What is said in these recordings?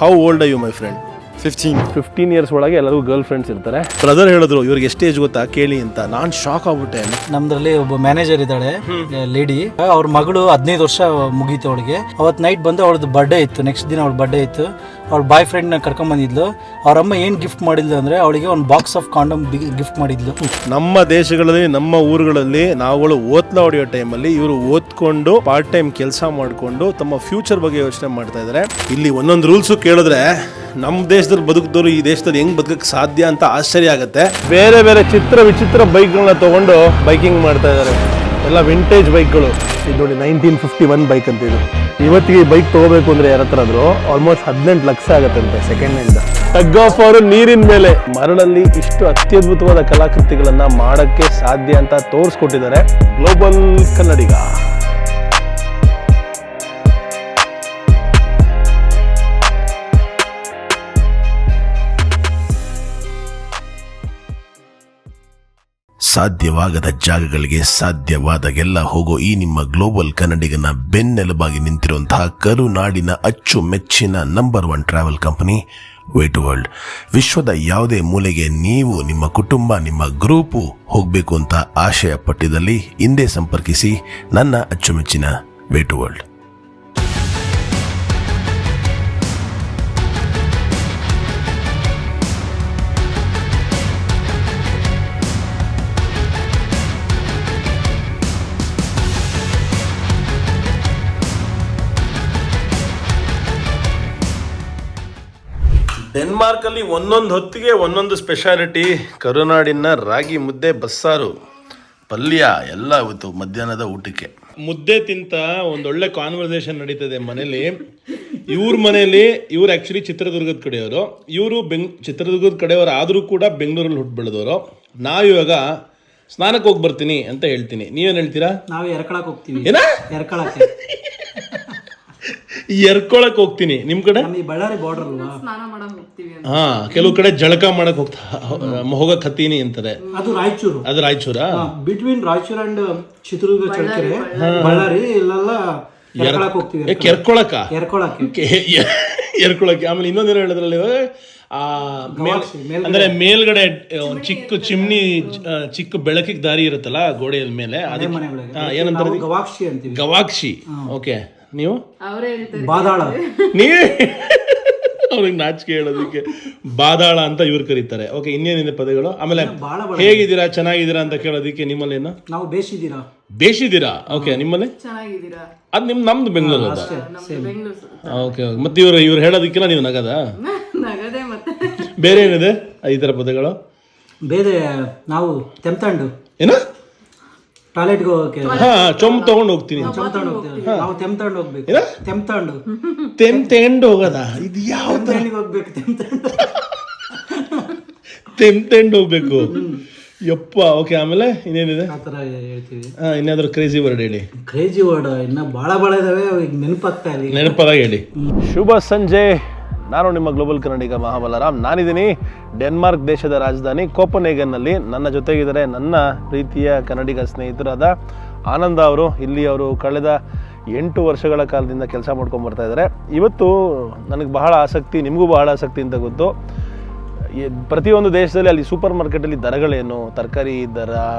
How old are you my friend? 15 years ಒಳಗೆ ಎಲ್ಲರಿಗೂ girl friends ಇರ್ತಾರೆ. ಬ್ರದರ್ ಹೇಳಿದ್ರು ಇವ್ರಿಗೆ ಎಷ್ಟು ಏಜ್ ಗೊತ್ತಾ ಕೇಳಿ ಅಂತ. ನಾನು ಶಾಕ್ ಆಗ್ಬಿಟ್ಟೆ. ನಮ್ದ್ರಲ್ಲಿ ಒಬ್ಬ ಮ್ಯಾನೇಜರ್ ಇದ್ದಾಳೆ ಲೇಡಿ, ಅವ್ರ ಮಗಳು 15 ವರ್ಷ ಮುಗೀತು ಅವಳಿಗೆ. ಅವತ್ತು ನೈಟ್ ಬಂದು ಅವಳದ್ದು ಬರ್ಡೇ ಇತ್ತು, ನೆಕ್ಸ್ಟ್ ದಿನ ಅವಳ ಬರ್ಡೇ ಇತ್ತು. ಅವಳ ಬಾಯ್ ಫ್ರೆಂಡ್ನ ಕರ್ಕೊಂಡ್ ಬಂದಿದ್ಲು. ಅವ್ರ ಅಮ್ಮ ಏನು ಗಿಫ್ಟ್ ಮಾಡಿದ್ಲು ಅಂದ್ರೆ ಅವಳಿಗೆ ಒಂದು ಬಾಕ್ಸ್ ಆಫ್ ಕಾಂಡಮ್ ಗಿಫ್ಟ್ ಮಾಡಿದ್ಲು. ನಮ್ಮ ದೇಶಗಳಲ್ಲಿ ನಮ್ಮ ಊರುಗಳಲ್ಲಿ ನಾವುಗಳು ಓದ್ಲ ಹೊಡೆಯೋ ಟೈಮಲ್ಲಿ ಇವರು ಓದ್ಕೊಂಡು ಪಾರ್ಟ್ ಟೈಮ್ ಕೆಲಸ ಮಾಡಿಕೊಂಡು ತಮ್ಮ ಫ್ಯೂಚರ್ ಬಗ್ಗೆ ಯೋಚನೆ ಮಾಡ್ತಾ ಇದ್ದಾರೆ. ಇಲ್ಲಿ ಒಂದೊಂದು ರೂಲ್ಸು ಕೇಳಿದ್ರೆ ನಮ್ಮ ದೇಶದಲ್ಲಿ ಬದುಕಿದವರು ಈ ದೇಶದಲ್ಲಿ ಹೆಂಗ್ ಬದುಕಕ್ಕೆ ಸಾಧ್ಯ ಅಂತ ಆಶ್ಚರ್ಯ ಆಗುತ್ತೆ. ಬೇರೆ ಬೇರೆ ಚಿತ್ರ ವಿಚಿತ್ರ ಬೈಕ್ಗಳನ್ನ ತಗೊಂಡು ಬೈಕಿಂಗ್ ಮಾಡ್ತಾ ಇದ್ದಾರೆ. ಎಲ್ಲ ವಿಂಟೇಜ್ ಬೈಕ್ಗಳು. ಇದು ನೋಡಿ 1951 ಬೈಕ್ ಅಂತ. ಇದು ಇವತ್ತಿಗೆ ಈ ಬೈಕ್ ತಗೋಬೇಕು ಅಂದ್ರೆ ಯಾರ ಹತ್ರ ಆದ್ರೂ ಆಲ್ಮೋಸ್ಟ್ 18 ಲಕ್ಷ ಆಗತ್ತಂತೆ ಸೆಕೆಂಡ್ ಹ್ಯಾಂಡ್. ಟಗ್ ಆಫ್ ಅವರು ನೀರಿನ ಮೇಲೆ ಮರಳಲ್ಲಿ ಇಷ್ಟು ಅತ್ಯದ್ಭುತವಾದ ಕಲಾಕೃತಿಗಳನ್ನ ಮಾಡಕ್ಕೆ ಸಾಧ್ಯ ಅಂತ ತೋರಿಸ್ಕೊಟ್ಟಿದ್ದಾರೆ ಗ್ಲೋಬಲ್ ಕನ್ನಡಿಗ. ಸಾಧ್ಯವಾಗದ ಜಾಗಗಳಿಗೆ ಸಾಧ್ಯವಾದಾಗೆಲ್ಲ ಹೋಗೋ ಈ ನಿಮ್ಮ ಗ್ಲೋಬಲ್ ಕನ್ನಡಿಗನ ಬೆನ್ನೆಲುಬಾಗಿ ನಿಂತಿರುವಂತಹ ಕರುನಾಡಿನ ಅಚ್ಚುಮೆಚ್ಚಿನ number 1 travel company Way to World. ವಿಶ್ವದ ಯಾವುದೇ ಮೂಲೆಗೆ ನೀವು, ನಿಮ್ಮ ಕುಟುಂಬ, ನಿಮ್ಮ ಗ್ರೂಪು ಹೋಗಬೇಕು ಅಂತ ಆಶಯ ಪಟ್ಟಿದಲ್ಲಿ ಹಿಂದೆ ಸಂಪರ್ಕಿಸಿ ನನ್ನ ಅಚ್ಚುಮೆಚ್ಚಿನ ವೇ ಟು ವರ್ಲ್ಡ್. ಡೆನ್ಮಾರ್ಕ್ ಅಲ್ಲಿ ಒಂದೊಂದು ಹೊತ್ತಿಗೆ ಒಂದೊಂದು ಸ್ಪೆಷಾಲಿಟಿ. ಕರುನಾಡಿನ ರಾಗಿ ಮುದ್ದೆ, ಬಸ್ಸಾರು, ಪಲ್ಯ ಎಲ್ಲ ಇವತ್ತು ಮಧ್ಯಾಹ್ನದ ಊಟಕ್ಕೆ. ಮುದ್ದೆ ತಿಂತ ಒಂದೊಳ್ಳೆ ಕಾನ್ವರ್ಸೇಷನ್ ನಡೀತದೆ ಮನೇಲಿ. ಇವ್ರ ಮನೇಲಿ ಇವ್ರು ಆ್ಯಕ್ಚುಲಿ ಚಿತ್ರದುರ್ಗದ ಕಡೆಯವರು, ಇವರು ಚಿತ್ರದುರ್ಗದ ಕಡೆಯವರು ಆದರೂ ಕೂಡ ಬೆಂಗಳೂರಲ್ಲಿ ಹುಟ್ಟು ಬೆಳೆದವರು. ನಾವಿವಾಗ ಸ್ನಾನಕ್ಕೆ ಹೋಗಿ ಬರ್ತೀನಿ ಅಂತ ಹೇಳ್ತೀನಿ, ನೀವೇನು ಹೇಳ್ತೀರಾ? ನಾವು ಎರ್ಕೊಳಕ್ಕೆ ಹೋಗ್ತೀವಿ. ಏನ ಎರ್ಕೊಳಕ್ಕೆ ಎರ್ಕೊಳಕ್ ಹೋಗ್ತೀನಿ. ನಿಮ್ ಕಡೆ ಬಳ್ಳಾರಿ ಬಾರ್ಡರ್ ಅಲ್ವಾ, ಹಾ, ಕೆಲವು ಕಡೆ ಜಳಕ ಮಾಡಕ್ ಹೋಗಕ್ ಹತ್ತೀನಿ ಅಂತಾರೆ. ಅದು ರಾಯಚೂರು. ಅದು ರಾಯಚೂರಾ? ಬಿಟ್ವೀನ್ ರಾಯಚೂರ್ ಅಂಡ್ ಚಿತ್ರದುರ್ಗ, ಚಳ್ಳಕೆರೆ, ಬಳ್ಳಾರಿ ಇಲ್ಲೆಲ್ಲ ಎರ್ಕೊಳಕ್ಕೆ ಹೋಗ್ತೀವಿ. ಕೆರ್ಕೊಳಕ ಎರ್ಕೊಳಕ್ಕೆ. ಆಮೇಲೆ ಇನ್ನೊಂದೇನು ಹೇಳಿದ್ರಲ್ಲಿ ಅಂದ್ರೆ ಮೇಲ್ಗಡೆ ಚಿಕ್ಕ ಚಿಮ್ನಿ, ಚಿಕ್ಕ ಬೆಳಕಿಗೆ ದಾರಿ ಇರುತ್ತಲ್ಲ ಗೋಡೆಯ ಮೇಲೆ, ಏನಂತಾರೆ? ಗವಾಕ್ಷಿ ಅಂತೀವಿ. ಗವಾಕ್ಷಿ. ಓಕೆ, ನೀವು ಬಾದಾಳ. ನೀವೇ ಅವ್ರಿಗೆ ನಾಚಿಕೆ ಹೇಳೋದಕ್ಕೆ ಬಾದಾಳ ಅಂತ ಇವ್ರು ಕರೀತಾರೆ. ಓಕೆ, ಇನ್ನೇನಿದೆ ಪದಗಳು? ಆಮೇಲೆ ಹೇಗಿದ್ದೀರಾ, ಚೆನ್ನಾಗಿದ್ದೀರಾ ಅಂತ ಕೇಳೋದಕ್ಕೆ ನಿಮ್ಮಲ್ಲಿ ಏನು? ನಾವು ಬೇಸಿದ್ದೀರಾ. ಓಕೆ, ನಿಮ್ಮಲ್ಲಿ ಅದು ನಮ್ದು ಬೆಂಗಳೂರು ಅದ. ಓಕೆ, ಮತ್ತೆ ಇವ್ರು ಹೇಳೋದಕ್ಕೆಲ್ಲ ನೀವು ನಗದ? ಬೇರೆ ಏನಿದೆ ಈ ತರ ಪದಗಳು? ಬೇರೆ ನಾವು ತೆಮ್ತಂಡು ಏನ ಟಾಯ್ಲೆಟ್ಗೆ ಹೋಗಕ್ಕೆ. ಹಾ, ಚೊಂಬ್ ತಗೊಂಡು ಹೋಗ್ತೀನಿ. ನಾವು ತೆಮ್ತಂಡು ಹೋಗ್ಬೇಕು. ತೆಮ್ತಂಡು ಹೋಗೋದ? ಇದು ಯಾವ ಹೋಗ್ಬೇಕು? ತೆಮ್ತಂಡು ಹೋಗ್ಬೇಕು. ಯಪ್ಪ. ಓಕೆ, ಆಮೇಲೆ ಇನ್ನೇನಿದೆ? ಆ ಥರ ಹೇಳ್ತೀವಿ. ಇನ್ನಾದ್ರೂ ಕ್ರೇಜಿ ವರ್ಡ್ ಹೇಳಿ. ಕ್ರೇಜಿ ವರ್ಡ್ ಇನ್ನ ಭಾಳ ಇದಾವೆ, ನೆನಪಾಗ್ತಾ ಇಲ್ಲ. ನೆನಪದಾಗ ಹೇಳಿ. ಶುಭ ಸಂಜೆ. ನಾನು ನಿಮ್ಮ ಗ್ಲೋಬಲ್ ಕನ್ನಡಿಗ ಮಹಾಬಲರಾಮ್. ನಾನಿದ್ದೀನಿ ಡೆನ್ಮಾರ್ಕ್ ದೇಶದ ರಾಜಧಾನಿ ಕೋಪನ್ಹೇಗನ್ನಲ್ಲಿ. ನನ್ನ ಜೊತೆಗಿದ್ದಾರೆ ನನ್ನ ಪ್ರೀತಿಯ ಕನ್ನಡಿಗ ಸ್ನೇಹಿತರಾದ ಆನಂದ ಅವರು. ಇಲ್ಲಿ ಅವರು ಕಳೆದ 8 ವರ್ಷಗಳ ಕಾಲದಿಂದ ಕೆಲಸ ಮಾಡ್ಕೊಂಡು ಬರ್ತಾ ಇದ್ದಾರೆ. ಇವತ್ತು ನನಗೆ ಬಹಳ ಆಸಕ್ತಿ, ನಿಮಗೂ ಬಹಳ ಆಸಕ್ತಿ ಅಂತ ಗೊತ್ತು. ಪ್ರತಿಯೊಂದು ದೇಶದಲ್ಲಿ ಅಲ್ಲಿ ಸೂಪರ್ ಮಾರ್ಕೆಟಲ್ಲಿ ದರಗಳೇನು, ತರಕಾರಿ ದರ,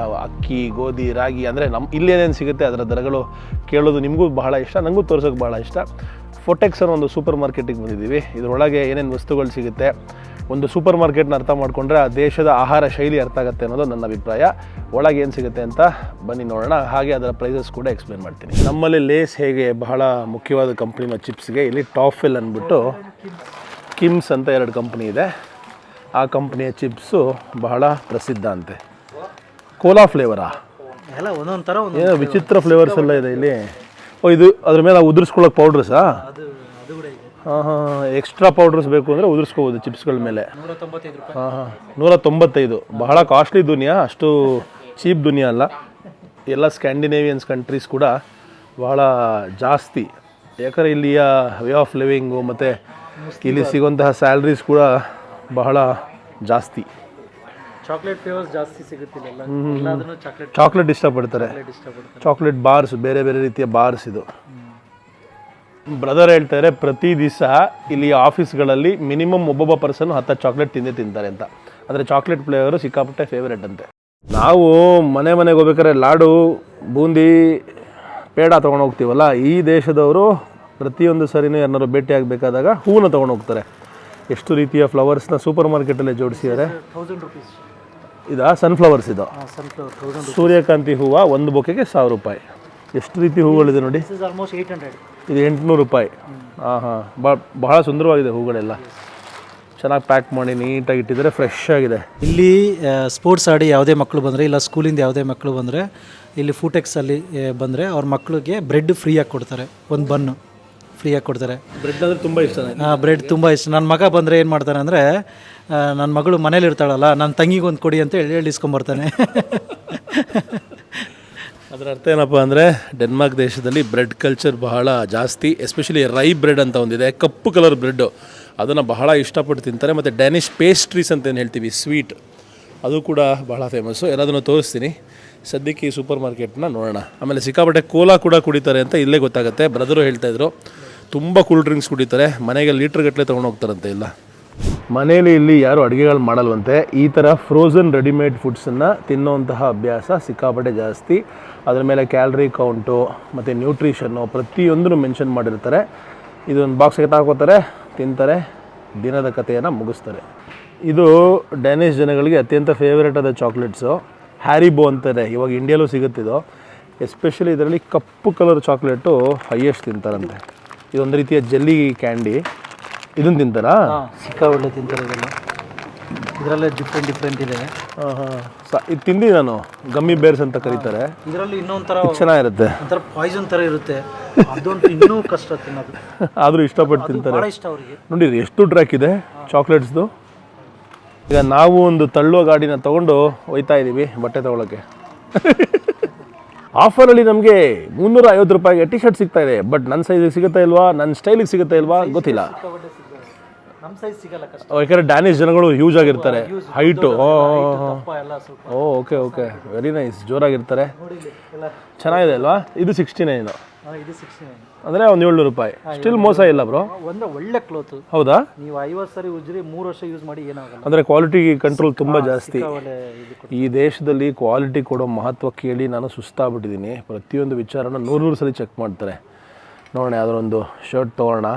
ಅಕ್ಕಿ, ಗೋಧಿ, ರಾಗಿ, ಅಂದರೆ ಇಲ್ಲಿ ಏನೇನು ಸಿಗುತ್ತೆ ಅದರ ದರಗಳು ಕೇಳೋದು ನಿಮಗೂ ಬಹಳ ಇಷ್ಟ, ನನಗೂ ತೋರ್ಸೋಕ್ಕೆ ಬಹಳ ಇಷ್ಟ. ಫೋಟೆಕ್ಸ್ ಅನ್ನೋ ಒಂದು ಸೂಪರ್ ಮಾರ್ಕೆಟಿಗೆ ಬಂದಿದ್ದೀವಿ. ಇದರೊಳಗೆ ಏನೇನು ವಸ್ತುಗಳು ಸಿಗುತ್ತೆ, ಒಂದು ಸೂಪರ್ ಮಾರ್ಕೆಟ್ನ ಅರ್ಥ ಮಾಡಿಕೊಂಡ್ರೆ ಆ ದೇಶದ ಆಹಾರ ಶೈಲಿ ಅರ್ಥ ಆಗುತ್ತೆ ಅನ್ನೋದು ನನ್ನ ಅಭಿಪ್ರಾಯ. ಒಳಗೆ ಏನು ಸಿಗುತ್ತೆ ಅಂತ ಬನ್ನಿ ನೋಡೋಣ. ಹಾಗೆ ಅದರ ಪ್ರೈಸಸ್ ಕೂಡ ಎಕ್ಸ್ಪ್ಲೇನ್ ಮಾಡ್ತೀನಿ. ನಮ್ಮಲ್ಲಿ ಲೇಸ್ ಹೇಗೆ ಬಹಳ ಮುಖ್ಯವಾದ ಕಂಪ್ನಿನ ಚಿಪ್ಸ್ಗೆ, ಇಲ್ಲಿ ಟಾಫೆಲ್ ಅಂದ್ಬಿಟ್ಟು ಕಿಮ್ಸ್ ಅಂತ 2 ಕಂಪ್ನಿ ಇದೆ. ಆ ಕಂಪ್ನಿಯ ಚಿಪ್ಸು ಬಹಳ ಪ್ರಸಿದ್ಧ ಅಂತೆ. ಕೋಲಾ ಫ್ಲೇವರಾ? ಎಲ್ಲ ಒಂದೊಂದು ಥರ ಏನೋ ವಿಚಿತ್ರ ಫ್ಲೇವರ್ಸ್ ಎಲ್ಲ ಇದೆ ಇಲ್ಲಿ. ಇದು ಅದ್ರ ಮೇಲೆ ಉದುರಿಸ್ಕೊಳ್ಳೋಕೆ ಪೌಡ್ರಸಾ? ಹಾಂ, ಎಕ್ಸ್ಟ್ರಾ ಪೌಡ್ರಸ್ ಬೇಕು ಅಂದರೆ ಉದುರಿಸ್ಕೋಬೋದು ಚಿಪ್ಸ್ಗಳ ಮೇಲೆ. 195 ಹಾಂ, 195. ಬಹಳ ಕಾಸ್ಟ್ಲಿ ದುನಿಯಾ, ಅಷ್ಟು ಚೀಪ್ ದುನಿಯಾ ಅಲ್ಲ. ಎಲ್ಲ ಸ್ಕ್ಯಾಂಡಿನೇವಿಯನ್ಸ್ ಕಂಟ್ರೀಸ್ ಕೂಡ ಬಹಳ ಜಾಸ್ತಿ. ಯಾಕಂದರೆ ಇಲ್ಲಿಯ ವೇ ಆಫ್ ಲಿವಿಂಗು ಮತ್ತು ಇಲ್ಲಿ ಸಿಗುವಂತಹ ಸ್ಯಾಲ್ರೀಸ್ ಕೂಡ ಬಹಳ ಜಾಸ್ತಿ. ಚಾಕ್ಲೇಟ್ ಫ್ಲೇವರ್ಸ್ ಜಾಸ್ತಿ ಸಿಗುತ್ತಿಲ್ಲ. ಚಾಕ್ಲೇಟ್ ಇಷ್ಟಪಡ್ತಾರೆ. ಚಾಕ್ಲೇಟ್ ಬಾರ್ಸ್, ಬೇರೆ ಬೇರೆ ರೀತಿಯ ಬಾರ್ಸ್ ಇದು. ಬ್ರದರ್ ಹೇಳ್ತಾರೆ ಪ್ರತಿ ದಿವಸ ಇಲ್ಲಿ ಆಫೀಸ್ಗಳಲ್ಲಿ ಮಿನಿಮಮ್ ಒಬ್ಬೊಬ್ಬ ಪರ್ಸನ್ 10 ಚಾಕ್ಲೇಟ್ ತಿಂತಾರೆ ಅಂತ. ಅಂದರೆ ಚಾಕ್ಲೇಟ್ ಫ್ಲೇವರು ಸಿಕ್ಕಾಪಟ್ಟೆ ಫೇವ್ರೇಟ್ ಅಂತೆ. ನಾವು ಮನೆಗೆ ಹೋಗ್ಬೇಕಾದ್ರೆ ಲಾಡು, ಬೂಂದಿ, ಪೇಡ ತೊಗೊಂಡು ಹೋಗ್ತೀವಲ್ಲ, ಈ ದೇಶದವರು ಪ್ರತಿಯೊಂದು ಸರಿನೂ ಯಾರನ್ನಾರು ಭೇಟಿ ಆಗಬೇಕಾದಾಗ ಹೂವನ್ನ ತೊಗೊಂಡು ಹೋಗ್ತಾರೆ. ಎಷ್ಟು ರೀತಿಯ ಫ್ಲವರ್ಸ್ನ ಸೂಪರ್ ಮಾರ್ಕೆಟಲ್ಲೇ ಜೋಡಿಸಿದ್ದಾರೆ. 1000 rupees. ಇದಾ ಸನ್ಫ್ಲವರ್ಸ್ ಇದು, ಸನ್ಫ್ಲವರ್ 1000 ಸೂರ್ಯಕಾಂತಿ ಹೂವು ಒಂದು ಬೊಕೆಗೆ 1000 ರೂಪಾಯಿ. ಎಷ್ಟು ರೀತಿ ಹೂಗಳಿದೆ ನೋಡಿ. This is almost 800. ಇದು 800 ರೂಪಾಯಿ. ಬಹಳ ಸುಂದರವಾಗಿದೆ ಹೂಗಳೆಲ್ಲ, ಚೆನ್ನಾಗಿ ಪ್ಯಾಕ್ ಮಾಡಿ ನೀಟಾಗಿ ಇಟ್ಟಿದ್ದಾರೆ, ಫ್ರೆಶ್ ಆಗಿದೆ. ಇಲ್ಲಿ ಸ್ಪೋರ್ಟ್ಸ್ ಆಡಿ ಯಾವುದೇ ಮಕ್ಕಳು ಬಂದರೆ, ಇಲ್ಲ ಸ್ಕೂಲಿಂದ ಯಾವುದೇ ಮಕ್ಕಳು ಬಂದರೆ, ಇಲ್ಲಿ ಫೂಟೆಕ್ಸಲ್ಲಿ ಬಂದರೆ ಅವ್ರ ಮಕ್ಕಳಿಗೆ ಬ್ರೆಡ್ ಫ್ರೀಯಾಗಿ ಕೊಡ್ತಾರೆ. ಒಂದು ಬನ್ನು ಫ್ರೀಯಾಗಿ ಕೊಡ್ತಾರೆ. ಬ್ರೆಡ್ ಅಂದರೆ ತುಂಬ ಇಷ್ಟ ನನಗೆ. ಬ್ರೆಡ್ ತುಂಬ ಇಷ್ಟ. ನನ್ನ ಮಗ ಬಂದರೆ ಏನು ಮಾಡ್ತಾನೆ ಅಂದರೆ, ನನ್ನ ಮಗಳು ಮನೇಲಿ ಇರ್ತಾಳಲ್ಲ, ನನ್ನ ತಂಗಿಗೆ ಒಂದು ಕೊಡಿ ಅಂತ ಹೇಳಿ ಇಸ್ಕೊಂಬರ್ತಾನೆ. ಅದರ ಅರ್ಥ ಏನಪ್ಪ ಅಂದರೆ ಡೆನ್ಮಾರ್ಕ್ ದೇಶದಲ್ಲಿ ಬ್ರೆಡ್ ಕಲ್ಚರ್ ಬಹಳ ಜಾಸ್ತಿ. ಎಸ್ಪೆಷಲಿ ರೈ ಬ್ರೆಡ್ ಅಂತ ಒಂದಿದೆ, ಕಪ್ಪು ಕಲರ್ ಬ್ರೆಡ್ಡು, ಅದನ್ನು ಬಹಳ ಇಷ್ಟಪಟ್ಟು ತಿಂತಾರೆ. ಮತ್ತು ಡ್ಯಾನಿಷ್ ಪೇಸ್ಟ್ರೀಸ್ ಅಂತ ಏನು ಹೇಳ್ತೀವಿ, ಸ್ವೀಟ್, ಅದು ಕೂಡ ಬಹಳ ಫೇಮಸ್ಸು. ಎಲ್ಲದನ್ನು ತೋರಿಸ್ತೀನಿ. ಸದ್ಯಕ್ಕೆ ಈ ಸೂಪರ್ ಮಾರ್ಕೆಟ್ನ ನೋಡೋಣ. ಆಮೇಲೆ ಸಿಕ್ಕಾಪಟ್ಟೆ ಕೋಲಾ ಕೂಡ ಕುಡಿತಾರೆ ಅಂತ ಇಲ್ಲೇ ಗೊತ್ತಾಗುತ್ತೆ. ಬ್ರದರು ಹೇಳ್ತಾಯಿದ್ರು ತುಂಬ ಕೂಲ್ ಡ್ರಿಂಕ್ಸ್ ಕುಡಿತಾರೆ, ಮನೆಗೆ ಲೀಟ್ರ್ಗಟ್ಟಲೆ ತೊಗೊಂಡು ಹೋಗ್ತಾರಂತೆ. ಇಲ್ಲ ಮನೇಲಿ ಇಲ್ಲಿ ಯಾರು ಅಡುಗೆಗಳು ಮಾಡಲ್ವಂತೆ. ಈ ಥರ ಫ್ರೋಝನ್ ರೆಡಿಮೇಡ್ ಫುಡ್ಸನ್ನು ತಿನ್ನೋಂತಹ ಅಭ್ಯಾಸ ಸಿಕ್ಕಾಪಟ್ಟೆ ಜಾಸ್ತಿ. ಅದ್ರ ಮೇಲೆ ಕ್ಯಾಲ್ರಿ ಕೌಂಟು ಮತ್ತು ನ್ಯೂಟ್ರಿಷನ್ನು ಪ್ರತಿಯೊಂದನ್ನು ಮೆನ್ಷನ್ ಮಾಡಿರ್ತಾರೆ. ಇದೊಂದು ಬಾಕ್ಸ್ಗೆ ಹಾಕೋತಾರೆ, ತಿಂತಾರೆ, ದಿನದ ಕಥೆಯನ್ನು ಮುಗಿಸ್ತಾರೆ. ಇದು ಡ್ಯಾನಿಷ್ ಜನಗಳಿಗೆ ಅತ್ಯಂತ ಫೇವ್ರೇಟ್ ಆದ ಚಾಕ್ಲೇಟ್ಸು. ಹ್ಯಾರಿಬೋ ಅಂತಾರೆ, ಇವಾಗ ಇಂಡಿಯಲ್ಲೂ ಸಿಗುತ್ತಿದ್ದು. ಎಸ್ಪೆಷಲಿ ಇದರಲ್ಲಿ ಕಪ್ಪು ಕಲರ್ ಚಾಕ್ಲೇಟು ಹೈಯೆಸ್ಟ್ ತಿಂತಾರಂತೆ. ಇದೊಂದು ರೀತಿಯ ಜೆಲ್ಲಿ ಕ್ಯಾಂಡಿ. ಇದನ್ನು ತಿಂತಾರಾ? ಸಿಕ್ಕಾಪಟ್ಟೆ ತಿಂತಾರೆ ಇದೆಲ್ಲ. ಇದರಲ್ಲೇ ಡಿಫ್ರೆಂಟ್ ಇದೆ. ಇದು ತಿಂದು ನಾನು ಗಮ್ಮಿ ಬೇರ್ಸ್ ಅಂತ ಕರೀತಾರೆ. ಇದರಲ್ಲಿ ಇನ್ನೊಂಥರ ಚೆನ್ನಾಗಿರುತ್ತೆ, ಒಂಥರ ಪಾಯ್ಸನ್ ಥರ ಇರುತ್ತೆ. ಅದಂತೂ ಇನ್ನೂ ಕಷ್ಟ ತಿನ್ನೋದು. ಆದರೂ ಇಷ್ಟಪಟ್ಟು ತಿಂತಾರೆ. ಭಾಳ ಇಷ್ಟ ಅವರಿಗೆ. ನೋಡಿ ಎಷ್ಟು ಟ್ರ್ಯಾಕ್ ಇದೆ ಚಾಕ್ಲೇಟ್ಸ್ದು. ಈಗ ನಾವು ಒಂದು ತಳ್ಳುವ ಗಾಡಿನ ತೊಗೊಂಡು ಹೋಯ್ತಾ ಇದ್ದೀವಿ ಬಟ್ಟೆ ತೊಗೊಳಕ್ಕೆ. ಆಫರಲ್ಲಿ ನಮಗೆ 350 ರೂಪಾಯಿಗೆ ಟಿ ಶರ್ಟ್ ಸಿಗ್ತಾ ಇದೆ. ಬಟ್ ನನ್ನ ಸೈಜಿಗೆ ಸಿಗುತ್ತಾ ಇಲ್ವಾ, ನನ್ನ ಸ್ಟೈಲಿಗೆ ಸಿಗುತ್ತಾ ಇಲ್ವಾ ಗೊತ್ತಿಲ್ಲ. ನಮ್ಮ ಸೈಜ್ ಸಿಗಲ್ಲ, ಕಷ್ಟ. ಯಾಕಂದರೆ ಡ್ಯಾನಿಷ್ ಜನಗಳು ಹ್ಯೂಜ್ ಆಗಿರ್ತಾರೆ, ಹೈಟು. ಓಕೆ ವೆರಿ ನೈಸ್, ಜೋರಾಗಿರ್ತಾರೆ, ಚೆನ್ನಾಗಿದೆ ಅಲ್ವಾ. ಇದು 69. ಇದು 69 ಅಂದರೆ ಒಂದು 700 ರೂಪಾಯಿ. ಸ್ಟಿಲ್ ಮೋಸ ಇಲ್ಲ ಬ್ರೋ. ಒಂದು ಒಳ್ಳೆ ಕ್ಲೋತ್. ಹೌದಾ? ನೀವು 50 ಸರಿ ಉಜ್ರಿ 3 ವರ್ಷ ಯೂಸ್ ಮಾಡಿ ಏನಾಗಲ್ಲ. ಅಂದರೆ ಕ್ವಾಲಿಟಿ ಕಂಟ್ರೋಲ್ ತುಂಬ ಜಾಸ್ತಿ. ಈ ದೇಶದಲ್ಲಿ ಕ್ವಾಲಿಟಿ ಕೊಡೋ ಮಹತ್ವ ಕೇಳಿ ನಾನು ಸುಸ್ತಾಗ್ಬಿಟ್ಟಿದ್ದೀನಿ. ಪ್ರತಿಯೊಂದು ವಿಚಾರನ 100 ಸಲ ಚೆಕ್ ಮಾಡ್ತಾರೆ. ನೋಡೋಣ ಯಾವ್ದಾರು ಒಂದು ಶರ್ಟ್ ತೊಗೊಳ್ಳೋಣ.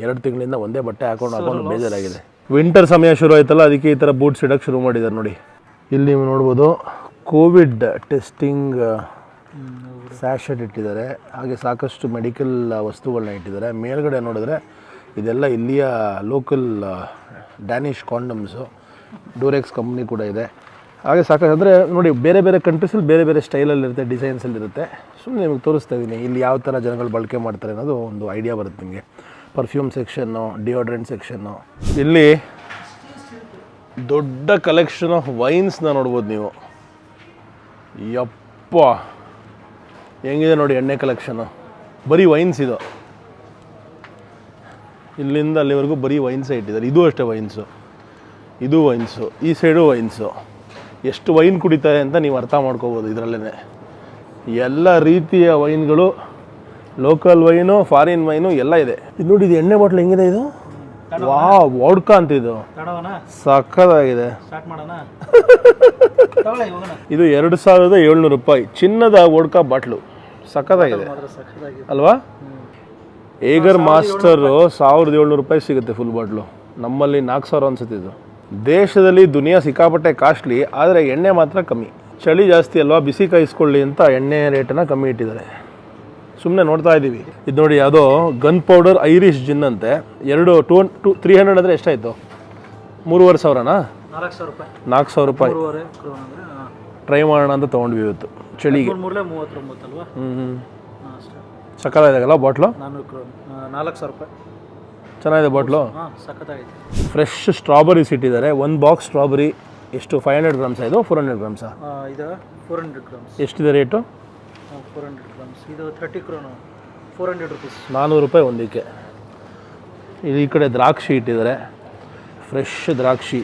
2 ತಿಂಗಳಿಂದ ಒಂದೇ ಬಟ್ಟೆ ಹಾಕೊಂಡು ಬೇಜಾರಾಗಿದೆ. ವಿಂಟರ್ ಸಮಯ ಶುರು ಆಯ್ತಲ್ಲ, ಅದಕ್ಕೆ ಈ ಥರ ಬೂಟ್ಸ್ ಇಡೋಕ್ಕೆ ಶುರು ಮಾಡಿದ್ದಾರೆ ನೋಡಿ. ಇಲ್ಲಿ ನೀವು ನೋಡ್ಬೋದು ಕೋವಿಡ್ ಟೆಸ್ಟಿಂಗ್ ಸ್ಯಾಶೆಟ್ ಇಟ್ಟಿದ್ದಾರೆ. ಹಾಗೆ ಸಾಕಷ್ಟು ಮೆಡಿಕಲ್ ವಸ್ತುಗಳನ್ನ ಇಟ್ಟಿದ್ದಾರೆ. ಮೇಲ್ಗಡೆ ನೋಡಿದ್ರೆ ಇದೆಲ್ಲ ಇಲ್ಲಿಯ ಲೋಕಲ್ ಡ್ಯಾನಿಷ್ ಕಾಂಡಮ್ಸು. ಡೋರೆಕ್ಸ್ ಕಂಪ್ನಿ ಕೂಡ ಇದೆ. ಹಾಗೆ ಸಾಕಷ್ಟು ಅಂದರೆ ನೋಡಿ, ಬೇರೆ ಬೇರೆ ಕಂಟ್ರೀಸಲ್ಲಿ ಬೇರೆ ಬೇರೆ ಸ್ಟೈಲಲ್ಲಿರುತ್ತೆ, ಡಿಸೈನ್ಸಲ್ಲಿರುತ್ತೆ. ಸುಮ್ಮನೆ ನಿಮಗೆ ತೋರಿಸ್ತಾ ಇದ್ದೀನಿ ಇಲ್ಲಿ ಯಾವ ಥರ ಜನಗಳು ಬಳಕೆ ಮಾಡ್ತಾರೆ ಅನ್ನೋದು ಒಂದು ಐಡಿಯಾ ಬರುತ್ತೆ ನಿಮಗೆ. Perfume section, deodorant section. ಇಲ್ಲಿ ದೊಡ್ಡ ಕಲೆಕ್ಷನ್ ಆಫ್ ವೈನ್ಸ್ನ ನೋಡ್ಬೋದು ನೀವು. ಯಪ್ಪ ಹೆಂಗಿದೆ ನೋಡಿ ಎಣ್ಣೆ ಕಲೆಕ್ಷನು. ಬರೀ ವೈನ್ಸ್ ಇದು, ಇಲ್ಲಿಂದ ಅಲ್ಲಿವರೆಗೂ ಬರೀ ವೈನ್ಸೇ ಇಟ್ಟಿದ್ದಾರೆ. ಇದು ಅಷ್ಟೇ ವೈನ್ಸು, ಇದು ವೈನ್ಸು, ಈ ಸೈಡು ವೈನ್ಸು. ಎಷ್ಟು ವೈನ್ ಕುಡಿತಾರೆ ಅಂತ ನೀವು ಅರ್ಥ ಮಾಡ್ಕೋಬೋದು. ಇದರಲ್ಲೇ ಎಲ್ಲ ರೀತಿಯ ವೈನ್ಗಳು, ಲೋಕಲ್ ವೈನು, ಫಾರಿನ್ ವೈನು ಎಲ್ಲ ಇದೆ. ಇದು ನೋಡಿ, ಇದು ಎಣ್ಣೆ ಬಾಟ್ಲ್ ಹೆಂಗಿದೆ ಇದು. ವೋಡ್ಕಾ ಅಂತ ಇದು ಸಕ್ಕದಾಗಿದೆ. ಇದು 2700 ರೂಪಾಯಿ ಚಿನ್ನದ ವೋಡ್ಕಾ ಬಾಟ್ಲು. ಸಕ್ಕದಾಗಿದೆ ಅಲ್ವಾ? ಏಗರ್ ಮಾಸ್ಟರ್ 1700 ರೂಪಾಯಿ ಸಿಗುತ್ತೆ ಫುಲ್ ಬಾಟ್ಲು. ನಮ್ಮಲ್ಲಿ 4000 ಅನ್ಸುತ್ತೆ. ಇದು ದೇಶದಲ್ಲಿ ದುನಿಯಾ ಸಿಕ್ಕಾಪಟ್ಟೆ ಕಾಸ್ಟ್ಲಿ, ಆದರೆ ಎಣ್ಣೆ ಮಾತ್ರ ಕಮ್ಮಿ. ಚಳಿ ಜಾಸ್ತಿ ಅಲ್ವಾ, ಬಿಸಿ ಕಾಯಿಸ್ಕೊಳ್ಳಿ ಅಂತ ಎಣ್ಣೆ ರೇಟನ್ನು ಕಮ್ಮಿ ಇಟ್ಟಿದ್ದಾರೆ. ಸುಮ್ಮನೆ ನೋಡ್ತಾ ಇದ್ದೀವಿ. ಇದು ನೋಡಿ, ಯಾವುದೋ ಗನ್ ಪೌಡರ್ ಐರಿಷ್ ಜಿನ್ ಅಂತೆ. 300 ಅಂದರೆ ಎಷ್ಟಾಯಿತು? 3500ನಾ? 4000 ರೂಪಾಯಿ. ಟ್ರೈ ಮಾಡೋಣ ಅಂತ ತೊಗೊಂಡ್ವಿ ಇವತ್ತು ಚಳಿಗೆ. ಸಕ್ಕತ್ತಾಗಿದೆಯಲ್ಲ ಬಾಟ್ಲು. 4000 ರೂಪಾಯಿ. ಚೆನ್ನಾಗಿದೆ ಬಾಟ್ಲು. ಫ್ರೆಶ್ ಸ್ಟ್ರಾಬೆರೀಸ್ ಇಟ್ಟಿದ್ದಾರೆ. ಒಂದು ಬಾಕ್ಸ್ ಸ್ಟ್ರಾಬೆರಿ ಎಷ್ಟು? 500 ಗ್ರಾಮ್ಸಾ ಇದು? 400 ಗ್ರಾಮ್ಸಾ? ಇದು 400 ಗ್ರಾಮ್ಸ್. ಎಷ್ಟಿದೆ ರೇಟು? 400 ಗ್ರಾಮ್ಸ್. ಇದು 30 ಕ್ರೋನು, 400 ರೂಪೀಸ್. 400 ರೂಪಾಯಿ ಒಂದಕ್ಕೆ. ಈ ಕಡೆ ದ್ರಾಕ್ಷಿ ಇಟ್ಟಿದ್ದಾರೆ, ಫ್ರೆಶ್ ದ್ರಾಕ್ಷಿ.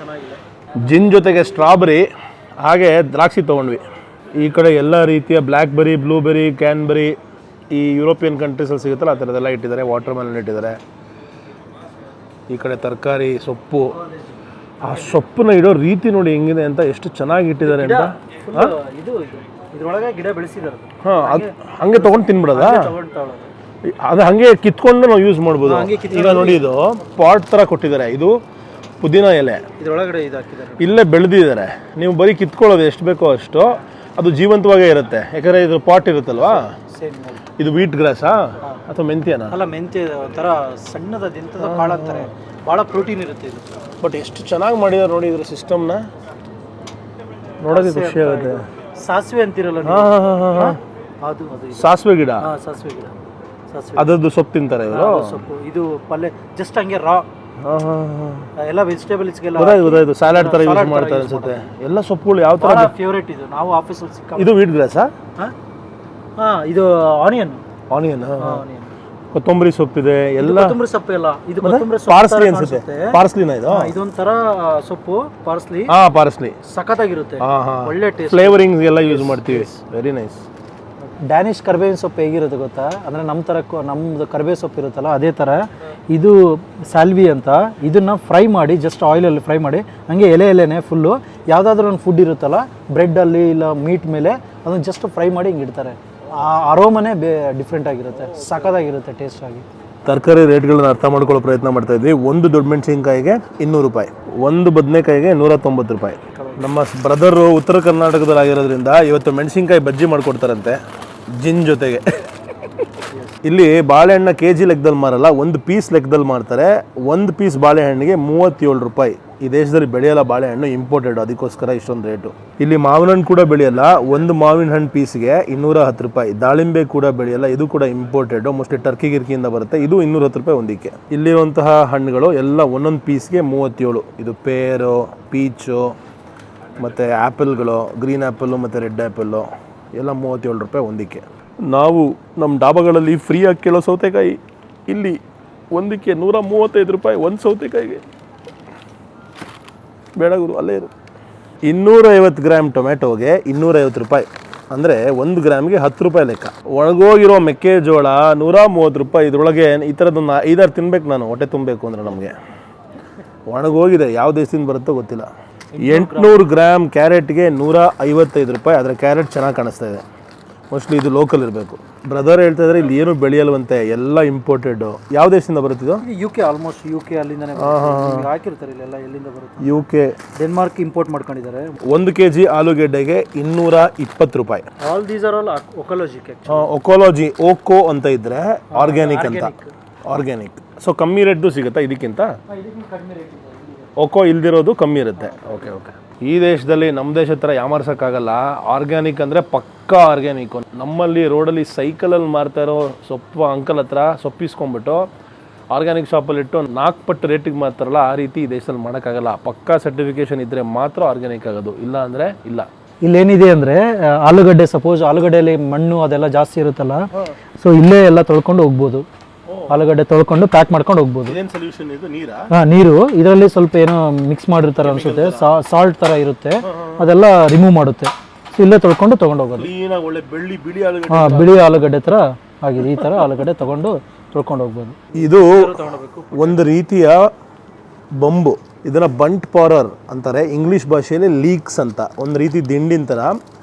ಜಿನ್ ಜೊತೆಗೆ ಸ್ಟ್ರಾಬೆರಿ ಹಾಗೆ ದ್ರಾಕ್ಷಿ ತೊಗೊಂಡ್ವಿ. ಈ ಕಡೆ ಎಲ್ಲ ರೀತಿಯ ಬ್ಲ್ಯಾಕ್ಬೆರಿ, ಬ್ಲೂಬೆರಿ, ಕ್ಯಾನ್ಬೆರಿ, ಈ ಯುರೋಪಿಯನ್ ಕಂಟ್ರೀಸಲ್ಲಿ ಸಿಗುತ್ತಲ್ಲ ಆ ಥರದ್ದೆಲ್ಲ ಇಟ್ಟಿದ್ದಾರೆ. ವಾಟರ್ ಮೆಲನ್ ಇಟ್ಟಿದ್ದಾರೆ. ಈ ಕಡೆ ತರಕಾರಿ ಸೊಪ್ಪು, ಆ ಸೊಪ್ಪನ್ನ ಇಡೋ ರೀತಿ ನೋಡಿ ಹೆಂಗಿದೆ ಅಂತ, ಎಷ್ಟು ಚೆನ್ನಾಗಿ ಇಟ್ಟಿದ್ದಾರೆ ಅಂತ. ಇದು ಇದ್ರೊಳಗೆ ಗಿಡ ಬೆಳೆಸಿದ್ದಾರೆ. ಹಾಂ, ಅದು ಹಂಗೆ ತೊಗೊಂಡು ತಿನ್ಬಿಡೋದಾ? ಅದು ಹಾಗೆ ಕಿತ್ಕೊಂಡು ನಾವು ಯೂಸ್ ಮಾಡ್ಬೋದು. ಈಗ ನೋಡಿ ಇದು ಪಾಟ್ ಥರ ಕೊಟ್ಟಿದ್ದಾರೆ. ಇದು ಪುದೀನ ಎಲೆ ಇದ್ರೊಳಗಡೆ ಇದು ಹಾಕಿದ್ದಾರೆ. ಇಲ್ಲೇ ಬೆಳೆದಿದ್ದಾರೆ. ನೀವು ಬರೀ ಕಿತ್ಕೊಳ್ಳೋದು ಎಷ್ಟು ಬೇಕೋ ಅಷ್ಟು, ಅದು ಜೀವಂತವಾಗೇ ಇರುತ್ತೆ. ಯಾಕಂದರೆ ಇದು ಪಾಟ್ ಇರುತ್ತಲ್ವಾ. ಇದು ವೀಟ್ ಗ್ರಾಸಾ ಅಥವಾ ಮೆಂತ್ಯನಾ? ಅಲ್ಲ, ಮೆಂತ್ಯ ಒಂಥರ ಸಣ್ಣದ ದಿಂತದ ಕಾಳಾಗ್ತಾರೆ. ಭಾಳ ಪ್ರೋಟೀನ್ ಇರುತ್ತೆ ಇದು. ಬಟ್ ಎಷ್ಟು ಚೆನ್ನಾಗಿ ಮಾಡಿದ್ದಾರೆ ನೋಡಿ ಇದ್ರ ಸಿಸ್ಟಮ್ನ, ನೋಡೋಕೆ ಖುಷಿ ಆಗುತ್ತೆ. ಸಾಸಿವೆ ಅಂತಿರಲ್ಲ ನೀವು? ಹಾಂ ಹಾಂ ಹಾಂ ಹಾಂ, ಅದು ಸಾಸಿವೆ ಗಿಡ. ಸಾಸಿವೆ ಗಿಡ, ಸಾಸಿವೆ ಅದರದ್ದು ಸೊಪ್ಪು ತಿಂತಾರೆ ಇವರು. ಸೊಪ್ಪು. ಇದು ಪಲ್ಯ ಜಸ್ಟ್ ಹಂಗೆ ರಾ. ಹಾಂ ಹಾಂ ಹಾಂ, ಎಲ್ಲ ವೆಜಿಟೇಬಲ್ಸ್ಗೆಲ್ಲ ಗೊತ್ತಾಯ್ತು. ಸ್ಯಾಲಾಡ್ ಥರ ಯೂಸ್ ಮಾಡ್ತಾರೆ ಅನ್ಸುತ್ತೆ. ಎಲ್ಲ ಸೊಪ್ಪುಗಳು ಯಾವ ಥರ? ಫೇವ್ರೇಟ್ ಇದು. ನಾವು ಆಫೀಸಲ್ಲಿ ಸಿಕ್ಕ. ಇದು ವೀಟ್ ಗ್ರಾಸಾ? ಹಾಂ, ಇದು ಆನಿಯನ್. ಆನಿಯನ್, ಕೊತ್ತಂಬರಿ ಸೊಪ್ಪಿದೆ ಎಲ್ಲ. ಕೊತ್ತಂಬರಿ ಸೊಪ್ಪು ಎಲ್ಲ. ಇದು ಕೊತ್ತಂಬರಿ ಪಾರ್ಸ್ಲಿ ಅನ್ಸುತ್ತೆ. ಪಾರ್ಸ್ಲಿನ ಇದು? ಇದೊಂಥರ ಸೊಪ್ಪು, ಪಾರ್ಸ್ಲಿ. ಹಾಂ, ಪಾರ್ಸ್ಲಿ ಸಖತ್ತಾಗಿರುತ್ತೆ. ಒಳ್ಳೆ ಟೇಸ್ಟ್. ಫ್ಲೇವರಿಂಗ್ ಎಲ್ಲ ಯೂಸ್ ಮಾಡ್ತೀವಿ. Very nice. ಡ್ಯಾನಿಶ್ ಕರ್ಬೇವಿನ ಸೊಪ್ಪು ಹೇಗಿರುತ್ತೆ ಗೊತ್ತಾ? ಅಂದರೆ ನಮ್ಮ ಥರ ನಮ್ಮದು ಕರ್ಬೇವು ಸೊಪ್ಪು ಇರುತ್ತಲ್ಲ ಅದೇ ಥರ ಇದು ಸ್ಯಾಲ್ವಿ ಅಂತ. ಇದನ್ನು ಫ್ರೈ ಮಾಡಿ, ಜಸ್ಟ್ ಆಯಿಲಲ್ಲಿ ಫ್ರೈ ಮಾಡಿ, ಹಂಗೆ ಎಲೆನೇ ಫುಲ್ಲು ಯಾವುದಾದ್ರೂ ಒಂದು ಫುಡ್ ಇರುತ್ತಲ್ಲ, ಬ್ರೆಡ್ಡಲ್ಲಿ ಇಲ್ಲ ಮೀಟ್ ಮೇಲೆ, ಅದನ್ನು ಜಸ್ಟ್ ಫ್ರೈ ಮಾಡಿ ಹಿಂಗೆ ಇಡ್ತಾರೆ. ಆ ಅರೋಮನೇ ಡಿಫ್ರೆಂಟ್ ಆಗಿರುತ್ತೆ, ಸಖತ್ತಾಗಿರುತ್ತೆ ಟೇಸ್ಟ್ ಆಗಿ. ತರಕಾರಿ ರೇಟ್ಗಳನ್ನ ಅರ್ಥ ಮಾಡ್ಕೊಳ್ಳೋ ಪ್ರಯತ್ನ ಮಾಡ್ತಾ ಇದ್ವಿ. ಒಂದು ದೊಡ್ಡ ಮೆಣಸಿನ್ಕಾಯಿಗೆ 200 ರೂಪಾಯಿ, ಒಂದು ಬದನೆಕಾಯಿಗೆ 190 ರೂಪಾಯಿ. ನಮ್ಮ ಬ್ರದರು ಉತ್ತರ ಕರ್ನಾಟಕದಲ್ಲಿ ಆಗಿರೋದ್ರಿಂದ ಇವತ್ತು ಮೆಣಸಿನ್ಕಾಯಿ ಬಜ್ಜಿ ಮಾಡಿಕೊಡ್ತಾರಂತೆ ಜಿನ್ ಜೊತೆಗೆ. ಇಲ್ಲಿ ಬಾಳೆಹಣ್ಣ KG ಲೆಕ್ಕದಲ್ಲಿ ಮಾರಲ್ಲ, ಒಂದು ಪೀಸ್ ಲೆಕ್ಕದಲ್ಲಿ ಮಾರ್ತಾರೆ. ಒಂದು ಪೀಸ್ ಬಾಳೆಹಣ್ಣಿಗೆ 37 ರೂಪಾಯಿ. ಈ ದೇಶದಲ್ಲಿ ಬೆಳೆಯಲ್ಲ ಬಾಳೆಹಣ್ಣು, ಇಂಪೋರ್ಟೆಡ್, ಅದಕ್ಕೋಸ್ಕರ ಇಷ್ಟೊಂದು ರೇಟು. ಇಲ್ಲಿ ಮಾವಿನ ಹಣ್ಣು ಕೂಡ ಬೆಳೆಯಲ್ಲ, ಒಂದು ಮಾವಿನ ಹಣ್ಣು ಪೀಸ್ಗೆ 210 ರೂಪಾಯಿ. ದಾಳಿಂಬೆ ಕೂಡ ಬೆಳೆಯಲ್ಲ, ಇದು ಕೂಡ ಇಂಪೋರ್ಟೆಡ್, ಮೋಸ್ಟ್ಲಿ ಟರ್ಕಿ ಗಿರ್ಕಿಯಿಂದ ಬರುತ್ತೆ. ಇದು 210 ರೂಪಾಯಿ ಒಂದಕ್ಕೆ. ಇಲ್ಲಿರುವಂತಹ ಹಣ್ಣುಗಳು ಎಲ್ಲ ಒಂದೊಂದು ಪೀಸ್ಗೆ 37. ಇದು ಪೇರು, ಪೀಚು, ಮತ್ತು ಆ್ಯಪಲ್ಗಳು, ಗ್ರೀನ್ ಆ್ಯಪಲ್ಲು ಮತ್ತು ರೆಡ್ ಆ್ಯಪಲ್ಲು ಎಲ್ಲ 37 ರೂಪಾಯಿ ಒಂದಕ್ಕೆ. ನಾವು ನಮ್ಮ ಡಾಬಾಗಳಲ್ಲಿ ಫ್ರೀಯಾಗಿ ಕೇಳೋ ಸೌತೆಕಾಯಿ ಇಲ್ಲಿ ಒಂದಕ್ಕೆ 135 ರೂಪಾಯಿ. ಒಂದು ಸೌತೆಕಾಯಿಗೆ ಬೇಡ ಗುರು, ಅಲ್ಲೇ ಇರು. 250 ಗ್ರಾಮ್ ಟೊಮೆಟೊಗೆ 250 ರೂಪಾಯಿ, ಅಂದರೆ 1 ಗ್ರಾಮ್ಗೆ 10 ರೂಪಾಯಿ ಲೆಕ್ಕ. ಒಣಗೋಗಿರೋ ಮೆಕ್ಕೆಜೋಳ 130 ರೂಪಾಯಿ. ಇದರೊಳಗೆ ಈ ಥರದೊಂದು 5-6 ತಿನ್ಬೇಕು ನಾನು, ಹೊಟ್ಟೆ ತುಂಬಬೇಕು ಅಂದರೆ. ನಮಗೆ ಒಣಗೋಗಿದೆ, ಯಾವ ದೇಶದಿಂದ ಬರುತ್ತೋ ಗೊತ್ತಿಲ್ಲ. 800 ಗ್ರಾಮ್ ಕ್ಯಾರೆಟ್ಗೆ 155 ರೂಪಾಯಿ. ಆದರೆ ಕ್ಯಾರೆಟ್ ಚೆನ್ನಾಗಿ ಕಾಣಿಸ್ತಾ ಇದೆ, ಮೋಸ್ಟ್ಲಿ ಇದು ಲೋಕಲ್ ಇರಬೇಕು. ಬ್ರದರ್ ಹೇಳ್ತಾ ಇದ್ದಾರೆ ಇಲ್ಲಿ ಏನು ಬೆಳೆಯಲ್ವಂತೆ, ಎಲ್ಲ ಇಂಪೋರ್ಟೆಡ್. ಯಾವ ದೇಶದಿಂದ ಬರುತ್ತಿದ್ದು? UK, ಆಲ್ಮೋಸ್ಟ್ UK ಅಲ್ಲಿಂದನೇ ಹಾಕಿರ್ತಾರೆ. ಇಲ್ಲೆಲ್ಲ ಎಲ್ಲಿಂದ ಬರುತ್ತೆ? UK, ಡೆನ್ಮಾರ್ಕ್ ಇಂಪೋರ್ಟ್ ಮಾಡ್ಕೊಂಡಿದ್ದಾರೆ. 1 kg ಆಲೂಗೆಡ್ಡೆಗೆ 220 ರೂಪಾಯಿ. ಆಲ್ ದೀಸ್ ಆರ್ ಆಲ್ ಒಕಾಲಜಿಕ್. ಒಕಾಲಜಿ, ಓಕೋ ಅಂತ ಇದ್ರೆ ಆರ್ಗ್ಯಾನಿಕ್ ಅಂತ. ಆರ್ಗ್ಯಾನಿಕ್, ಸೊ ಕಮ್ಮಿ ರೇಟ್ದು ಸಿಗುತ್ತಾ ಇದಕ್ಕಿಂತ? ಓಕೋ ಇಲ್ದಿರೋದು ಕಮ್ಮಿ ಇರುತ್ತೆ. Okay okay. ಈ ದೇಶದಲ್ಲಿ ನಮ್ಮ ದೇಶದ ಥರ ಯಾಮಾರ್ಸೋಕ್ಕಾಗಲ್ಲ. ಆರ್ಗ್ಯಾನಿಕ್ ಅಂದರೆ ಪಕ್ಕಾ ಆರ್ಗ್ಯಾನಿಕ್ಕು. ನಮ್ಮಲ್ಲಿ ರೋಡಲ್ಲಿ ಸೈಕಲಲ್ಲಿ ಮಾರ್ತಾ ಇರೋ ಸೊಪ್ಪು ಅಂಕಲ್ ಹತ್ರ ಸೊಪ್ಪಿಸ್ಕೊಂಡ್ಬಿಟ್ಟು ಆರ್ಗ್ಯಾನಿಕ್ ಶಾಪಲ್ಲಿಟ್ಟು 4 ಪಟ್ಟು ರೇಟಿಗೆ ಮಾರ್ತಾರಲ್ಲ, ಆ ರೀತಿ ಈ ದೇಶದಲ್ಲಿ ಮಾಡೋಕ್ಕಾಗಲ್ಲ. ಪಕ್ಕಾ ಸರ್ಟಿಫಿಕೇಷನ್ ಇದ್ದರೆ ಮಾತ್ರ ಆರ್ಗ್ಯಾನಿಕ್ ಆಗೋದು, ಇಲ್ಲ ಅಂದರೆ ಇಲ್ಲ. ಇಲ್ಲೇನಿದೆ ಅಂದರೆ ಆಲೂಗಡ್ಡೆ, ಸಪೋಸ್ ಆಲೂಗಡ್ಡೆಯಲ್ಲಿ ಮಣ್ಣು ಅದೆಲ್ಲ ಜಾಸ್ತಿ ಇರುತ್ತಲ್ಲ, ಸೊ ಇಲ್ಲೇ ಎಲ್ಲ ತೊಳ್ಕೊಂಡು ಹೋಗ್ಬೋದು. ಆಲೂಗಡ್ಡೆ ತೊಳ್ಕೊಂಡು ಪ್ಯಾಕ್ ಮಾಡ್ಕೊಂಡು ಹೋಗ್ಬೋದು. ಸೊಲ್ಯೂಷನ್ ಇದು ನೀರಾ? ನೀರು ಇದರಲ್ಲಿ ಸ್ವಲ್ಪ ಏನೋ ಮಿಕ್ಸ್ ಮಾಡಿರ್ತಾರೆ ಅನ್ಸುತ್ತೆ, ಸಾಲ್ಟ್ ಥರ ಇರುತ್ತೆ, ಅದೆಲ್ಲ ರಿಮೂವ್ ಮಾಡುತ್ತೆ. ಸೊ ಇಲ್ಲೇ ತೊಳ್ಕೊಂಡು ತೊಗೊಂಡು ಹೋಗೋದು. ಒಳ್ಳೆ ಬಿಳಿ ಬಿಳಿ ಆಲೂಗಡ್ಡೆ ಥರ ಆಗಿದೆ. ಈ ಥರ ಆಲೂಗಡ್ಡೆ ತೊಗೊಂಡು ತೊಳ್ಕೊಂಡು ಹೋಗ್ಬೋದು. ಇದು ಒಂದು ರೀತಿಯ ಬಂಬು. ಇದನ್ನು ಬಂಟ್ ಪಾರರ್ ಅಂತಾರೆ, ಇಂಗ್ಲೀಷ್ ಭಾಷೆಯಲ್ಲಿ ಲೀಕ್ಸ್ ಅಂತ. ಒಂದು ರೀತಿ ದಿಂಡಿನ ಥರ.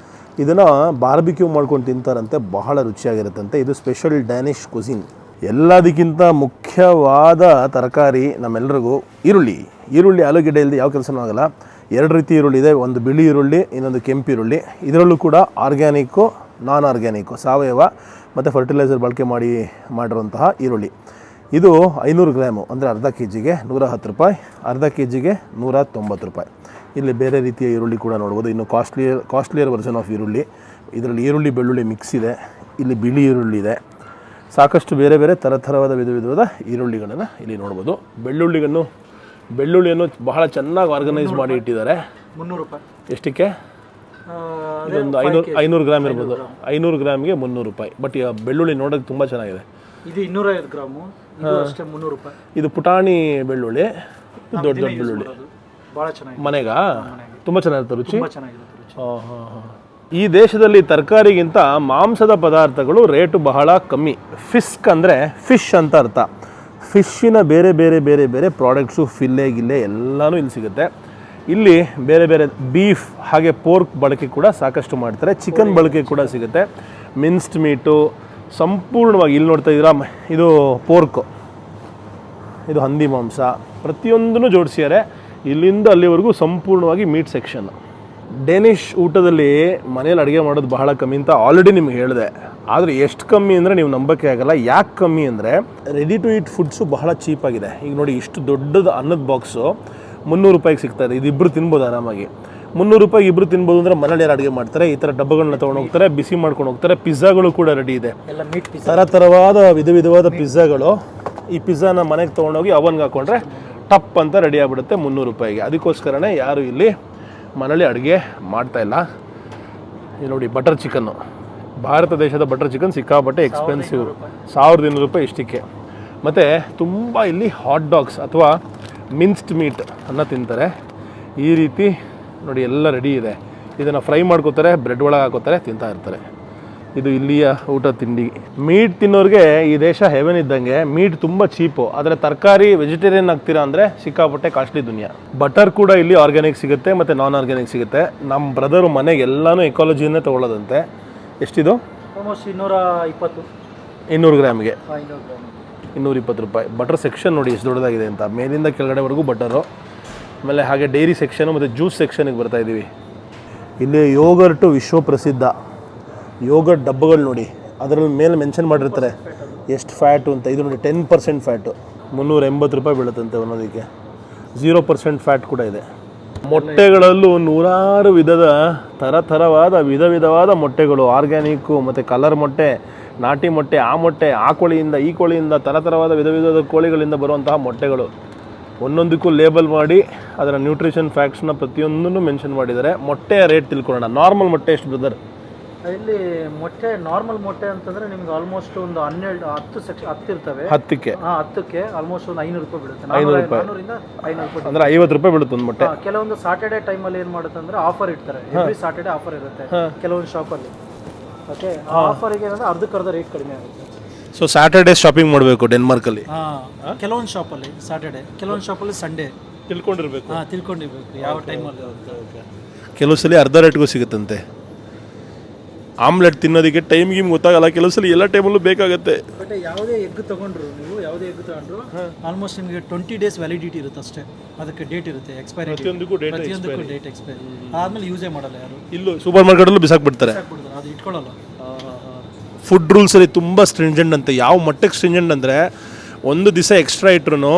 ಇದನ್ನು ಬಾರ್ಬಿಕ್ಯೂ ಮಾಡ್ಕೊಂಡು ತಿಂತಾರಂತೆ, ಬಹಳ ರುಚಿಯಾಗಿರುತ್ತಂತೆ. ಇದು ಸ್ಪೆಷಲ್ ಡ್ಯಾನಿಷ್ ಕುಸಿನ್. ಎಲ್ಲದಕ್ಕಿಂತ ಮುಖ್ಯವಾದ ತರಕಾರಿ ನಮ್ಮೆಲ್ಲರಿಗೂ ಈರುಳ್ಳಿ. ಈರುಳ್ಳಿ ಆಲೂಗೆಡ್ಡೆ ಇಲ್ಲದೆ ಯಾವ ಕೆಲಸನೂ ಆಗಲ್ಲ. 2 ರೀತಿ ಈರುಳ್ಳಿ ಇದೆ, ಒಂದು ಬಿಳಿ ಈರುಳ್ಳಿ, ಇನ್ನೊಂದು ಕೆಂಪು ಈರುಳ್ಳಿ. ಇದರಲ್ಲೂ ಕೂಡ ಆರ್ಗ್ಯಾನಿಕ್ಕು, ನಾನ್ ಆರ್ಗ್ಯಾನಿಕ್ಕು, ಸಾವಯವ ಮತ್ತು ಫರ್ಟಿಲೈಸರ್ ಬಳಕೆ ಮಾಡಿರುವಂತಹ ಈರುಳ್ಳಿ. ಇದು 500 ಗ್ರಾಮು, ಅಂದರೆ ಅರ್ಧ kgಗೆ 110 ರೂಪಾಯಿ, ಅರ್ಧ kgಗೆ 190 ರೂಪಾಯಿ. ಇಲ್ಲಿ ಬೇರೆ ರೀತಿಯ ಈರುಳ್ಳಿ ಕೂಡ ನೋಡ್ಬೋದು, ಇನ್ನು ಕಾಸ್ಟ್ಲಿಯರ್ ವರ್ಷನ್ ಆಫ್ ಈರುಳ್ಳಿ. ಇದರಲ್ಲಿ ಈರುಳ್ಳಿ ಬೆಳ್ಳುಳ್ಳಿ ಮಿಕ್ಸ್ ಇದೆ. ಇಲ್ಲಿ ಬಿಳಿ ಈರುಳ್ಳಿ ಇದೆ. ಸಾಕಷ್ಟು ಬೇರೆ ಬೇರೆ ಥರವಾದ ವಿಧವಾದ ಈರುಳ್ಳಿಗಳನ್ನು ಇಲ್ಲಿ ನೋಡ್ಬೋದು. ಬೆಳ್ಳುಳ್ಳಿಯನ್ನು ಬಹಳ ಚೆನ್ನಾಗಿ ಆರ್ಗನೈಸ್ ಮಾಡಿ ಇಟ್ಟಿದ್ದಾರೆ. 300 ರೂಪಾಯಿ. ಎಷ್ಟಕ್ಕೆ? ಇದೊಂದು 500 ಗ್ರಾಮ್ ಇರ್ಬೋದು. 500 ಗ್ರಾಮ್ಗೆ 300 ರೂಪಾಯಿ. ಬಟ್ ಈ ಬೆಳ್ಳುಳ್ಳಿ ನೋಡೋಕ್ಕೆ ತುಂಬ ಚೆನ್ನಾಗಿದೆ. ಇದು 250 ಗ್ರಾಮು, ಇದು ಅಷ್ಟೇ 300 ರೂಪಾಯಿ. ಇದು ಪುಟಾಣಿ ಬೆಳ್ಳುಳ್ಳಿ, ದೊಡ್ಡ ಬೆಳ್ಳುಳ್ಳಿ. ಭಾಳ ಚೆನ್ನಾಗಿ ಮನೆಗಾ ತುಂಬ ಚೆನ್ನಾಗಿರುತ್ತೆ ರುಚಿ. ಚೆನ್ನಾಗಿರುತ್ತೆ ರುಚಿ. ಹಾಂ. ಈ ದೇಶದಲ್ಲಿ ತರಕಾರಿಗಿಂತ ಮಾಂಸದ ಪದಾರ್ಥಗಳು ರೇಟು ಬಹಳ ಕಮ್ಮಿ. ಫಿಸ್ಕ್ ಅಂದರೆ ಫಿಶ್ ಅಂತ ಅರ್ಥ. ಫಿಶ್ಶಿನ ಬೇರೆ ಬೇರೆ ಬೇರೆ ಬೇರೆ ಪ್ರಾಡಕ್ಟ್ಸು, ಫಿಲ್ಲೆ ಗಿಲ್ಲೆ ಎಲ್ಲನೂ ಇಲ್ಲಿ ಸಿಗುತ್ತೆ. ಇಲ್ಲಿ ಬೇರೆ ಬೇರೆ ಬೀಫ್ ಹಾಗೆ ಪೋರ್ಕ್ ಬಳಕೆ ಕೂಡ ಸಾಕಷ್ಟು ಮಾಡ್ತಾರೆ. ಚಿಕನ್ ಬಳಕೆ ಕೂಡ ಸಿಗುತ್ತೆ. ಮಿನ್ಸ್ಡ್ ಮೀಟು ಸಂಪೂರ್ಣವಾಗಿ ಇಲ್ಲಿ ನೋಡ್ತಾ ಇದ್ದೀರಾ, ಇದು ಪೋರ್ಕು, ಇದು ಹಂದಿ ಮಾಂಸ, ಪ್ರತಿಯೊಂದನ್ನು ಜೋಡಿಸಿದ್ದಾರೆ. ಇಲ್ಲಿಂದ ಅಲ್ಲಿವರೆಗೂ ಸಂಪೂರ್ಣವಾಗಿ ಮೀಟ್ ಸೆಕ್ಷನ್. ಡೆನಿಷ್ ಊಟದಲ್ಲಿ ಮನೇಲಿ ಅಡುಗೆ ಮಾಡೋದು ಬಹಳ ಕಮ್ಮಿ ಅಂತ ಆಲ್ರೆಡಿ ನಿಮ್ಗೆ ಹೇಳಿದೆ. ಆದರೆ ಎಷ್ಟು ಕಮ್ಮಿ ಅಂದರೆ ನೀವು ನಂಬಕ್ಕೆ ಆಗಲ್ಲ. ಯಾಕೆ ಕಮ್ಮಿ ಅಂದರೆ ರೆಡಿ ಟು ಈಟ್ ಫುಡ್ಸು ಬಹಳ ಚೀಪಾಗಿದೆ. ಈಗ ನೋಡಿ, ಇಷ್ಟು ದೊಡ್ಡದು ಅನ್ನದ ಬಾಕ್ಸು 300 ರೂಪಾಯಿಗೆ ಸಿಗ್ತಾಯಿದೆ. ಇದು ಇಬ್ಬರು ತಿನ್ಬೋದು ಆರಾಮಾಗಿ. 300 ರೂಪಾಯಿಗೆ ಇಬ್ಬರು ತಿನ್ಬೋದು ಅಂದರೆ ಮನೇಲಿ ಯಾರು ಅಡುಗೆ ಮಾಡ್ತಾರೆ? ಈ ಥರ ಡಬ್ಬಗಳನ್ನ ತೊಗೊಂಡು ಹೋಗ್ತಾರೆ, ಬಿಸಿ ಮಾಡ್ಕೊಂಡು ಹೋಗ್ತಾರೆ. ಪಿಜ್ಜಾಗಳು ಕೂಡ ರೆಡಿ ಇದೆ, ಥರವಾದ ವಿಧ ವಿಧವಾದ ಪಿಜ್ಜಾಗಳು. ಈ ಪಿಜ್ಜಾನ ಮನೆಗೆ ತೊಗೊಂಡೋಗಿ ಅವನ್ಗೆ ಹಾಕ್ಕೊಂಡ್ರೆ ಟಪ್ ಅಂತ ರೆಡಿ ಆಗಿಬಿಡುತ್ತೆ 300 ರೂಪಾಯಿಗೆ. ಅದಕ್ಕೋಸ್ಕರನೇ ಯಾರು ಇಲ್ಲಿ ಮನೇಲಿ ಅಡುಗೆ ಮಾಡ್ತಾಯಿಲ್ಲ. ಇಲ್ಲಿ ನೋಡಿ, ಬಟರ್ ಚಿಕನ್ನು, ಭಾರತ ದೇಶದ ಬಟರ್ ಚಿಕನ್ ಸಿಕ್ಕಾಪಟ್ಟೆ ಎಕ್ಸ್ಪೆನ್ಸಿವ್, 1200 ರೂಪಾಯಿ ಇಷ್ಟಕ್ಕೆ. ಮತ್ತು ತುಂಬ ಇಲ್ಲಿ ಹಾಟ್ ಡಾಗ್ಸ್ ಅಥವಾ ಮಿನ್ಸ್ಡ್ ಮೀಟ್ ಅನ್ನು ತಿಂತಾರೆ. ಈ ರೀತಿ ನೋಡಿ ಎಲ್ಲ ರೆಡಿ ಇದೆ. ಇದನ್ನು ಫ್ರೈ ಮಾಡ್ಕೋತಾರೆ, ಬ್ರೆಡ್ ಒಳಗೆ ಹಾಕೋತಾರೆ, ತಿಂತಾ ಇರ್ತಾರೆ. ಇದು ಇಲ್ಲಿಯ ಊಟ ತಿಂಡಿ. ಮೀಟ್ ತಿನ್ನೋರಿಗೆ ಈ ದೇಶ ಹೆವೆನ್ ಇದ್ದಂಗೆ. ಮೀಟ್ ತುಂಬ ಚೀಪು, ಆದರೆ ತರಕಾರಿ ವೆಜಿಟೇರಿಯನ್ ಆಗ್ತೀರಾ ಅಂದರೆ ಸಿಕ್ಕಾಪಟ್ಟೆ ಕಾಸ್ಟ್ಲಿ ದುನಿಯಾ. ಬಟರ್ ಕೂಡ ಇಲ್ಲಿ ಆರ್ಗ್ಯಾನಿಕ್ ಸಿಗುತ್ತೆ ಮತ್ತು ನಾನ್ ಆರ್ಗ್ಯಾನಿಕ್ ಸಿಗುತ್ತೆ. ನಮ್ಮ ಬ್ರದರು ಮನೆಗೆ ಎಲ್ಲನೂ ಎಕಾಲಜಿಯನ್ನೇ ತೊಗೊಳ್ಳೋದಂತೆ. ಎಷ್ಟಿದು? ಆಲ್ಮೋಸ್ಟ್ 220 200 ಗ್ರಾಮ್ಗೆ 220 ರೂಪಾಯಿ. ಬಟರ್ ಸೆಕ್ಷನ್ ನೋಡಿ ಎಷ್ಟು ದೊಡ್ಡದಾಗಿದೆ ಅಂತ, ಮೇಲಿಂದ ಕೆಳಗಡೆವರೆಗೂ ಬಟರು. ಆಮೇಲೆ ಹಾಗೆ ಡೈರಿ ಸೆಕ್ಷನು ಮತ್ತು ಜ್ಯೂಸ್ ಸೆಕ್ಷನಿಗೆ ಬರ್ತಾಯಿದ್ದೀವಿ. ಇಲ್ಲಿ ಯೋಗರ್ಟು ವಿಶ್ವ ಪ್ರಸಿದ್ಧ. ಯೋಗರ್ಟ್ ಡಬ್ಬಗಳು ನೋಡಿ, ಅದರಲ್ಲಿ ಮೇಲೆ ಮೆನ್ಷನ್ ಮಾಡಿರ್ತಾರೆ ಎಷ್ಟು ಫ್ಯಾಟು ಅಂತ. ಇದು ನೋಡಿ 10% ಫ್ಯಾಟು, 380 ರೂಪಾಯಿ ಬೀಳುತ್ತಂತೆ ಒಂದೊಂದಕ್ಕೆ. 0% ಫ್ಯಾಟ್ ಕೂಡ ಇದೆ. ಮೊಟ್ಟೆಗಳಲ್ಲೂ ನೂರಾರು ವಿಧದ ಥರವಾದ ವಿಧ ವಿಧವಾದ ಮೊಟ್ಟೆಗಳು, ಆರ್ಗ್ಯಾನಿಕ್ಕು ಮತ್ತು ಕಲರ್ ಮೊಟ್ಟೆ, ನಾಟಿ ಮೊಟ್ಟೆ, ಆ ಕೋಳಿಯಿಂದ ಈ ಕೋಳಿಯಿಂದ ಥರವಾದ ವಿಧ ವಿಧದ ಕೋಳಿಗಳಿಂದ ಬರುವಂತಹ ಮೊಟ್ಟೆಗಳು. ಒಂದೊಂದಕ್ಕೂ ಲೇಬಲ್ ಮಾಡಿ ಅದರ ನ್ಯೂಟ್ರಿಷನ್ ಫ್ಯಾಕ್ಟ್ಸ್ನ ಪ್ರತಿಯೊಂದನ್ನು ಮೆನ್ಷನ್ ಮಾಡಿದ್ದಾರೆ. ಮೊಟ್ಟೆಯ ರೇಟ್ ತಿಳ್ಕೊಳ್ಳೋಣ. ನಾರ್ಮಲ್ ಮೊಟ್ಟೆ ಎಷ್ಟು ಬ್ರದರ್? ಇಲ್ಲಿ ಮೊಟ್ಟೆ, ನಾರ್ಮಲ್ ಮೊಟ್ಟೆ ಅಂತಂದ್ರೆ ನಿಮ್ಗೆ ಆಲ್ಮೋಸ್ಟ್ ಒಂದು 10 ಇರ್ತವೆ. 10ಕ್ಕೆ ಆಲ್ಮೋಸ್ಟ್ ಒಂದು 500 ರೂಪಾಯಿ ಬೀಳುತ್ತೆ. 500 ರೂಪಾಯಿ 500 ರೂಪಾಯಿ ಅಂದರೆ 50 ರೂಪಾಯಿ ಬೀಳುತ್ತೆ ಒಂದು ಮೊಟ್ಟೆ. ಕೆಲವೊಂದು ಸಾಟರ್ಡೆ ಟೈಮಲ್ಲಿ ಏನು ಮಾಡುತ್ತೆ ಅಂದರೆ ಆಫರ್ ಇಡ್ತಾರೆ. ಎವ್ರಿ ಸಾಟರ್ಡೆ ಆಫರ್ ಇರುತ್ತೆ ಕೆಲವೊಂದು ಶಾಪಲ್ಲಿ. ಓಕೆ, ಆಫರಿಗೆ ಏನಂದ್ರೆ ಅರ್ಧಕ್ಕರ್ಧ ರೇಟ್ ಕಡಿಮೆ ಆಗುತ್ತೆ. ಸೊ ಸ್ಯಾಟರ್ಡೇ ಶಾಪಿಂಗ್ ಮಾಡಬೇಕು ಡೆನ್ಮಾರ್ಕಲ್ಲಿ. ಕೆಲವೊಂದು ಶಾಪಲ್ಲಿ ಸಾಟರ್ಡೆ, ಕೆಲವೊಂದು ಶಾಪಲ್ಲಿ ಸಂಡೇ. ತಿಳ್ಕೊಂಡಿರ್ಬೇಕು ಯಾವ ಟೈಮಲ್ಲಿ. ಕೆಲವು ಸಲ ಅರ್ಧ ರೇಟ್ಗೂ ಸಿಗುತ್ತಂತೆ. ಆಮ್ಲೆಟ್ ತಿನ್ನೋದಕ್ಕೆ ಟೈಮ್ ಗೀಮ್ ಗೊತ್ತಾಗಲ್ಲ, ಕೆಲವು ಸಲ ಎಲ್ಲ ಟೈಮಲ್ಲೂ ಬೇಕಾಗುತ್ತೆ. ಬಟ್ ಯಾವುದೇ ಎಗ್ ತೊಗೊಂಡ್ರು ಆಲ್ಮೋಸ್ಟ್ ನಿಮಗೆ 20 ಡೇಸ್ ವ್ಯಾಲಿಡಿಟಿ ಇರುತ್ತೆ ಅಷ್ಟೇ. ಅದಕ್ಕೆ ಡೇಟ್ ಇರುತ್ತೆ, ಎಕ್ಸ್ಪೈರಿ. ಪ್ರತಿಯೊಂದಕ್ಕೂ ಡೇಟ್ ಎಕ್ಸ್ಪೈರಿ ಆದ್ಮೇಲೆ ಯೂಸೇ ಮಾಡಲ್ಲ ಯಾರು. ಇಲ್ಲೂ ಸೂಪರ್ ಮಾರ್ಕೆಟಲ್ಲೂ ಬಿಸಾಕ್ಬಿಡ್ತಾರೆ, ಅದು ಇಟ್ಕೊಳ್ಳಲ್ಲ. ಫುಡ್ ರೂಲ್ಸಲ್ಲಿ ತುಂಬ ಸ್ಟ್ರಿಂಜೆಂಟ್ ಅಂತೆ. ಯಾವ ಮಟ್ಟಕ್ಕೆ ಸ್ಟ್ರಿಂಜೆಂಟ್ ಅಂದರೆ, ಒಂದು ದಿವಸ ಎಕ್ಸ್ಟ್ರಾ ಇಟ್ರು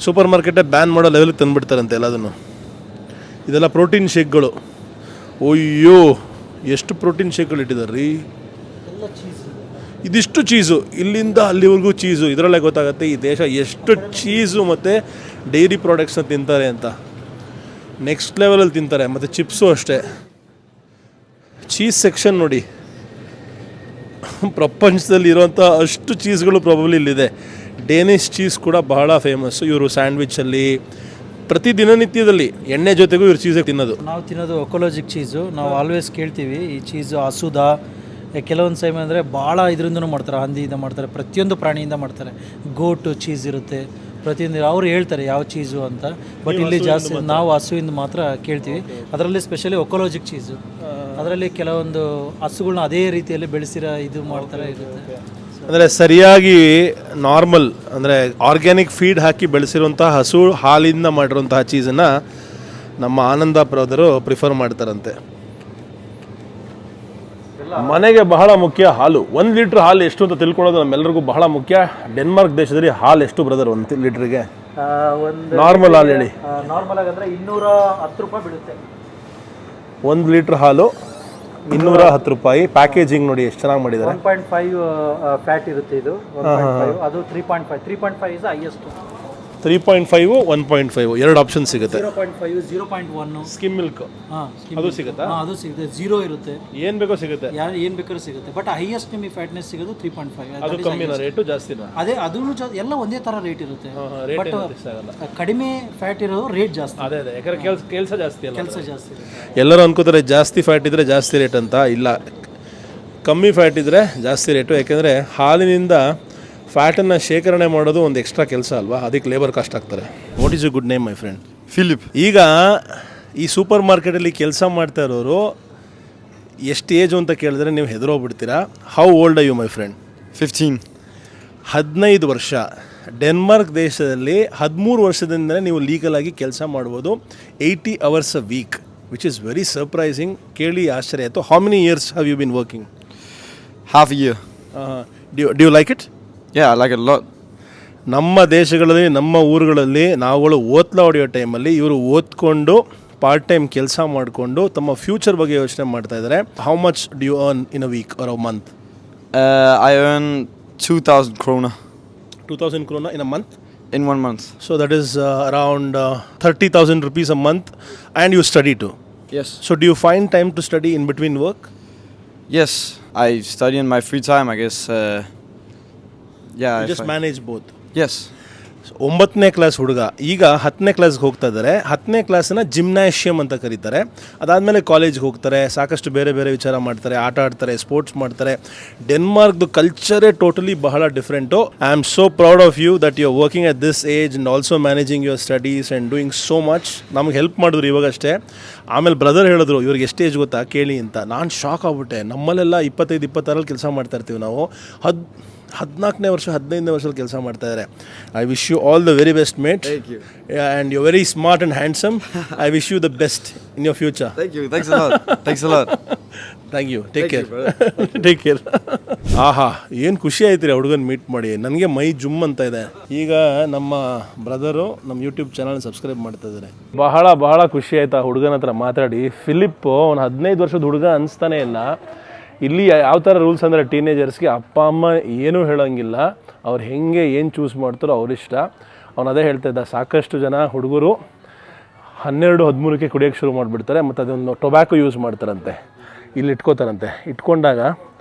ಸೂಪರ್ ಮಾರ್ಕೆಟೇ ಬ್ಯಾನ್ ಮಾಡೋ ಲೆವೆಲ್ಗೆ ತಂದುಬಿಡ್ತಾರಂತೆ ಎಲ್ಲದನ್ನು. ಇದೆಲ್ಲ ಪ್ರೋಟೀನ್ ಶೇಕ್ಗಳು. ಅಯ್ಯೋ, ಎಷ್ಟು ಪ್ರೋಟೀನ್ ಶೇಕ್ಗಳು ಇಟ್ಟಿದ್ದಾರೆ ರೀ. ಇದಿಷ್ಟು ಚೀಸು, ಇಲ್ಲಿಂದ ಅಲ್ಲಿವರೆಗೂ ಚೀಸು. ಇದರಲ್ಲೇ ಗೊತ್ತಾಗುತ್ತೆ ಈ ದೇಶ ಎಷ್ಟು ಚೀಸು ಮತ್ತು ಡೈರಿ ಪ್ರಾಡಕ್ಟ್ಸ್ನ ತಿಂತಾರೆ ಅಂತ. ನೆಕ್ಸ್ಟ್ ಲೆವೆಲಲ್ಲಿ ತಿಂತಾರೆ. ಮತ್ತು ಚಿಪ್ಸು ಅಷ್ಟೇ. ಚೀಸ್ ಸೆಕ್ಷನ್ ನೋಡಿ, ಪ್ರಪಂಚದಲ್ಲಿ ಇರೋಂಥ ಅಷ್ಟು ಚೀಸ್ಗಳು ಪ್ರಾಬಬ್ಲಿ ಇಲ್ಲಿದೆ. ಡೇನಿಷ್ ಚೀಸ್ ಕೂಡ ಬಹಳ ಫೇಮಸ್ಸು. ಇವರು ಸ್ಯಾಂಡ್ವಿಚಲ್ಲಿ ಪ್ರತಿ ದಿನನಿತ್ಯದಲ್ಲಿ ಎಣ್ಣೆ ಜೊತೆಗೂ ಇವ್ರು ಚೀಸೇ ತಿನ್ನೋದು. ನಾವು ತಿನ್ನೋದು ಒಕೊಲಜಿಕ್ ಚೀಸು. ನಾವು ಆಲ್ವೇಸ್ ಕೇಳ್ತೀವಿ ಈ ಚೀಸು ಹಸುದ. ಕೆಲವೊಂದು ಟೈಮ್ ಅಂದರೆ ಭಾಳ ಇದರಿಂದನೂ ಮಾಡ್ತಾರೆ, ಹಂದಿಯಿಂದ ಮಾಡ್ತಾರೆ, ಪ್ರತಿಯೊಂದು ಪ್ರಾಣಿಯಿಂದ ಮಾಡ್ತಾರೆ. ಗೋಟು ಚೀಸ್ ಇರುತ್ತೆ, ಪ್ರತಿಯೊಂದು ಅವ್ರು ಹೇಳ್ತಾರೆ ಯಾವ ಚೀಸು ಅಂತ. ಬಟ್ ಇಲ್ಲಿ ಜಾಸ್ತಿ ನಾವು ಹಸುವಿಂದ ಮಾತ್ರ ಕೇಳ್ತೀವಿ. ಅದರಲ್ಲಿ ಸ್ಪೆಷಲಿ ಒಕೊಲಜಿಕ್ ಚೀಸು. ಅದರಲ್ಲಿ ಕೆಲವೊಂದು ಹಸುಗಳನ್ನ ಅದೇ ರೀತಿಯಲ್ಲಿ ಬೆಳೆಸಿರೋ ಇದು ಮಾಡ್ತಾರೆ ಇರುತ್ತೆ. ಅಂದರೆ ಸರಿಯಾಗಿ ನಾರ್ಮಲ್ ಅಂದರೆ ಆರ್ಗ್ಯಾನಿಕ್ ಫೀಡ್ ಹಾಕಿ ಬೆಳೆಸಿರುವಂಥ ಹಸು ಹಾಲಿಂದ ಮಾಡಿರುವಂತಹ ಚೀಸನ್ನು ನಮ್ಮ ಆನಂದ ಬ್ರದರು ಪ್ರಿಫರ್ ಮಾಡ್ತಾರಂತೆ. ಮನೆಗೆ ಬಹಳ ಮುಖ್ಯ ಹಾಲು. 1 ಲೀಟ್ರ್ ಹಾಲು ಎಷ್ಟು ಅಂತ ತಿಳ್ಕೊಳ್ಳೋದು ನಮ್ಮೆಲ್ಲರಿಗೂ ಬಹಳ ಮುಖ್ಯ. ಡೆನ್ಮಾರ್ಕ್ ದೇಶದಲ್ಲಿ ಹಾಲು ಎಷ್ಟು ಬ್ರದರ್ 1 ಲೀಟ್ರಿಗೆ? ನಾರ್ಮಲ್ ಹಾಲು ಹೇಳಿ. ನಾರ್ಮಲ್ ಆಗಿ ಅಂದರೆ 210 ರೂಪಾಯಿ ಬೀಳುತ್ತೆ 1 ಲೀಟ್ರ್ ಹಾಲು. 210 ರೂಪಾಯಿ. ಪ್ಯಾಕೇಜಿಂಗ್ ನೋಡಿ ಎಷ್ಟು ಚೆನ್ನಾಗಿ ಮಾಡಿದ್ದಾರೆ. 1.5 ಫ್ಯಾಟ್ ಇರುತ್ತೆ ಇದು. 1.5 ಅದು 3.5 ಇಸ್ ಹೈಯೆಸ್ಟ್. 3.5 1.5 ಎರಡು ಆಪ್ಷನ್ ಸಿಗುತ್ತೆ. 0.5 0.1 ಸ್ಕಿಮ್ ಮಿಲ್ಕ್ ಅದು ಸಿಗುತ್ತಾ? ಅದು ಸಿಗುತ್ತೆ. 0 ಇರುತ್ತೆ, ಏನು ಬೇಕೋ ಸಿಗುತ್ತೆ, ಏನು ಬೇಕಾದ್ರೂ ಸಿಗುತ್ತೆ. ಬಟ್ ಹೈಯೆಸ್ಟ್ ನಿಮಗೆ ಫ್ಯಾಟ್ನೆಸ್ ಸಿಗೋದು 3.5. ಅದು ಕಮ್ಮಿನ ರೇಟು ಜಾಸ್ತಿನಾ? ಅದೇ ಅದೂ ಎಲ್ಲ ಒಂದೇ ಥರ ರೇಟ್ ಇರುತ್ತೆ. ರೇಟ್ ಬಟ್ ಕಡಿಮೆ ಫ್ಯಾಟ್ ಇರೋದು ರೇಟ್ ಜಾಸ್ತಿ. ಅದೇ ಯಾಕಂದ್ರೆ ಕೆಲಸ ಜಾಸ್ತಿ ಅಲ್ಲ. ಕೆಲಸ ಜಾಸ್ತಿ ಇರುತ್ತೆ. ಎಲ್ಲರೂ ಅನ್ಕೋತಾರೆ ಜಾಸ್ತಿ ಫ್ಯಾಟ್ ಇದ್ದರೆ ಜಾಸ್ತಿ ರೇಟ್ ಅಂತ. ಇಲ್ಲ, ಕಮ್ಮಿ ಫ್ಯಾಟ್ ಇದ್ದರೆ ಜಾಸ್ತಿ ರೇಟು. ಯಾಕೆಂದರೆ ಹಾಲಿನಿಂದ ಫ್ಯಾಟನ್ನು ಶೇಖರಣೆ ಮಾಡೋದು ಒಂದು ಎಕ್ಸ್ಟ್ರಾ ಕೆಲಸ ಅಲ್ವಾ, ಅದಕ್ಕೆ ಲೇಬರ್ ಕಾಸ್ಟ್ ಆಗ್ತಾರೆ. What is you good name my friend? Philip. ಈಗ ಈ ಸೂಪರ್ ಮಾರ್ಕೆಟಲ್ಲಿ ಕೆಲಸ ಮಾಡ್ತಾ ಇರೋರು ಎಷ್ಟು ಏಜು ಅಂತ ಕೇಳಿದ್ರೆ ನೀವು ಹೆದರೋಗ್ಬಿಡ್ತೀರಾ. How old are you my friend? 15. 15 ವರ್ಷ. ಡೆನ್ಮಾರ್ಕ್ ದೇಶದಲ್ಲಿ 13 ವರ್ಷದಿಂದಲೇ ನೀವು ಲೀಗಲ್ ಆಗಿ ಕೆಲಸ ಮಾಡ್ಬೋದು. 80 hours a week, which is very surprising. ಕೇಳಿ ಆಶ್ಚರ್ಯ ಆಯಿತು. How many years have you been working? Half a year. Do you like it? Yeah, I like it a lot. ನಮ್ಮ ದೇಶಗಳಲ್ಲಿ, ನಮ್ಮ ಊರುಗಳಲ್ಲಿ ನಾವುಗಳು ಓದ್ಲಾ ಹೊಡೆಯೋ ಟೈಮಲ್ಲಿ ಇವರು ಓದ್ಕೊಂಡು ಪಾರ್ಟ್ ಟೈಮ್ ಕೆಲಸ ಮಾಡಿಕೊಂಡು ತಮ್ಮ ಫ್ಯೂಚರ್ ಬಗ್ಗೆ ಯೋಚನೆ ಮಾಡ್ತಾ ಇದ್ದಾರೆ. How much do you earn in a week or a month? I earn 2,000 krona 2,000 krona in a month? in 1 month. So that is around 30,000 rupees a month, and you study too. Yes. So do you find time to study in between work? Yes, I study in my free time, I guess. Yeah. You just manage both. Yes. 9ನೇ class ಹುಡುಗ ಈಗ 10ನೇ ಕ್ಲಾಸ್ಗೆ ಹೋಗ್ತಾ ಇದ್ದಾರೆ. 10ನೇ ಕ್ಲಾಸನ್ನ ಜಿಮ್ನಾಷಿಯಮ್ ಅಂತ ಕರೀತಾರೆ. ಅದಾದಮೇಲೆ ಕಾಲೇಜ್ಗೆ ಹೋಗ್ತಾರೆ, ಸಾಕಷ್ಟು ಬೇರೆ ಬೇರೆ ವಿಚಾರ ಮಾಡ್ತಾರೆ, ಆಟ ಆಡ್ತಾರೆ, ಸ್ಪೋರ್ಟ್ಸ್ ಮಾಡ್ತಾರೆ. ಡೆನ್ಮಾರ್ಕ್ದು ಕಲ್ಚರೇ ಟೋಟಲಿ ಬಹಳ different. I am so proud of you that you are working at this age and also managing your studies and doing so much. ನಮ್ಗೆ ಹೆಲ್ಪ್ ಮಾಡಿದ್ರು ಇವಾಗಷ್ಟೇ. ಆಮೇಲೆ ಬ್ರದರ್ ಹೇಳಿದ್ರು ಇವ್ರಿಗೆ ಎಷ್ಟು ಏಜ್ ಗೊತ್ತಾ ಕೇಳಿ ಅಂತ. ನಾನು ಶಾಕ್ ಆಗ್ಬಿಟ್ಟೆ. ನಮ್ಮಲ್ಲೆಲ್ಲ 25-26 ಕೆಲಸ ಮಾಡ್ತಾ ಇರ್ತೀವಿ ನಾವು. 14ನೇ ವರ್ಷ 15ನೇ ವರ್ಷದಲ್ಲಿ ಕೆಲಸ ಮಾಡ್ತಾ ಇದ್ದಾರೆ. I wish you all the very best mate. Thank you. And you very smart and handsome. I wish you the best in your future. Thank you. Thanks a lot. Thanks a lot. Thank you. Take care. Take care. ಆಹಾ, ಏನು ಖುಷಿ ಆಯ್ತು ರೀ ಹುಡುಗನ meet ಮಾಡಿ. ನನಗೆ ಮೈ ಜುಮ್ ಅಂತ ಇದೆ. ಈಗ ನಮ್ಮ ಬ್ರದರು ನಮ್ಮ ಯೂಟ್ಯೂಬ್ ಚಾನಲ್ ಸಬ್ಸ್ಕ್ರೈಬ್ ಮಾಡ್ತಾ ಇದ್ದಾರೆ. ಬಹಳ ಖುಷಿ ಆಯ್ತು ಆ ಹುಡುಗನ ಹತ್ರ ಮಾತಾಡಿ. ಫಿಲಿಪ್ ಅವ್ನು 15 ವರ್ಷದ ಹುಡುಗ ಅನಿಸ್ತಾನೆ ಇಲ್ಲ. ಇಲ್ಲಿ ಯಾವ ಥರ ರೂಲ್ಸ್ ಅಂದರೆ ಟೀನೇಜರ್ಸ್ಗೆ ಅಪ್ಪ ಅಮ್ಮ ಏನೂ ಹೇಳೋಂಗಿಲ್ಲ. ಅವ್ರು ಹೆಂಗೆ ಏನು ಚೂಸ್ ಮಾಡ್ತಾರೋ ಅವರಿಷ್ಟ. ಅವನು ಅದೇ ಹೇಳ್ತಾ ಇದ್ದ, ಸಾಕಷ್ಟು ಜನ ಹುಡುಗರು 12-13ಕ್ಕೆ ಕುಡಿಯೋಕ್ಕೆ ಶುರು ಮಾಡಿಬಿಡ್ತಾರೆ. ಮತ್ತು ಅದೊಂದು ಟೊಬ್ಯಾಕೊ ಯೂಸ್ ಮಾಡ್ತಾರಂತೆ, ಇಲ್ಲಿ ಇಟ್ಕೋತಾರಂತೆ. ಇಟ್ಕೊಂಡಾಗ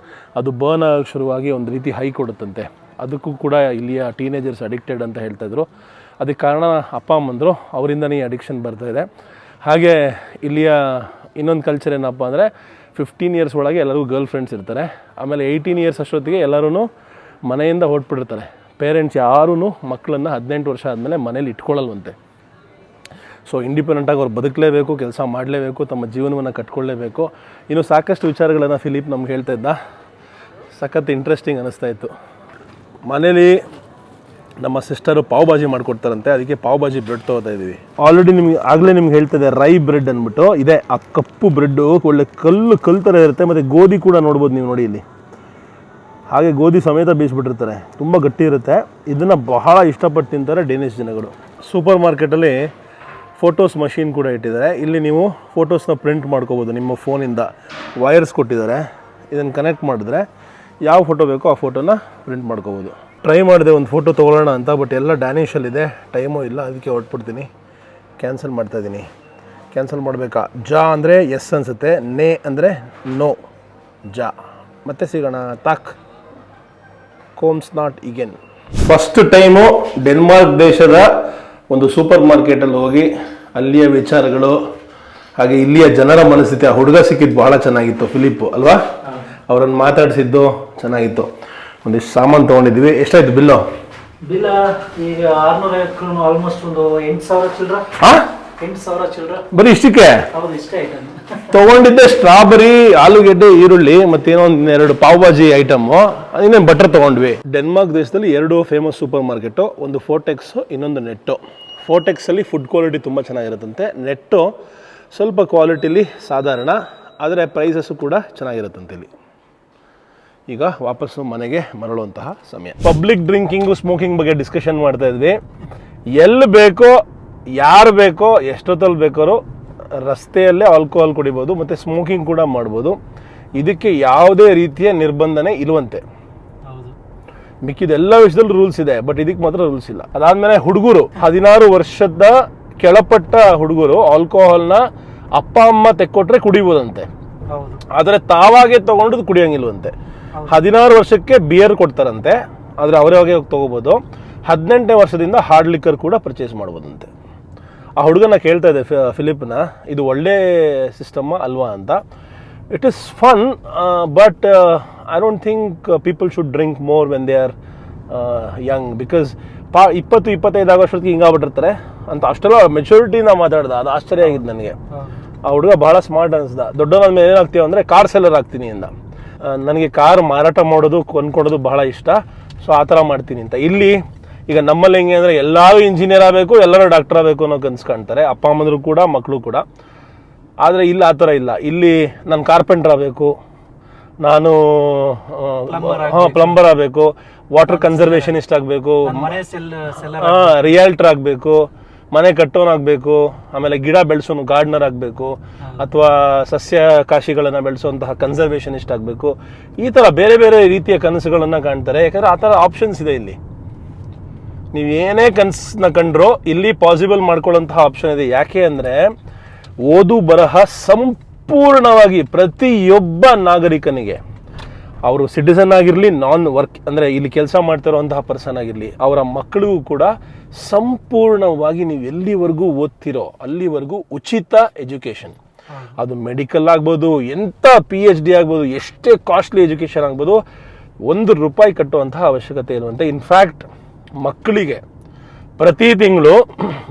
ಅದು ಬರ್ನ್ ಆಗೋಕ್ಕೆ ಶುರುವಾಗಿ ಒಂದು ರೀತಿ ಹೈ ಕೊಡುತ್ತಂತೆ. ಅದಕ್ಕೂ ಕೂಡ ಇಲ್ಲಿಯ ಟೀನೇಜರ್ಸ್ ಅಡಿಕ್ಟೆಡ್ ಅಂತ ಹೇಳ್ತಾಯಿದ್ರು. ಅದಕ್ಕೆ ಕಾರಣ ಅಪ್ಪ ಅಮ್ಮಂದರು, ಅವರಿಂದನೇ ಈ ಅಡಿಕ್ಷನ್ ಬರ್ತಾಯಿದೆ. ಹಾಗೆ ಇಲ್ಲಿಯ ಇನ್ನೊಂದು ಕಲ್ಚರ್ ಏನಪ್ಪ ಅಂದರೆ 15 ಇಯರ್ಸ್ ಒಳಗೆ ಎಲ್ಲರಿಗೂ ಗರ್ಲ್ ಫ್ರೆಂಡ್ಸ್ ಇರ್ತಾರೆ. ಆಮೇಲೆ 18 ಇಯರ್ಸ್ ಅಷ್ಟೊತ್ತಿಗೆ ಎಲ್ಲರೂ ಮನೆಯಿಂದ ಹೊರಟ್ಬಿಡ್ತಾರೆ. ಪೇರೆಂಟ್ಸ್ ಯಾರೂ ಮಕ್ಕಳನ್ನು 18 ವರ್ಷ ಆದಮೇಲೆ ಮನೇಲಿ ಇಟ್ಕೊಳ್ಳಲ್ವಂತೆ. ಸೊ ಇಂಡಿಪೆಂಡೆಂಟಾಗಿ ಅವ್ರು ಬದುಕಲೇಬೇಕು, ಕೆಲಸ ಮಾಡಲೇಬೇಕು, ತಮ್ಮ ಜೀವನವನ್ನು ಕಟ್ಕೊಳ್ಳೇಬೇಕು. ಇನ್ನು ಸಾಕಷ್ಟು ವಿಚಾರಗಳನ್ನು ಫಿಲಿಪ್ ನಮ್ಗೆ ಹೇಳ್ತಾ ಇದ್ದ. ಸಖತ್ ಇಂಟ್ರೆಸ್ಟಿಂಗ್ ಅನ್ನಿಸ್ತಾ ಇತ್ತು. ಮನೇಲಿ ನಮ್ಮ ಸಿಸ್ಟರು ಪಾವ್ ಭಾಜಿ ಮಾಡಿಕೊಡ್ತಾರಂತೆ. ಅದಕ್ಕೆ ಪಾವ್ ಭಾಜಿ ಬ್ರೆಡ್ ತೊಗೋತಾ ಇದ್ದೀವಿ. ಆಲ್ರೆಡಿ ಆಗಲೇ ನಿಮ್ಗೆ ಹೇಳ್ತಿದ್ದೆ ರೈ ಬ್ರೆಡ್ ಅಂದ್ಬಿಟ್ಟು ಇದೆ. ಆ ಕಪ್ಪು ಬ್ರೆಡ್ಡು ಒಳ್ಳೆ ಕಲ್ಲು ಥರ ಇರುತ್ತೆ. ಮತ್ತು ಗೋಧಿ ಕೂಡ ನೋಡ್ಬೋದು ನೀವು ನೋಡಿ ಇಲ್ಲಿ. ಹಾಗೆ ಗೋಧಿ ಸಮೇತ ಬೀಸ್ಬಿಟ್ಟಿರ್ತಾರೆ. ತುಂಬ ಗಟ್ಟಿ ಇರುತ್ತೆ. ಇದನ್ನು ಬಹಳ ಇಷ್ಟಪಟ್ಟು ತಿಂತಾರೆ ಡೇನಿಷ್ ಜನಗಳು. ಸೂಪರ್ ಮಾರ್ಕೆಟಲ್ಲಿ ಫೋಟೋಸ್ ಮಷೀನ್ ಕೂಡ ಇಟ್ಟಿದ್ದಾರೆ. ಇಲ್ಲಿ ನೀವು ಫೋಟೋಸ್ನ ಪ್ರಿಂಟ್ ಮಾಡ್ಕೋಬೋದು ನಿಮ್ಮ ಫೋನಿಂದ. ವೈರ್ಸ್ ಕೊಟ್ಟಿದ್ದಾರೆ. ಇದನ್ನು ಕನೆಕ್ಟ್ ಮಾಡಿದ್ರೆ ಯಾವ ಫೋಟೋ ಬೇಕೋ ಆ ಫೋಟೋನ ಪ್ರಿಂಟ್ ಮಾಡ್ಕೋಬೋದು. ಟ್ರೈ ಮಾಡಿದೆ ಒಂದು ಫೋಟೋ ತೊಗೊಳ್ಳೋಣ ಅಂತ, ಬಟ್ ಎಲ್ಲ ಡ್ಯಾನಿಷಲ್ಲಿದೆ, ಟೈಮೂ ಇಲ್ಲ. ಅದಕ್ಕೆ ಹೊರಟ್ಬಿಡ್ತೀನಿ. ಕ್ಯಾನ್ಸಲ್ ಮಾಡ್ತಾಯಿದ್ದೀನಿ. ಕ್ಯಾನ್ಸಲ್ ಮಾಡಬೇಕಾ? ಜಾ ಅಂದರೆ ಎಸ್ ಅನಿಸುತ್ತೆ, ನೇ ಅಂದರೆ ನೋ. ಜಾ ಮತ್ತೆ ಸಿಗೋಣ. ತಾಕ್ ಕೋಮ್ಸ್ ನಾಟ್ ಈಗೇನ್. ಫಸ್ಟ್ ಟೈಮು ಡೆನ್ಮಾರ್ಕ್ ದೇಶದ ಒಂದು ಸೂಪರ್ ಮಾರ್ಕೆಟಲ್ಲಿ ಹೋಗಿ ಅಲ್ಲಿಯ ವಿಚಾರಗಳು ಹಾಗೆ ಇಲ್ಲಿಯ ಜನರ ಮನಸ್ಥಿತಿ. ಆ ಹುಡುಗ ಸಿಕ್ಕಿದ್ದು ಬಹಳ ಚೆನ್ನಾಗಿತ್ತು, ಫಿಲಿಪ್ ಅಲ್ವಾ? ಅವರನ್ನು ಮಾತಾಡಿಸಿದ್ದು ಚೆನ್ನಾಗಿತ್ತು. ಒಂದಿಷ್ಟು ಸಾಮಾನು ತೊಗೊಂಡಿದ್ವಿ. ಎಷ್ಟಾಯ್ತು ಬಿಲ್ಲು? ಬಿಲ್ಲ ಈಗ 650 ಆಲ್ಮೋಸ್ಟ್ ಒಂದು 8,000 ಚಿಲ್ಲರ. 8,000 ಚಿಲ್ಲರ ಬರೀ ಇಷ್ಟಕ್ಕೆ? ಹೌದು, ಇಷ್ಟೇ ಐಟಮ್ ತೊಗೊಂಡಿದ್ದೆ. ಸ್ಟ್ರಾಬೆರಿ, ಆಲೂಗೆಡ್ಡೆ, ಈರುಳ್ಳಿ, ಮತ್ತೇನೋ 2 ಪಾವ್ ಭಾಜಿ ಐಟಮು, ಇನ್ನೇನು ಬಟರ್ ತೊಗೊಂಡ್ವಿ. ಡೆನ್ಮಾರ್ಕ್ ದೇಶದಲ್ಲಿ 2 ಫೇಮಸ್ ಸೂಪರ್ ಮಾರ್ಕೆಟು, ಒಂದು ಫೋರ್ಟೆಕ್ಸು, ಇನ್ನೊಂದು ನೆಟ್ಟು. ಫೋರ್ಟೆಕ್ಸಲ್ಲಿ ಫುಡ್ ಕ್ವಾಲಿಟಿ ತುಂಬ ಚೆನ್ನಾಗಿರುತ್ತಂತೆ. ನೆಟ್ಟು ಸ್ವಲ್ಪ ಕ್ವಾಲಿಟಿಲಿ ಸಾಧಾರಣ, ಆದರೆ ಪ್ರೈಸಸ್ಸು ಕೂಡ ಚೆನ್ನಾಗಿರುತ್ತಂತೆ ಇಲ್ಲಿ. ಈಗ ವಾಪಸ್ಸು ಮನೆಗೆ ಮರಳುವಂತಹ ಸಮಯ. ಪಬ್ಲಿಕ್ ಡ್ರಿಂಕಿಂಗು, ಸ್ಮೋಕಿಂಗ್ ಬಗ್ಗೆ ಡಿಸ್ಕಷನ್ ಮಾಡ್ತಾ ಇದ್ವಿ. ಎಲ್ಲಿ ಬೇಕೋ, ಯಾರು ಬೇಕೋ, ಎಷ್ಟೊತ್ತಲ್ಲಿ ಬೇಕಾದ್ರೂ ರಸ್ತೆಯಲ್ಲೇ ಆಲ್ಕೋಹಾಲ್ ಕುಡಿಬೋದು ಮತ್ತು ಸ್ಮೋಕಿಂಗ್ ಕೂಡ ಮಾಡ್ಬೋದು. ಇದಕ್ಕೆ ಯಾವುದೇ ರೀತಿಯ ನಿರ್ಬಂಧನೆ ಇರುವಂತೆ. ಮಿಕ್ಕಿದೆಲ್ಲ ವಿಷಯದಲ್ಲೂ ರೂಲ್ಸ್ ಇದೆ, ಬಟ್ ಇದಕ್ಕೆ ಮಾತ್ರ ರೂಲ್ಸ್ ಇಲ್ಲ. ಅದಾದ್ಮೇಲೆ ಹುಡುಗರು 16 ವರ್ಷದ ಕೆಳಪಟ್ಟ ಹುಡುಗರು ಆಲ್ಕೋಹಾಲ್ನ ಅಪ್ಪ ಅಮ್ಮ ತೆಕ್ಕೊಟ್ರೆ ಕುಡಿಬೋದಂತೆ, ಹೌದು. ಆದರೆ ತಾವಾಗೆ ತಗೊಂಡು ಕುಡಿಯೋಂಗಿಲ್ವಂತೆ. 16 ವರ್ಷಕ್ಕೆ ಬಿಯರ್ ಕೊಡ್ತಾರಂತೆ, ಆದರೆ ಅವರೇ ಹೋಗಿ ತಗೋಬೋದು. 18ನೇ ವರ್ಷದಿಂದ ಹಾರ್ಡ್ ಲಿಕ್ಕರ್ ಕೂಡ ಪರ್ಚೇಸ್ ಮಾಡ್ಬೋದಂತೆ. ಆ ಹುಡುಗನ ಕೇಳ್ತಾ ಇದೆ ಫಿಲಿಪ್ನ, ಇದು ಒಳ್ಳೆ ಸಿಸ್ಟಮ್ ಅಲ್ವಾ ಅಂತ. It is fun, but I don't think people should drink more when they are Young, because 20-25 ಆಗೋಷ್ಟೊತ್ತಿಗೆ ಹಿಂಗಾಗ್ಬಿಟ್ಟಿರ್ತಾರೆ ಅಂತ. ಅಷ್ಟೆಲ್ಲ ಮೆಚುರಿಟಿನ ಮಾತಾಡ್ದ, ಅದು ಆಶ್ಚರ್ಯ ಆಗಿದ್ದು ನನಗೆ. ಆ ಹುಡುಗ ಬಹಳ ಸ್ಮಾರ್ಟ್ ಅನಿಸ್ದ. ದೊಡ್ಡವನ ಮೇಲೆ ಏನಾಗ್ತೀವಿ ಅಂದರೆ ಕಾರ್ ಸೆಲ್ಲರ್ ಆಗ್ತೀನಿ ಅಂದ. ನನಗೆ ಕಾರ್ ಮಾರಾಟ ಮಾಡೋದು ಕೊಂಡ್ಕೊಡೋದು ಬಹಳ ಇಷ್ಟ, ಸೊ ಆ ಥರ ಮಾಡ್ತೀನಿ ಅಂತ. ಇಲ್ಲಿ ಈಗ ನಮ್ಮಲ್ಲಿ ಹೆಂಗೆ ಅಂದರೆ ಎಲ್ಲರೂ ಇಂಜಿನಿಯರ್ ಆಗಬೇಕು, ಎಲ್ಲರೂ ಡಾಕ್ಟರ್ ಆಗಬೇಕು ಅನ್ನೋ ಕನ್ಸು ಕಾಣ್ತಾರೆ, ಅಪ್ಪ ಅಮ್ಮಂದ್ರು ಕೂಡ ಮಕ್ಕಳು ಕೂಡ. ಆದರೆ ಇಲ್ಲಿ ಆ ಥರ ಇಲ್ಲ. ಇಲ್ಲಿ ನಾನು ಕಾರ್ಪೆಂಟರ್ ಆಗಬೇಕು, ನಾನು ಪ್ಲಂಬರ್ ಆಗಬೇಕು, ವಾಟರ್ ಕನ್ಸರ್ವೇಷನಿಸ್ಟ್ ಆಗಬೇಕು, ರಿಯಾಲ್ಟರ್ ಆಗಬೇಕು, ಮನೆ ಕಟ್ಟೋನಾಗಬೇಕು, ಆಮೇಲೆ ಗಿಡ ಬೆಳೆಸೋನು ಗಾರ್ಡನರ್ ಆಗಬೇಕು, ಅಥವಾ ಸಸ್ಯ ಕಾಶಿಗಳನ್ನು ಬೆಳೆಸುವಂತಹ ಕನ್ಸರ್ವೇಷನಿಸ್ಟ್ ಆಗಬೇಕು. ಈ ಥರ ಬೇರೆ ಬೇರೆ ರೀತಿಯ ಕನಸುಗಳನ್ನು ಕಾಣ್ತಾರೆ. ಯಾಕಂದರೆ ಆ ಥರ ಆಪ್ಷನ್ಸ್ ಇದೆ ಇಲ್ಲಿ. ನೀವು ಏನೇ ಕನಸನ್ನ ಕಂಡ್ರೋ ಇಲ್ಲಿ ಪಾಸಿಬಲ್ ಮಾಡ್ಕೊಳ್ಳೋಂತಹ ಆಪ್ಷನ್ ಇದೆ. ಯಾಕೆ ಅಂದರೆ ಓದು ಬರಹ ಸಂಪೂರ್ಣವಾಗಿ ಪ್ರತಿಯೊಬ್ಬ ನಾಗರಿಕನಿಗೆ, ಅವರು ಸಿಟಿಸನ್ ಆಗಿರಲಿ, ನಾನ್ ವರ್ಕ್ ಅಂದರೆ ಇಲ್ಲಿ ಕೆಲಸ ಮಾಡ್ತಿರೋಂತಹ ಪರ್ಸನ್ ಆಗಿರಲಿ, ಅವರ ಮಕ್ಕಳಿಗೂ ಕೂಡ ಸಂಪೂರ್ಣವಾಗಿ ನೀವು ಎಲ್ಲಿವರೆಗೂ ಓದ್ತಿರೋ ಅಲ್ಲಿವರೆಗೂ ಉಚಿತ ಎಜುಕೇಷನ್. ಅದು ಮೆಡಿಕಲ್ ಆಗ್ಬೋದು, ಎಂಥ PhD ಆಗ್ಬೋದು, ಎಷ್ಟೇ ಕಾಸ್ಟ್ಲಿ ಎಜುಕೇಷನ್ ಆಗ್ಬೋದು, ₹1 ಕಟ್ಟುವಂತಹ ಅವಶ್ಯಕತೆ ಇರುವಂತೆ. ಇನ್ಫ್ಯಾಕ್ಟ್ ಮಕ್ಕಳಿಗೆ ಪ್ರತಿ ತಿಂಗಳು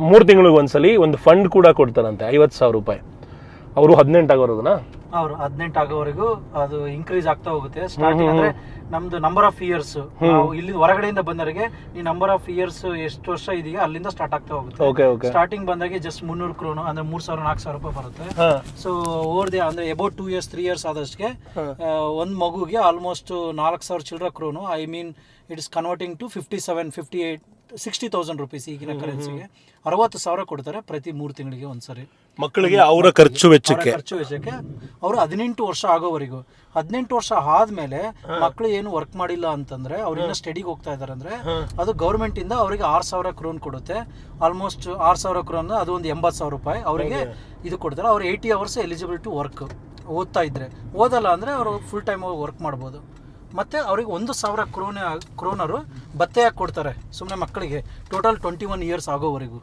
3 ತಿಂಗಳಿಗೆ ಒಂದ್ಸಲಿ ಒಂದು ಫಂಡ್ ಕೂಡ ಕೊಡ್ತಾರಂತೆ, ₹50,000. ಅವರು 18 ಆಗೋರ್ಗುನಾ, ಅವರು 18 ಆಗೋವರೆಗೂ ಅದು ಇನ್ಕ್ರೀಸ್ ಆಗ್ತಾ ಹೋಗುತ್ತೆ. ಸ್ಟಾರ್ಟಿಂಗ್ ಅಂದ್ರೆ ನಮ್ದು ನಂಬರ್ ಆಫ್ ಇಯರ್ಸ್, ಇಲ್ಲಿ ಹೊರಗಡೆಯಿಂದ ಬಂದವರಿಗೆ ಈ ನಂಬರ್ ಆಫ್ ಇಯರ್ಸ್ ಎಷ್ಟು ವರ್ಷ ಇದೆಯೋ ಅಲ್ಲಿಂದ ಸ್ಟಾರ್ಟ್ ಆಗ್ತಾ ಹೋಗುತ್ತೆ. ಸ್ಟಾರ್ಟಿಂಗ್ ಬಂದಾಗೆ ಜಸ್ಟ್ 300 ಕ್ರೋನು ಅಂದ್ರೆ ₹3,000-4,000 ಬರುತ್ತೆ. ಸೊ ಓವರ್ ದಿ ಅಂದ್ರೆ ಅಬೌಟ್ 2 years 3 years ಆದಷ್ಟಕ್ಕೆ ಒಂದು ಮಗುಗೆ ಆಲ್ಮೋಸ್ಟ್ 4,000 ಚಿಲ್ಲರ krone, I mean it is converting to 57-58-60,000 rupees ಈಗಿನ ಕರೆನ್ಸಿಗೆ 60,000 ಕೊಡ್ತಾರೆ ಪ್ರತಿ 3 ತಿಂಗಳಿಗೆ ಒಂದ್ಸರಿ ಮಕ್ಕಳಿಗೆ ಅವರ ಖರ್ಚು ವೆಚ್ಚಕ್ಕೆ. ಅವರು 18 ವರ್ಷ ಆಗೋವರೆಗೂ. 18 ವರ್ಷ ಆದ್ಮೇಲೆ ಮಕ್ಕಳು ಏನು ವರ್ಕ್ ಮಾಡಿಲ್ಲ ಅಂತಂದ್ರೆ, ಅವ್ರನ್ನ ಸ್ಟಡಿಗೆ ಹೋಗ್ತಾ ಇದಾರೆ ಅಂದ್ರೆ, ಅದು ಗೌರ್ಮೆಂಟ್ ಇಂದ ಅವರಿಗೆ 6,000 ಕ್ರೋನ್ ಕೊಡುತ್ತೆ. ಆಲ್ಮೋಸ್ಟ್ 6,000 ಕ್ರೋನ್, ಅದು ಒಂದು ₹80,000 ಅವರಿಗೆ ಇದು ಕೊಡ್ತಾರೆ. ಅವ್ರು 80 hours ಎಲಿಜಿಬಲ್ ಟು ವರ್ಕ್ ಓದ್ತಾ ಇದ್ರೆ. ಓದಲ್ಲ ಅಂದ್ರೆ ಅವರು ಫುಲ್ ಟೈಮ್ ವರ್ಕ್ ಮಾಡ್ಬೋದು. ಮತ್ತೆ ಅವ್ರಿಗೆ 1,000 ಕ್ರೋನರು ಭತ್ತೆಯಾಗಿ ಕೊಡ್ತಾರೆ ಸುಮ್ಮನೆ ಮಕ್ಕಳಿಗೆ. ಟೋಟಲ್ 21 years ಆಗೋವರೆಗೂ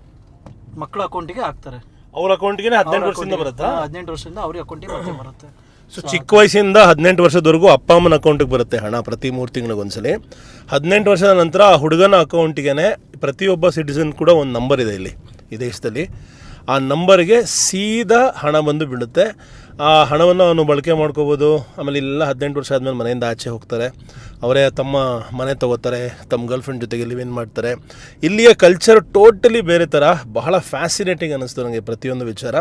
ಮಕ್ಕಳ ಅಕೌಂಟಿಗೆ ಹಾಕ್ತಾರೆ. ಅವ್ರ ಅಕೌಂಟ್ಗೆ 18 ವರ್ಷದಿಂದ ಬರುತ್ತೆ. 18 ವರ್ಷದಿಂದ ಅವ್ರಿಗೆ ಅಕೌಂಟಿಗೆ ಮತ್ತೆ ಬರುತ್ತೆ. ಸೊ ಚಿಕ್ಕ ವಯಸ್ಸಿಂದ 18 ವರ್ಷದವರೆಗೂ ಅಪ್ಪ ಅಮ್ಮನ ಅಕೌಂಟಿಗೆ ಬರುತ್ತೆ ಹಣ ಪ್ರತಿ 3 ತಿಂಗಳಿಗೆ ಒಂದ್ಸಲಿ. 18 ವರ್ಷದ ನಂತರ ಆ ಹುಡುಗನ ಅಕೌಂಟಿಗೆ ಪ್ರತಿಯೊಬ್ಬ ಸಿಟಿಸನ್ ಕೂಡ ಒಂದು ನಂಬರ್ ಇದೆ ಇಲ್ಲಿ ಈ ದೇಶದಲ್ಲಿ. ಆ ನಂಬರ್ಗೆ ಸೀದಾ ಹಣ ಬಂದು ಬೀಳುತ್ತೆ. ಆ ಹಣವನ್ನು ಅವನು ಬಳಕೆ ಮಾಡ್ಕೋಬೋದು. ಆಮೇಲೆ ಇಲ್ಲ 18 ವರ್ಷ ಆದಮೇಲೆ ಮನೆಯಿಂದ ಆಚೆ ಹೋಗ್ತಾರೆ, ಅವರೇ ತಮ್ಮ ಮನೆ ತೊಗೋತಾರೆ, ತಮ್ಮ ಗರ್ಲ್ಫ್ರೆಂಡ್ ಜೊತೆಗೆ ಲಿವ್ ಇನ್ ಮಾಡ್ತಾರೆ. ಇಲ್ಲಿಯ ಕಲ್ಚರ್ ಟೋಟಲಿ ಬೇರೆ ಥರ. ಬಹಳ ಫ್ಯಾಸಿನೇಟಿಂಗ್ ಅನ್ನಿಸ್ತು ನನಗೆ ಪ್ರತಿಯೊಂದು ವಿಚಾರ.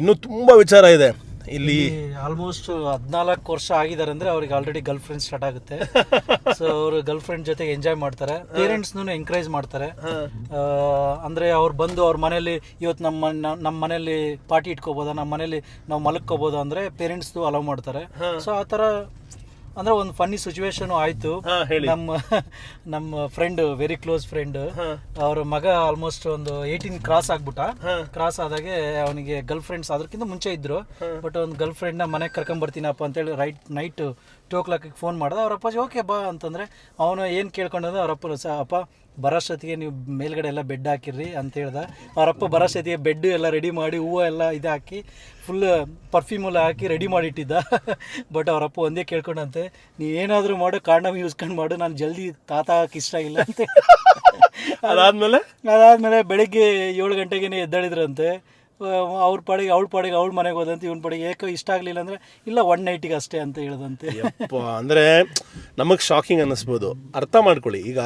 ಇನ್ನೂ ತುಂಬ ವಿಚಾರ ಇದೆ ಇಲ್ಲಿ. ಆಲ್ಮೋಸ್ಟ್ 14 ವರ್ಷ ಆಗಿದ್ದಾರೆ ಅಂದ್ರೆ ಅವ್ರಿಗೆ ಆಲ್ರೆಡಿ ಗರ್ಲ್ ಫ್ರೆಂಡ್ ಸ್ಟಾರ್ಟ್ ಆಗುತ್ತೆ. ಸೊ ಅವರು ಗರ್ಲ್ ಫ್ರೆಂಡ್ ಜೊತೆಗೆ ಎಂಜಾಯ್ ಮಾಡ್ತಾರೆ. ಪೇರೆಂಟ್ಸ್ನೂ ಎಂಕರೇಜ್ ಮಾಡ್ತಾರೆ. ಅಂದ್ರೆ ಅವ್ರು ಬಂದು ಅವ್ರ ಮನೇಲಿ ಇವತ್ತು ನಮ್ಮ ಮನೇಲಿ ಪಾರ್ಟಿ ಇಟ್ಕೋಬೋದಾ, ನಮ್ಮ ಮನೇಲಿ ನಾವು ಮಲಗ್ಕೋಬೋದಾ ಅಂದ್ರೆ ಪೇರೆಂಟ್ಸ್ದು ಅಲೌ ಮಾಡ್ತಾರೆ. ಸೊ ಆ ಥರ ಅಂದ್ರೆ ಒಂದು ಫನ್ನಿ ಸಿಚುವೇಶನ್ ಆಯ್ತು. ನಮ್ಮ ಫ್ರೆಂಡ್, ವೆರಿ ಕ್ಲೋಸ್ ಫ್ರೆಂಡ್, ಅವ್ರ ಮಗ ಆಲ್ಮೋಸ್ಟ್ ಒಂದು 18 ಕ್ರಾಸ್ ಆಗ್ಬಿಟ್ಟ. ಕ್ರಾಸ್ ಆದಾಗೆ ಅವನಿಗೆ ಗರ್ಲ್ ಫ್ರೆಂಡ್ಸ್ ಅದಕ್ಕಿಂತ ಮುಂಚೆ ಇದ್ರು, ಬಟ್ ಒಂದು ಗರ್ಲ್ ಫ್ರೆಂಡ್ ನ ಮನೆಗೆ ಕರ್ಕೊಂಡ್ ಬರ್ತೀನಪ್ಪ ಅಂತೇಳಿ ನೈಟ್ 2 o'clock ಫೋನ್ ಮಾಡ್ದ. ಅವ್ರ ಅಪ್ಪಾಜಿ ಓಕೆ ಬಾ ಅಂತಂದ್ರೆ ಅವನು ಏನು ಕೇಳ್ಕೊಂಡ್ರೆ ಅವ್ರಪ್ಪ ಅಪ್ಪ ಬರೋಷ್ಟೊತ್ತಿಗೆ ನೀವು ಮೇಲ್ಗಡೆ ಎಲ್ಲ ಬೆಡ್ ಹಾಕಿರ್ರಿ ಅಂತ ಹೇಳ್ದ. ಅವರಪ್ಪ ಬರೋಷ್ಟೊತ್ತಿಗೆ ಬೆಡ್ ಎಲ್ಲ ರೆಡಿ ಮಾಡಿ ಹೂವು ಎಲ್ಲ ಇದು ಹಾಕಿ ಫುಲ್ ಪರ್ಫ್ಯೂಮ್ ಎಲ್ಲ ಹಾಕಿ ರೆಡಿ ಮಾಡಿಟ್ಟಿದ್ದ. ಬಟ್ ಅವರಪ್ಪ ಒಂದೇ ಕೇಳ್ಕೊಂಡಂತೆ, ನೀವೇನಾದರೂ ಮಾಡು ಕಾಂಡಮ್ ಯೂಸ್ಕೊಂಡು ಮಾಡು, ನಾನು ಜಲ್ದಿ ತಾತ ಹಾಕಿ ಇಷ್ಟ ಇಲ್ಲ ಅಂತ. ಅದಾದ್ಮೇಲೆ ಬೆಳಿಗ್ಗೆ 7 ಗಂಟೆಗೆ ಎದ್ದೇಳಿದ್ರಂತೆ. ಅವ್ರ ಪಾಡಿಗೆ ಅವಳ ಮನೆಗೆ ಹೋದಂತೆ, ಇವನ್ ಪಾಡಿಗೆ ಏಕೋ ಇಷ್ಟ ಆಗಲಿಲ್ಲ ಅಂದರೆ ಇಲ್ಲ 1 night ಅಷ್ಟೇ ಅಂತ ಹೇಳ್ದಂತೆ. ಅಂದರೆ ನಮಗೆ ಶಾಕಿಂಗ್ ಅನ್ನಿಸ್ಬೋದು. ಅರ್ಥ ಮಾಡ್ಕೊಳ್ಳಿ, ಈಗ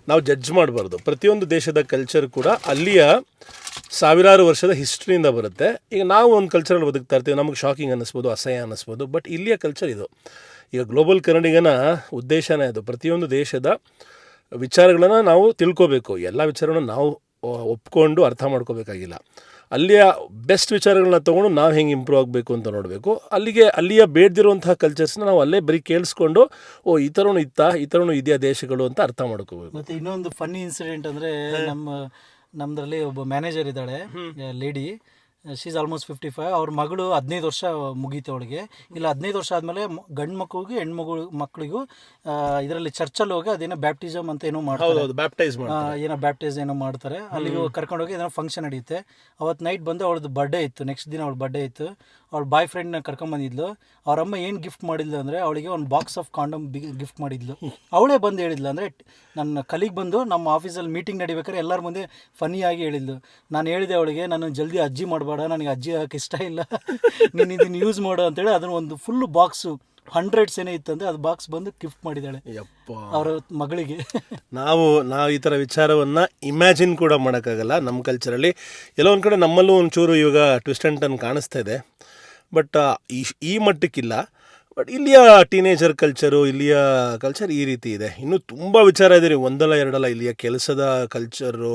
ನಾವು ಜಡ್ಜ್ ಮಾಡಬಾರ್ದು. ಪ್ರತಿಯೊಂದು ದೇಶದ ಕಲ್ಚರ್ ಕೂಡ ಅಲ್ಲಿಯ ಸಾವಿರಾರು ವರ್ಷದ ಹಿಸ್ಟ್ರಿಯಿಂದ ಬರುತ್ತೆ. ಈಗ ನಾವು ಒಂದು ಕಲ್ಚರಲ್ಲಿ ಬದುಕ್ತಾ ಇರ್ತೀವಿ, ನಮಗೆ ಶಾಕಿಂಗ್ ಅನ್ನಿಸ್ಬೋದು, ಅಸಹ್ಯ ಅನ್ನಿಸ್ಬೋದು. ಬಟ್ ಇಲ್ಲಿಯ ಕಲ್ಚರ್ ಇದು. ಈಗ ಗ್ಲೋಬಲ್ ಕನ್ನಡಿಗನ ಉದ್ದೇಶನೇ ಅದು. ಪ್ರತಿಯೊಂದು ದೇಶದ ವಿಚಾರಗಳನ್ನು ನಾವು ತಿಳ್ಕೋಬೇಕು. ಎಲ್ಲ ವಿಚಾರಗಳನ್ನು ನಾವು ಒಪ್ಕೊಂಡು ಅರ್ಥ ಮಾಡ್ಕೋಬೇಕಾಗಿಲ್ಲ. ಅಲ್ಲಿಯ ಬೆಸ್ಟ್ ವಿಚಾರಗಳನ್ನ ತೊಗೊಂಡು ನಾವು ಹೆಂಗೆ ಇಂಪ್ರೂವ್ ಆಗಬೇಕು ಅಂತ ನೋಡಬೇಕು. ಅಲ್ಲಿಯ ಬೇಡದಿರುವಂತಹ ಕಲ್ಚರ್ಸ್ನ ನಾವು ಅಲ್ಲೇ ಬರೀ ಕೇಳಿಸ್ಕೊಂಡು ಈ ಥರನೂ ಈ ಥರನೂ ಇದೆಯಾ ದೇಶಗಳು ಅಂತ ಅರ್ಥ ಮಾಡ್ಕೋಬೇಕು. ಮತ್ತೆ ಇನ್ನೊಂದು ಫನ್ನಿ ಇನ್ಸಿಡೆಂಟ್ ಅಂದರೆ ನಮ್ಮದ್ರಲ್ಲಿ ಒಬ್ಬ ಮ್ಯಾನೇಜರ್ ಇದ್ದಾಳೆ, ಲೇಡಿ, ಶಿ ಈಸ್ ಆಲ್ಮೋಸ್ಟ್ 55. ಅವ್ರ ಮಗಳು 15 ವರ್ಷ ಮುಗೀತು ಅವಳಿಗೆ. ಇಲ್ಲ 15 ವರ್ಷ ಆದಮೇಲೆ ಗಂಡು ಮಕ್ಕಳಿಗೂ ಮಕ್ಕಳಿಗೂ ಇದರಲ್ಲಿ ಚರ್ಚಲ್ಲಿ ಹೋಗಿ ಅದೇನೋ ಬ್ಯಾಪ್ಟಿಸಮ್ ಅಂತ ಏನೋ ಮಾಡ್ತಾರೆ, ಬ್ಯಾಪ್ಟೈಸ್ ಏನೋ ಮಾಡ್ತಾರೆ. ಅಲ್ಲಿಗೆ ಕರ್ಕೊಂಡೋಗಿ ಏನೋ ಫಂಕ್ಷನ್ ನಡೆಯುತ್ತೆ. ಅವತ್ತು ನೈಟ್ ಬಂದು ಅವಳದ್ದು ಬರ್ಡೇ ಇತ್ತು, ನೆಕ್ಸ್ಟ್ ದಿನ ಅವಳ ಬರ್ಡೇ ಇತ್ತು. ಅವಳ ಬಾಯ್ ಫ್ರೆಂಡ್ನ ಕರ್ಕೊಂಬಂದಿದ್ಲು. ಅವರಮ್ಮ ಏನು ಗಿಫ್ಟ್ ಮಾಡಿದ್ಲು ಅಂದರೆ ಅವಳಿಗೆ ಒಂದು ಬಾಕ್ಸ್ ಆಫ್ ಕಾಂಡಮ್ ಗಿಫ್ಟ್ ಮಾಡಿದ್ಲು. ಅವಳೇ ಬಂದು ಹೇಳಿದ್ಲು, ಅಂದರೆ ನನ್ನ ಕಲೀಗ್ ಬಂದು ನಮ್ಮ ಆಫೀಸಲ್ಲಿ ಮೀಟಿಂಗ್ ನಡಿಬೇಕಾದ್ರೆ ಎಲ್ಲರ ಮುಂದೆ ಫನ್ನಿಯಾಗಿ ಹೇಳಿದ್ಲು. ನಾನು ಹೇಳಿದೆ ಅವಳಿಗೆ, ನಾನು ಜಲ್ದಿ ಅಜ್ಜಿ ಮಾಡಬೇಡ, ನನಗೆ ಅಜ್ಜಿ ಹಾಕಿ ಇಷ್ಟ ಇಲ್ಲ, ನೀನು ಇದನ್ನು ಯೂಸ್ ಮಾಡು ಅಂತೇಳಿ ಅದನ್ನು ಒಂದು ಫುಲ್ಲು ಬಾಕ್ಸು 100s ಏನೇ ಇತ್ತಂದರೆ ಅದು ಬಾಕ್ಸ್ ಬಂದು ಗಿಫ್ಟ್ ಮಾಡಿದ್ದಾಳೆ ಅವರ ಮಗಳಿಗೆ. ನಾವು ಈ ಥರ ವಿಚಾರವನ್ನು ಇಮ್ಯಾಜಿನ್ ಕೂಡ ಮಾಡೋಕ್ಕಾಗಲ್ಲ. ನಮ್ಮ ಕಲ್ಚರಲ್ಲಿ ಎಲ್ಲೋ ಒಂದು ಕಡೆ ನಮ್ಮಲ್ಲೂ ಒಂಚೂರು ಇವಾಗ ಟ್ವಿಸ್ಟ್ ಆ್ಯಂಡ್ ಟರ್ನ್ ಕಾಣಿಸ್ತಾ ಇದೆ. ಬಟ್ ಈ ಮಟ್ಟಕ್ಕಿಲ್ಲ. ಬಟ್ ಇಲ್ಲಿಯ ಟೀನೇಜರ್ ಕಲ್ಚರು, ಇಲ್ಲಿಯ ಕಲ್ಚರ್ ಈ ರೀತಿ ಇದೆ. ಇನ್ನೂ ತುಂಬ ವಿಚಾರ ಇದೆ ರೀ, ಒಂದಲ್ಲ ಎರಡಲ್ಲ. ಇಲ್ಲಿಯ ಕೆಲಸದ ಕಲ್ಚರು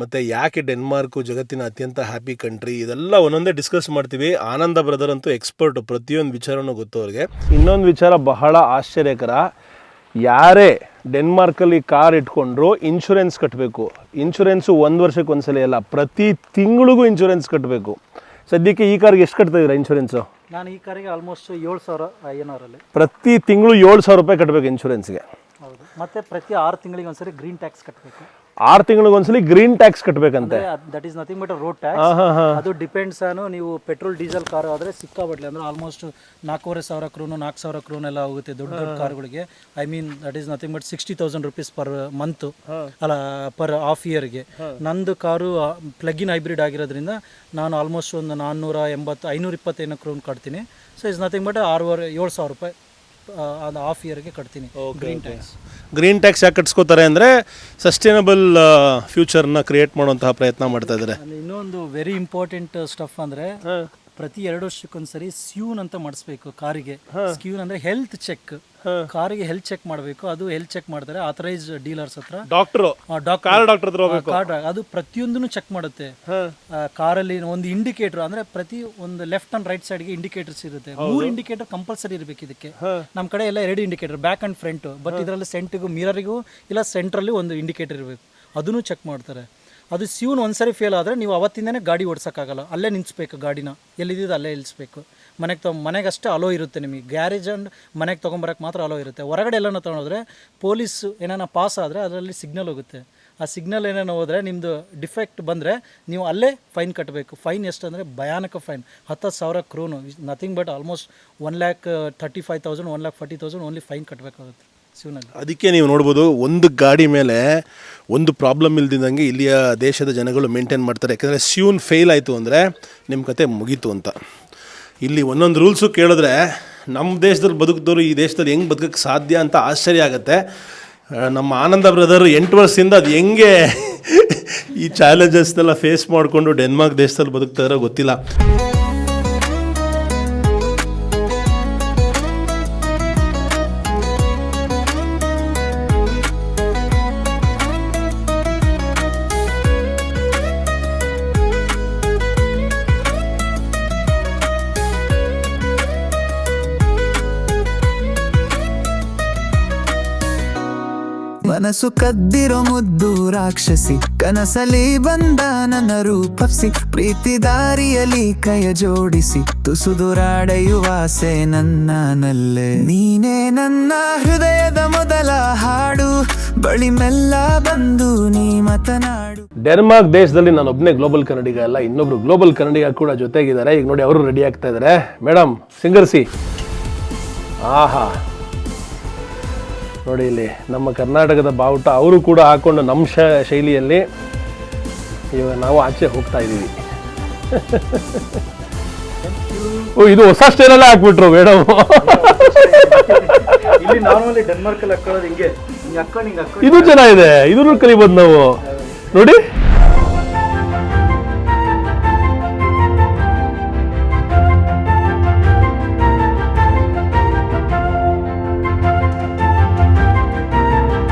ಮತ್ತು ಯಾಕೆ ಡೆನ್ಮಾರ್ಕು ಜಗತ್ತಿನ ಅತ್ಯಂತ ಹ್ಯಾಪಿ ಕಂಟ್ರಿ, ಇದೆಲ್ಲ ಒಂದೊಂದೇ ಡಿಸ್ಕಸ್ ಮಾಡ್ತೀವಿ. ಆನಂದ ಬ್ರದರ್ ಅಂತೂ ಎಕ್ಸ್ಪರ್ಟು, ಪ್ರತಿಯೊಂದು ವಿಚಾರನೂ ಗೊತ್ತು ಅವ್ರಿಗೆ. ಇನ್ನೊಂದು ವಿಚಾರ ಬಹಳ ಆಶ್ಚರ್ಯಕರ, ಯಾರೇ ಡೆನ್ಮಾರ್ಕಲ್ಲಿ ಕಾರ್ ಇಟ್ಕೊಂಡ್ರು ಇನ್ಶೂರೆನ್ಸ್ ಕಟ್ಟಬೇಕು. ಇನ್ಶೂರೆನ್ಸು 1 ವರ್ಷಕ್ಕೆ ಒಂದ್ಸಲ ಅಲ್ಲ, ಪ್ರತಿ ತಿಂಗಳಿಗೂ ಇನ್ಶೂರೆನ್ಸ್ ಕಟ್ಟಬೇಕು. ಸದ್ಯಕ್ಕೆ ಈ ಕಾರ್ಗೆ ಎಷ್ಟು ಕಟ್ತಾ ಇದ್ದೀರಾ ಇನ್ಶೂರೆನ್ಸು? ನಾನು ಈ ಕಾರಿಗೆ ಆಲ್ಮೋಸ್ಟ್ 7,000 INR ಪ್ರತಿ ತಿಂಗಳು 7,000 ರೂಪಾಯಿ ಕಟ್ಟಬೇಕು ಇನ್ಶೂರೆನ್ಸ್ಗೆ. ಹೌದು. ಮತ್ತು ಪ್ರತಿ 6 ತಿಂಗಳಿಗೆ ಒಂದ್ಸರಿ ಗ್ರೀನ್ ಟ್ಯಾಕ್ಸ್ ಕಟ್ಟಬೇಕು. 6 ತಿಂಗಳಿಗೊಂದ್ಸಲಿ ಗ್ರೀನ್ ಟ್ಯಾಕ್ಸ್ ಕಟ್ಟಬೇಕಂತೆ. That is nothing but road tax. ಅದು ಡಿಪೆಂಡ್ಸ್ ಆನು, ನೀವು ಪೆಟ್ರೋಲ್ ಡೀಸೆಲ್ ಕಾರ್ ಆದರೆ ಸಿಕ್ಕಾಬಟ್ಲೆ, ಅಂದರೆ ಆಲ್ಮೋಸ್ಟ್ 4,500 ಕ್ರೋನು 4,000 ಕ್ರೋನ್ ಎಲ್ಲ ಹೋಗುತ್ತೆ ದೊಡ್ಡ ದೊಡ್ಡ ಕಾರ್ಗಳಿಗೆ. I mean that is nothing but 60,000 rupees per month, ಅಲ್ಲ ಪರ್ ಹಾಫ್ ಇಯರ್ಗೆ. ನಂದು ಕಾರು ಪ್ಲಗ್-ಇನ್ ಹೈಬ್ರಿಡ್ ಆಗಿರೋದ್ರಿಂದ ನಾನು ಆಲ್ಮೋಸ್ಟ್ ಒಂದು 480 520 ಕ್ರೋನ್ ಕಟ್ತೀನಿ. ಸೊ ಇಸ್ ನಥಿಂಗ್ ಬಟ್ 7,000 ರೂಪಾಯಿ ಅದು ಹಾಫ್ ಇಯರ್ಗೆ ಕಟ್ತೀನಿ ಗ್ರೀನ್ ಟ್ಯಾಕ್ಸ್. ಗ್ರೀನ್ ಟ್ಯಾಕ್ಸ್ ಯಾಕೆ ಕಟ್ಸ್ಕೋತಾರೆ ಅಂದರೆ ಸಸ್ಟೈನಬಲ್ ಫ್ಯೂಚರ್ನ ಕ್ರಿಯೇಟ್ ಮಾಡುವಂತಹ ಪ್ರಯತ್ನ ಮಾಡ್ತಾ ಇದ್ದಾರೆ. ಇನ್ನೊಂದು ವೆರಿ ಇಂಪಾರ್ಟೆಂಟ್ ಸ್ಟಫ್ ಅಂದರೆ ಪ್ರತಿ 2 ವರ್ಷಕ್ಕೊಂದ್ಸರಿ ಸ್ಯೂನ್ ಅಂತ ಮಾಡಿಸ್ಬೇಕು ಕಾರಿಗೆ. ಸ್ಯೂನ್ ಅಂದರೆ ಹೆಲ್ತ್ ಚೆಕ್, ಕಾರಿಗೆ ಹೆಲ್ತ್ ಚೆಕ್ ಮಾಡಬೇಕು. ಅದು ಹೆಲ್ತ್ ಚೆಕ್ ಮಾಡ್ತಾರೆ ಆಥರೈಸ್ ಡೀಲರ್ಸ್ ಹತ್ರ, ಡಾಕ್ಟರ್. ಅದು ಪ್ರತಿಯೊಂದನ್ನು ಚೆಕ್ ಮಾಡುತ್ತೆ. ಕಾರಲ್ಲಿ ಒಂದು ಇಂಡಿಕೇಟರ್, ಅಂದ್ರೆ ಪ್ರತಿ ಒಂದು ಲೆಫ್ಟ್ ಅಂಡ್ ರೈಟ್ ಸೈಡ್ಗೆ ಇಂಡಿಕೇಟರ್ಸ್ ಇರುತ್ತೆ. 3 ಇಂಡಿಕೇಟರ್ ಕಂಪಲ್ಸರಿ ಇರಬೇಕು ಇದಕ್ಕೆ. ನಮ್ಮ ಕಡೆ ಎಲ್ಲ 2 indicator, back and front. But ಇದರಲ್ಲಿ ಸೆಂಟಿಗೂ ಮಿರರಿಗೂ ಇಲ್ಲ ಸೆಂಟ್ರಲ್ಲಿ ಒಂದು ಇಂಡಿಕೇಟರ್ ಇರಬೇಕು, ಅದನ್ನು ಚೆಕ್ ಮಾಡ್ತಾರೆ. ಅದು ಸ್ಯೂನ್ ಒಂದ್ಸರಿ ಫೇಲ್ ಆದರೆ ನೀವು ಅವತ್ತಿಂದನೇ ಗಾಡಿ ಓಡಿಸೋಕ್ಕಾಗಲ್ಲ, ಅಲ್ಲೇ ನಿಲ್ಲಿಸ್ಬೇಕು ಗಾಡಿನ, ಎಲ್ಲಿದ್ದು ಅಲ್ಲೇ ನಿಲ್ಲಿಸ್ಬೇಕು. ಮನೆಗೆ ಅಷ್ಟೇ ಅಲೋ ಇರುತ್ತೆ ನಿಮಗೆ, ಗ್ಯಾರೇಜ್ ಆ್ಯಂಡ್ ಮನೆಗೆ ತೊಗೊಂಬರಕ್ಕೆ ಮಾತ್ರ ಅಲೋ ಇರುತ್ತೆ. ಹೊರಗಡೆ ಎಲ್ಲನೂ ತೊಗೊಂಡೋದ್ರೆ ಪೊಲೀಸ್ ಏನಾನ ಪಾಸ್ ಆದರೆ ಅದರಲ್ಲಿ ಸಿಗ್ನಲ್ ಹೋಗುತ್ತೆ. ಆ ಸಿಗ್ನಲ್ ಏನೇನೋ ಹೋದರೆ ನಿಮ್ಮದು ಡಿಫೆಕ್ಟ್ ಬಂದರೆ ನೀವು ಅಲ್ಲೇ ಫೈನ್ ಕಟ್ಟಬೇಕು. ಫೈನ್ ಎಷ್ಟು ಅಂದರೆ ಭಯಾನಕ fine, 10,000 krone, nothing but almost 1,35,000 1,40,000 only fine ಕಟ್ಟಬೇಕಾಗುತ್ತೆ ಶಿವನಲ್ಲಿ. ಅದಕ್ಕೆ ನೀವು ನೋಡ್ಬೋದು, ಒಂದು ಗಾಡಿ ಮೇಲೆ ಒಂದು ಪ್ರಾಬ್ಲಮ್ ಇಲ್ದಿದ್ದಂಗೆ ಇಲ್ಲಿಯ ದೇಶದ ಜನಗಳು ಮೇಂಟೈನ್ ಮಾಡ್ತಾರೆ. ಯಾಕಂದರೆ ಸ್ಯೂನ್ ಫೇಲ್ ಆಯಿತು ಅಂದರೆ ನಿಮ್ಮ ಕತೆ ಮುಗೀತು ಅಂತ. ಇಲ್ಲಿ ಒಂದೊಂದು ರೂಲ್ಸು ಕೇಳಿದ್ರೆ ನಮ್ಮ ದೇಶದಲ್ಲಿ ಬದುಕಿದವರು ಈ ದೇಶದಲ್ಲಿ ಹೆಂಗೆ ಬದುಕೋಕ್ಕೆ ಸಾಧ್ಯ ಅಂತ ಆಶ್ಚರ್ಯ ಆಗುತ್ತೆ. ನಮ್ಮ ಆನಂದ ಬ್ರದರ್ 8 ವರ್ಷದಿಂದ ಅದು ಹೆಂಗೆ ಈ ಚಾಲೆಂಜಸ್ನೆಲ್ಲ ಫೇಸ್ ಮಾಡಿಕೊಂಡು ಡೆನ್ಮಾರ್ಕ್ ದೇಶದಲ್ಲಿ ಬದುಕ್ತಾರೋ ಗೊತ್ತಿಲ್ಲ. ಮನಸ್ಸು ಕದ್ದಿರೋ ಮುದ್ದು ರಾಕ್ಷಸಿ, ಕನಸಲಿ ಬಂದ ನನ್ನ ರೂಪಿಸಿ, ಪ್ರೀತಿ ದಾರಿಯಲ್ಲಿ ಕೈಯ ಜೋಡಿಸಿ, ತುಸು ದೂರಾಡೆಯುವ ಆಸೆ ನನ್ನನಲ್ಲೇ. ನೀನೇ ನನ್ನ ಹೃದಯದ ಮೊದಲ ಹಾಡು, ಬಳಿ ಮೆಲ್ಲ ಬಂದು ನೀ ಮಾತನಾಡು. ಡೆನ್ಮಾರ್ಕ್ ದೇಶದಲ್ಲಿ ನಾನು ಒಬ್ಬನೇ ಗ್ಲೋಬಲ್ ಕನ್ನಡಿಗ ಅಲ್ಲ, ಇನ್ನೊಬ್ರು ಗ್ಲೋಬಲ್ ಕನ್ನಡಿಗ ಕೂಡ ಜೊತೆಗಿದ್ದಾರೆ. ಈಗ ನೋಡಿ ಅವರು ರೆಡಿ ಆಗ್ತಾ ಇದ್ದಾರೆ. ಮೇಡಮ್ ಸಿಂಗರ್ಸಿ. ಆಹಾ ನೋಡಿ, ಇಲ್ಲಿ ನಮ್ಮ ಕರ್ನಾಟಕದ ಬಾವುಟ ಅವರು ಕೂಡ ಹಾಕೊಂಡು ನಮ್ಮ ಶೈಲಿಯಲ್ಲಿ ಇವಾಗ ನಾವು ಆಚೆ ಹೋಗ್ತಾ ಇದ್ದೀವಿ. ಓ, ಇದು ಹೊಸ ಸ್ಟೈಲಲ್ಲೇ ಹಾಕ್ಬಿಟ್ರು ಮೇಡಮ್. ಇಲ್ಲಿ ನಾರ್ಮಲಿ ಡೆನ್ಮಾರ್ಕ್ ಅಲ್ಲಿ ಹಾಕೊಳ್ಳೋದು ಹಿಂಗೆ ಇದು ಚೆನ್ನಾಗಿದೆ, ಇದನ್ನು ಕಲಿಬೋದು ನಾವು ನೋಡಿ.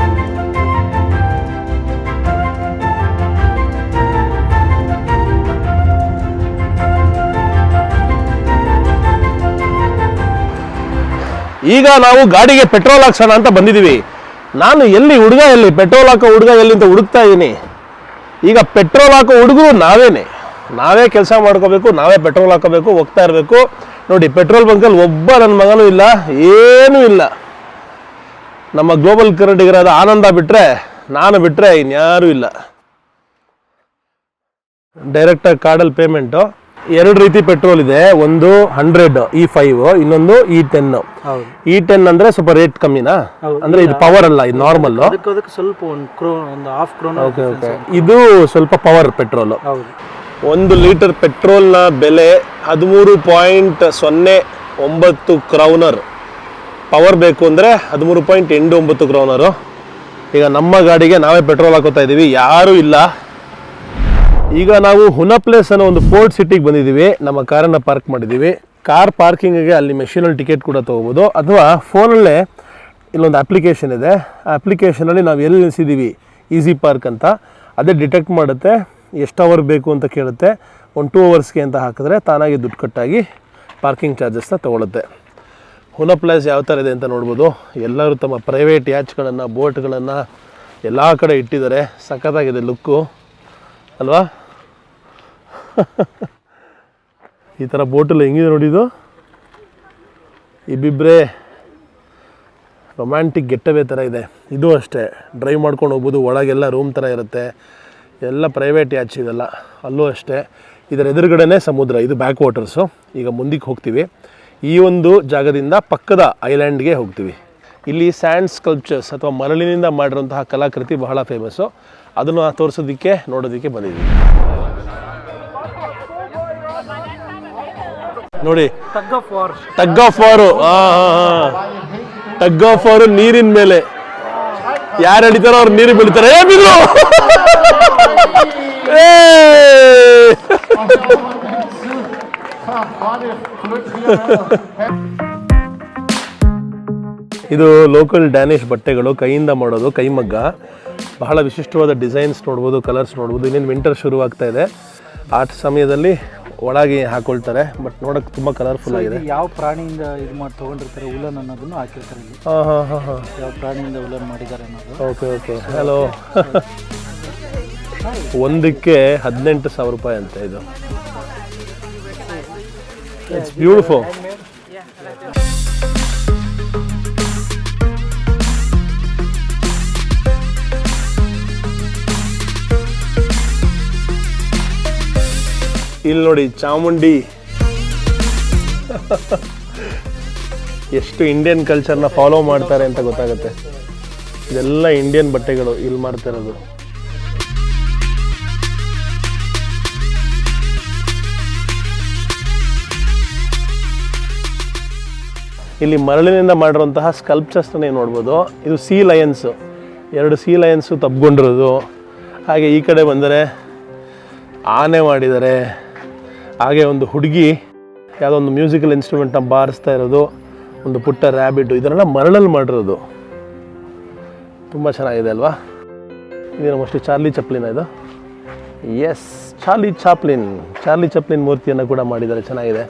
ಈಗ ನಾವು ಗಾಡಿಗೆ ಪೆಟ್ರೋಲ್ ಹಾಕ್ಸೋಣ ಅಂತ ಬಂದಿದ್ದೀವಿ. ನಾನು ಎಲ್ಲಿ ಪೆಟ್ರೋಲ್ ಹಾಕೋ ಹುಡುಗ ಎಲ್ಲಿ ಅಂತ ಹುಡುಕ್ತಾ ಇದ್ದೀನಿ. ಈಗ ಪೆಟ್ರೋಲ್ ಹಾಕೋ ಹುಡುಗರು ನಾವೇ ಕೆಲಸ ಮಾಡ್ಕೋಬೇಕು, ನಾವೇ ಪೆಟ್ರೋಲ್ ಹಾಕೋಬೇಕು, ಹೋಗ್ತಾ ಇರಬೇಕು. ನೋಡಿ ಪೆಟ್ರೋಲ್ ಬಂಕಲ್ಲಿ ಒಬ್ಬ ನನ್ನ ಮಗನೂ ಇಲ್ಲ, ಏನೂ ಇಲ್ಲ. ನಮ್ಮ ಗ್ಲೋಬಲ್ ಕನ್ನಡಿಗರಾದ ಆನಂದ ಬಿಟ್ಟರೆ, ನಾನು ಬಿಟ್ಟರೆ ಇನ್ಯಾರೂ ಇಲ್ಲ. ಡೈರೆಕ್ಟಾಗಿ ಕಾರ್ಡಲ್ಲಿ ಪೇಮೆಂಟು. 2 ರೀತಿ ಪೆಟ್ರೋಲ್ ಇದೆ, ಒಂದು 100 E5, ಇನ್ನೊಂದು E10. E10 ಅಂದರೆ ಸ್ವಲ್ಪ ರೇಟ್ ಕಮ್ಮಿನಾ? ಅಂದರೆ ಇದು ಪವರ್ ಅಲ್ಲ, ಇದು ನಾರ್ಮಲ್. ಸ್ವಲ್ಪ ಒಂದು ಹಾಫ್ ಕ್ರೋನ್. Okay okay. ಇದು ಸ್ವಲ್ಪ ಪವರ್ ಪೆಟ್ರೋಲು. 1 ಲೀಟರ್ ಪೆಟ್ರೋಲ್ನ ಬೆಲೆ 13.09 ಕ್ರೌನರ್. ಪವರ್ ಬೇಕು ಅಂದರೆ 13.89 ಕ್ರೌನರು. ಈಗ ನಮ್ಮ ಗಾಡಿಗೆ ನಾವೇ ಪೆಟ್ರೋಲ್ ಹಾಕೋತಾ ಇದ್ದೀವಿ, ಯಾರೂ ಇಲ್ಲ. ಈಗ ನಾವು ಹುನಪ್ಲೇಸ್ ಅನ್ನೋ ಒಂದು ಪೋರ್ಟ್ ಸಿಟಿಗೆ ಬಂದಿದ್ದೀವಿ. ನಮ್ಮ ಕಾರನ್ನು ಪಾರ್ಕ್ ಮಾಡಿದ್ದೀವಿ. ಕಾರ್ ಪಾರ್ಕಿಂಗಿಗೆ ಅಲ್ಲಿ ಮೆಷಿನಲ್ಲಿ ಟಿಕೆಟ್ ಕೂಡ ತೊಗೋಬೋದು, ಅಥವಾ ಫೋನಲ್ಲೇ ಇಲ್ಲೊಂದು ಅಪ್ಲಿಕೇಶನ್ ಇದೆ. ಆ ಅಪ್ಲಿಕೇಶನಲ್ಲಿ ನಾವು ಎಲ್ಲಿ ನಿಲ್ಲಿಸಿದ್ದೀವಿ, ಈಸಿ ಪಾರ್ಕ್ ಅಂತ, ಅದೇ ಡಿಟೆಕ್ಟ್ ಮಾಡುತ್ತೆ. ಎಷ್ಟು ಅವರ್ ಬೇಕು ಅಂತ ಕೇಳುತ್ತೆ. 2 ಅವರ್ಸ್ಗೆ ಅಂತ ಹಾಕಿದ್ರೆ ತಾನಾಗಿ ದುಡ್ಡು ಕಟ್ಟಾಗಿ ಪಾರ್ಕಿಂಗ್ ಚಾರ್ಜಸ್ನ ತೊಗೊಳುತ್ತೆ. ಹುನಪ್ಲೇಸ್ ಯಾವ ಥರ ಇದೆ ಅಂತ ನೋಡ್ಬೋದು. ಎಲ್ಲರೂ ತಮ್ಮ ಪ್ರೈವೇಟ್ ಯಾಚ್ಗಳನ್ನು, ಬೋಟ್ಗಳನ್ನು ಎಲ್ಲ ಕಡೆ ಇಟ್ಟಿದ್ದಾರೆ. ಸಖತ್ತಾಗಿದೆ ಲುಕ್ಕು ಅಲ್ವಾ? ಈ ಥರ ಬೋಟಲ್ಲಿ ಹೆಂಗಿದೆ ನೋಡಿದ್ದು. ಇಬ್ಬಿಬ್ಬರೇ ರೊಮ್ಯಾಂಟಿಕ್ ಗೆಟ್ಟವೇ ಥರ ಇದೆ. ಇದು ಅಷ್ಟೇ, ಡ್ರೈವ್ ಮಾಡ್ಕೊಂಡು ಹೋಗ್ಬೋದು. ಒಳಗೆಲ್ಲ ರೂಮ್ ಥರ ಇರುತ್ತೆ, ಎಲ್ಲ ಪ್ರೈವೇಟ್ ಯಾಚ್ ಇದೆಲ್ಲ. ಅಲ್ಲೂ ಅಷ್ಟೇ. ಇದರ ಎದುರುಗಡೆನೇ ಸಮುದ್ರ. ಇದು ಬ್ಯಾಕ್ ವಾಟರ್ಸು. ಈಗ ಮುಂದಕ್ಕೆ ಹೋಗ್ತೀವಿ. ಈ ಒಂದು ಜಾಗದಿಂದ ಪಕ್ಕದ ಐಲ್ಯಾಂಡ್ಗೆ ಹೋಗ್ತೀವಿ. ಇಲ್ಲಿ ಸ್ಯಾಂಡ್ ಸ್ಕಲ್ಪ್ಚರ್ಸ್ ಅಥವಾ ಮರಳಿನಿಂದ ಮಾಡಿರುವಂತಹ ಕಲಾಕೃತಿ ಬಹಳ ಫೇಮಸ್ಸು. ಅದನ್ನು ತೋರಿಸೋದಕ್ಕೆ, ನೋಡೋದಕ್ಕೆ ಬಂದಿದ್ದೀವಿ. ನೋಡಿ ಟಗ್ ಆಫ್ ವಾರು ನೀರಿನ ಮೇಲೆ ಯಾರು ಹಿಡಿತಾರೋ ಅವ್ರು ನೀರು ಬೀಳ್ತಾರೆ. ಬಿದ್ರು ಇದು ಲೋಕಲ್ ಡ್ಯಾನಿಷ್ ಬಟ್ಟೆಗಳು, ಕೈಯಿಂದ ಮಾಡೋದು, ಕೈಮಗ್ಗ. ಬಹಳ ವಿಶಿಷ್ಟವಾದ ಡಿಸೈನ್ಸ್ ನೋಡ್ಬೋದು, ಕಲರ್ಸ್ ನೋಡ್ಬೋದು. ಇನ್ನೇನು ವಿಂಟರ್ ಶುರುವಾಗ್ತಾ ಇದೆ, ಆ ಸಮಯದಲ್ಲಿ ಒಳಗೆ ಹಾಕೊಳ್ತಾರೆ. ಬಟ್ ನೋಡೋಕೆ ತುಂಬ ಕಲರ್ಫುಲ್ ಆಗಿದೆ. ಯಾವ ಪ್ರಾಣಿಯಿಂದ ಇದು ಮಾಡಿ ತೊಗೊಂಡಿರ್ತಾರೆ ಉಲನ್ ಅನ್ನೋದನ್ನು ಹಾಕಿರ್ತಾರೆ ಇಲ್ಲಿ. ಯಾವ ಪ್ರಾಣಿಯಿಂದ ಉಲನ್ ಮಾಡಿದ್ದಾರೆ ಅನ್ನೋದು. Okay okay. ಹಲೋ. ಒಂದಕ್ಕೆ 18,000 ರೂಪಾಯಿ ಅಂತ. ಇದು ಇಟ್ಸ್ ಬ್ಯೂಟಿಫುಲ್. ಇಲ್ಲಿ ನೋಡಿ ಚಾಮುಂಡಿ. ಎಷ್ಟು ಇಂಡಿಯನ್ ಕಲ್ಚರ್ನ ಫಾಲೋ ಮಾಡ್ತಾರೆ ಅಂತ ಗೊತ್ತಾಗುತ್ತೆ. ಇದೆಲ್ಲ ಇಂಡಿಯನ್ ಬಟ್ಟೆಗಳು ಇಲ್ಲಿ ಮಾಡ್ತಾ ಇರೋದು. ಇಲ್ಲಿ ಮರಳಿನಿಂದ ಮಾಡಿರುವಂತಹ ಸ್ಕಲ್ಪ್ಚರ್ಸ್ನೇ ನೋಡ್ಬೋದು. ಇದು ಸೀ ಲಯನ್ಸು, 2 ಸೀ ಲಯನ್ಸು ತಬ್ಕೊಂಡಿರೋದು. ಹಾಗೆ ಈ ಕಡೆ ಬಂದರೆ ಆನೆ ಮಾಡಿದ್ದಾರೆ. ಹಾಗೆ ಒಂದು ಹುಡುಗಿ ಯಾವುದೋ ಒಂದು ಮ್ಯೂಸಿಕಲ್ ಇನ್ಸ್ಟ್ರೂಮೆಂಟ್ನ ಬಾರಿಸ್ತಾ ಇರೋದು, ಒಂದು ಪುಟ್ಟ ರ್ಯಾಬಿಟ್ಟು. ಇದನ್ನೆಲ್ಲ ಮರಳಲ್ಲಿ ಮಾಡಿರೋದು. ತುಂಬ ಚೆನ್ನಾಗಿದೆ ಅಲ್ವಾ? ಇದೇನು ಮೋಸ್ಟ್ಲಿ ಚಾರ್ಲಿ ಚಪ್ಲಿನ ಇದು. ಎಸ್, ಚಾರ್ಲಿ ಚಾಪ್ಲಿನ್ ಮೂರ್ತಿಯನ್ನು ಕೂಡ ಮಾಡಿದ್ದಾರೆ. ಚೆನ್ನಾಗಿದೆ.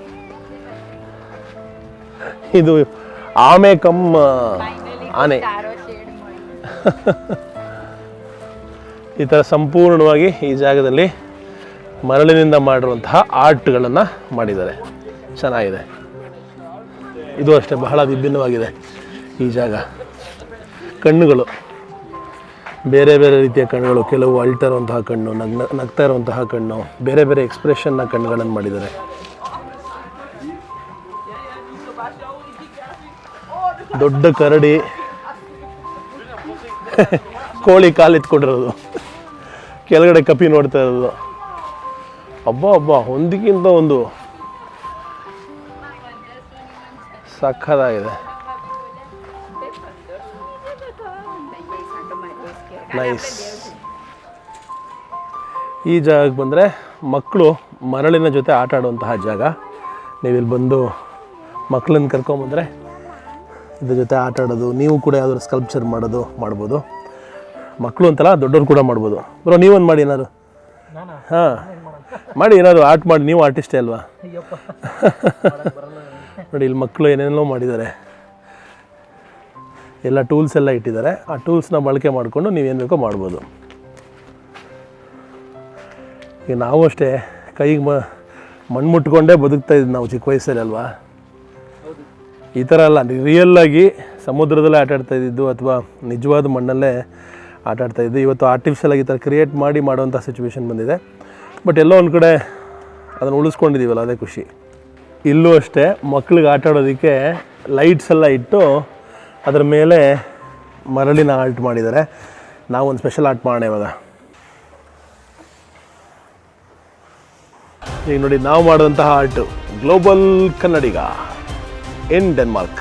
ಇದು ಆಮೆ ಕಮ್ ಆನೆ. ಈ ಥರ ಸಂಪೂರ್ಣವಾಗಿ ಈ ಜಾಗದಲ್ಲಿ ಮರಳಿನಿಂದ ಮಾಡಿರುವಂತಹ ಆರ್ಟ್ಗಳನ್ನು ಮಾಡಿದ್ದಾರೆ. ಚೆನ್ನಾಗಿದೆ. ಇದು ಅಷ್ಟೇ ಬಹಳ ವಿಭಿನ್ನವಾಗಿದೆ ಈ ಜಾಗ. ಕಣ್ಣುಗಳು ಬೇರೆ ಬೇರೆ ರೀತಿಯ ಕಣ್ಣುಗಳು, ಕೆಲವು ಅಳ್ತಾ ಇರುವಂತಹ ಕಣ್ಣು, ನಗ್ತಾ ಇರುವಂತಹ ಕಣ್ಣು, ಬೇರೆ ಬೇರೆ ಎಕ್ಸ್ಪ್ರೆಷನ್ನ ಕಣ್ಣುಗಳನ್ನು ಮಾಡಿದ್ದಾರೆ. ದೊಡ್ಡ ಕರಡಿ, ಕೋಳಿ ಕಾಲಿತ್ಕೊಂಡಿರೋದು, ಕೆಳಗಡೆ ಕಪಿ ನೋಡ್ತಾ ಇರೋದು. ಅಬ್ಬಾ ಒಂದಕ್ಕಿಂತ ಒಂದು ಸಖತ್ತಾಗಿದೆ. ನೈಸ್. ಈ ಜಾಗಕ್ಕೆ ಬಂದರೆ ಮಕ್ಕಳು ಮರಳಿನ ಜೊತೆ ಆಟ ಆಡುವಂತಹ ಜಾಗ. ನೀವಿಲ್ಲಿ ಬಂದು ಮಕ್ಕಳನ್ನ ಕರ್ಕೊಂಬಂದರೆ ಇದ್ರ ಜೊತೆ ಆಟ ಆಡೋದು, ನೀವು ಕೂಡ ಯಾವ್ದಾದ್ರು ಸ್ಕಲ್ಪ್ಚರ್ ಮಾಡ್ಬೋದು. ಮಕ್ಕಳು ಅಂತಲ್ಲ, ದೊಡ್ಡವ್ರು ಕೂಡ ಮಾಡ್ಬೋದು. ಬ್ರೋ ನೀವೊಂದು ಮಾಡಿ ಏನಾದ್ರು. ಹಾಂ ಮಾಡಿ, ಏನಾದ್ರು ಆರ್ಟ್ ಮಾಡಿ. ನೀವು ಆರ್ಟಿಸ್ಟೇ ಅಲ್ವಾ? ನೋಡಿ ಇಲ್ಲಿ ಮಕ್ಕಳು ಏನೇನೋ ಮಾಡಿದ್ದಾರೆ. ಎಲ್ಲ ಟೂಲ್ಸ್ ಎಲ್ಲ ಇಟ್ಟಿದ್ದಾರೆ. ಆ ಟೂಲ್ಸ್ನ ಬಳಕೆ ಮಾಡಿಕೊಂಡು ನೀವೇನು ಬೇಕೋ ಮಾಡ್ಬೋದು. ಈಗ ನಾವು ಅಷ್ಟೇ ಕೈಗೆ ಮಣ್ಣು ಮುಟ್ಕೊಂಡೇ ಬದುಕ್ತಾ ಇದ್ದು ನಾವು ಚಿಕ್ಕ ವಯಸ್ಸಲ್ಲಿ ಅಲ್ವಾ. ಈ ಥರ ಅಲ್ಲ, ರಿಯಲ್ಲಾಗಿ ಸಮುದ್ರದಲ್ಲೇ ಆಟಾಡ್ತಾ ಇದ್ದಿದ್ದು ಅಥವಾ ನಿಜವಾದ ಮಣ್ಣಲ್ಲೇ ಆಟಾಡ್ತಾ ಇದ್ದು. ಇವತ್ತು ಆರ್ಟಿಫಿಷಿಯಲ್ ಆಗಿ ಈ ಥರ ಕ್ರಿಯೇಟ್ ಮಾಡೋವಂಥ ಸಿಚುವೇಶನ್ ಬಂದಿದೆ. ಬಟ್ ಎಲ್ಲೋ ಒಂದು ಕಡೆ ಅದನ್ನು ಉಳಿಸ್ಕೊಂಡಿದ್ದೀವಲ್ಲ, ಅದೇ ಖುಷಿ. ಇಲ್ಲೂ ಅಷ್ಟೇ ಮಕ್ಳಿಗೆ ಆಟ ಆಡೋದಕ್ಕೆ ಲೈಟ್ಸ್ ಎಲ್ಲ ಇಟ್ಟು ಅದರ ಮೇಲೆ ಮರಳಿನ ಆರ್ಟ್ ಮಾಡಿದ್ದಾರೆ. ನಾವು ಒಂದು ಸ್ಪೆಷಲ್ ಆರ್ಟ್ ಮಾಡೋಣ ಇವಾಗ. ಈಗ ನೋಡಿ, ನಾವು ಮಾಡುವಂತಹ ಆರ್ಟು ಗ್ಲೋಬಲ್ ಕನ್ನಡಿಗ ಇನ್ ಡೆನ್ಮಾರ್ಕ್.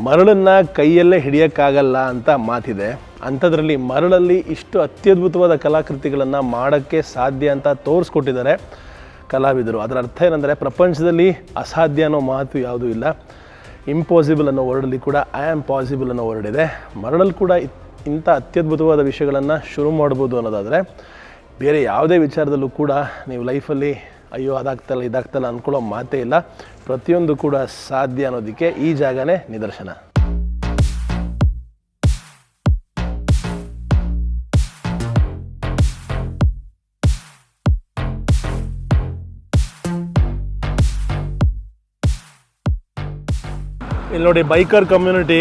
ಮರಳನ್ನು ಕೈಯಲ್ಲೇ ಹಿಡಿಯೋಕ್ಕಾಗಲ್ಲ ಅಂತ ಮಾತಿದೆ. ಅಂಥದ್ರಲ್ಲಿ ಮರಳಲ್ಲಿ ಇಷ್ಟು ಅತ್ಯದ್ಭುತವಾದ ಕಲಾಕೃತಿಗಳನ್ನು ಮಾಡೋಕ್ಕೆ ಸಾಧ್ಯ ಅಂತ ತೋರಿಸ್ಕೊಟ್ಟಿದ್ದಾರೆ ಕಲಾವಿದರು. ಅದರ ಅರ್ಥ ಏನಂದರೆ ಪ್ರಪಂಚದಲ್ಲಿ ಅಸಾಧ್ಯ ಅನ್ನೋ ಮಾತು ಯಾವುದೂ ಇಲ್ಲ. ಇಂಪಾಸಿಬಲ್ ಅನ್ನೋ ವರ್ಡಲ್ಲಿ ಕೂಡ ಐ ಆಮ್ ಪಾಸಿಬಲ್ ಅನ್ನೋ ವರ್ಡ್ ಇದೆ. ಮರಳಲ್ಲಿ ಕೂಡ ಇಂಥ ಅತ್ಯದ್ಭುತವಾದ ವಿಷಯಗಳನ್ನು ಶುರು ಮಾಡ್ಬೋದು ಅನ್ನೋದಾದರೆ ಬೇರೆ ಯಾವುದೇ ವಿಚಾರದಲ್ಲೂ ಕೂಡ ನೀವು ಲೈಫಲ್ಲಿ ಅಯ್ಯೋ ಅದಾಗ್ತಲ್ಲ ಇದಾಗ್ತಲ್ಲ ಅಂದ್ಕೊಳ್ಳೋ ಮಾತೇ ಇಲ್ಲ. ಪ್ರತಿಯೊಂದು ಕೂಡ ಸಾಧ್ಯ ಅನ್ನೋದಕ್ಕೆ ಈ ಜಾಗನೇ ನಿದರ್ಶನ. ಇಲ್ಲಿ ನೋಡಿ, ಬೈಕರ್ ಕಮ್ಯುನಿಟಿ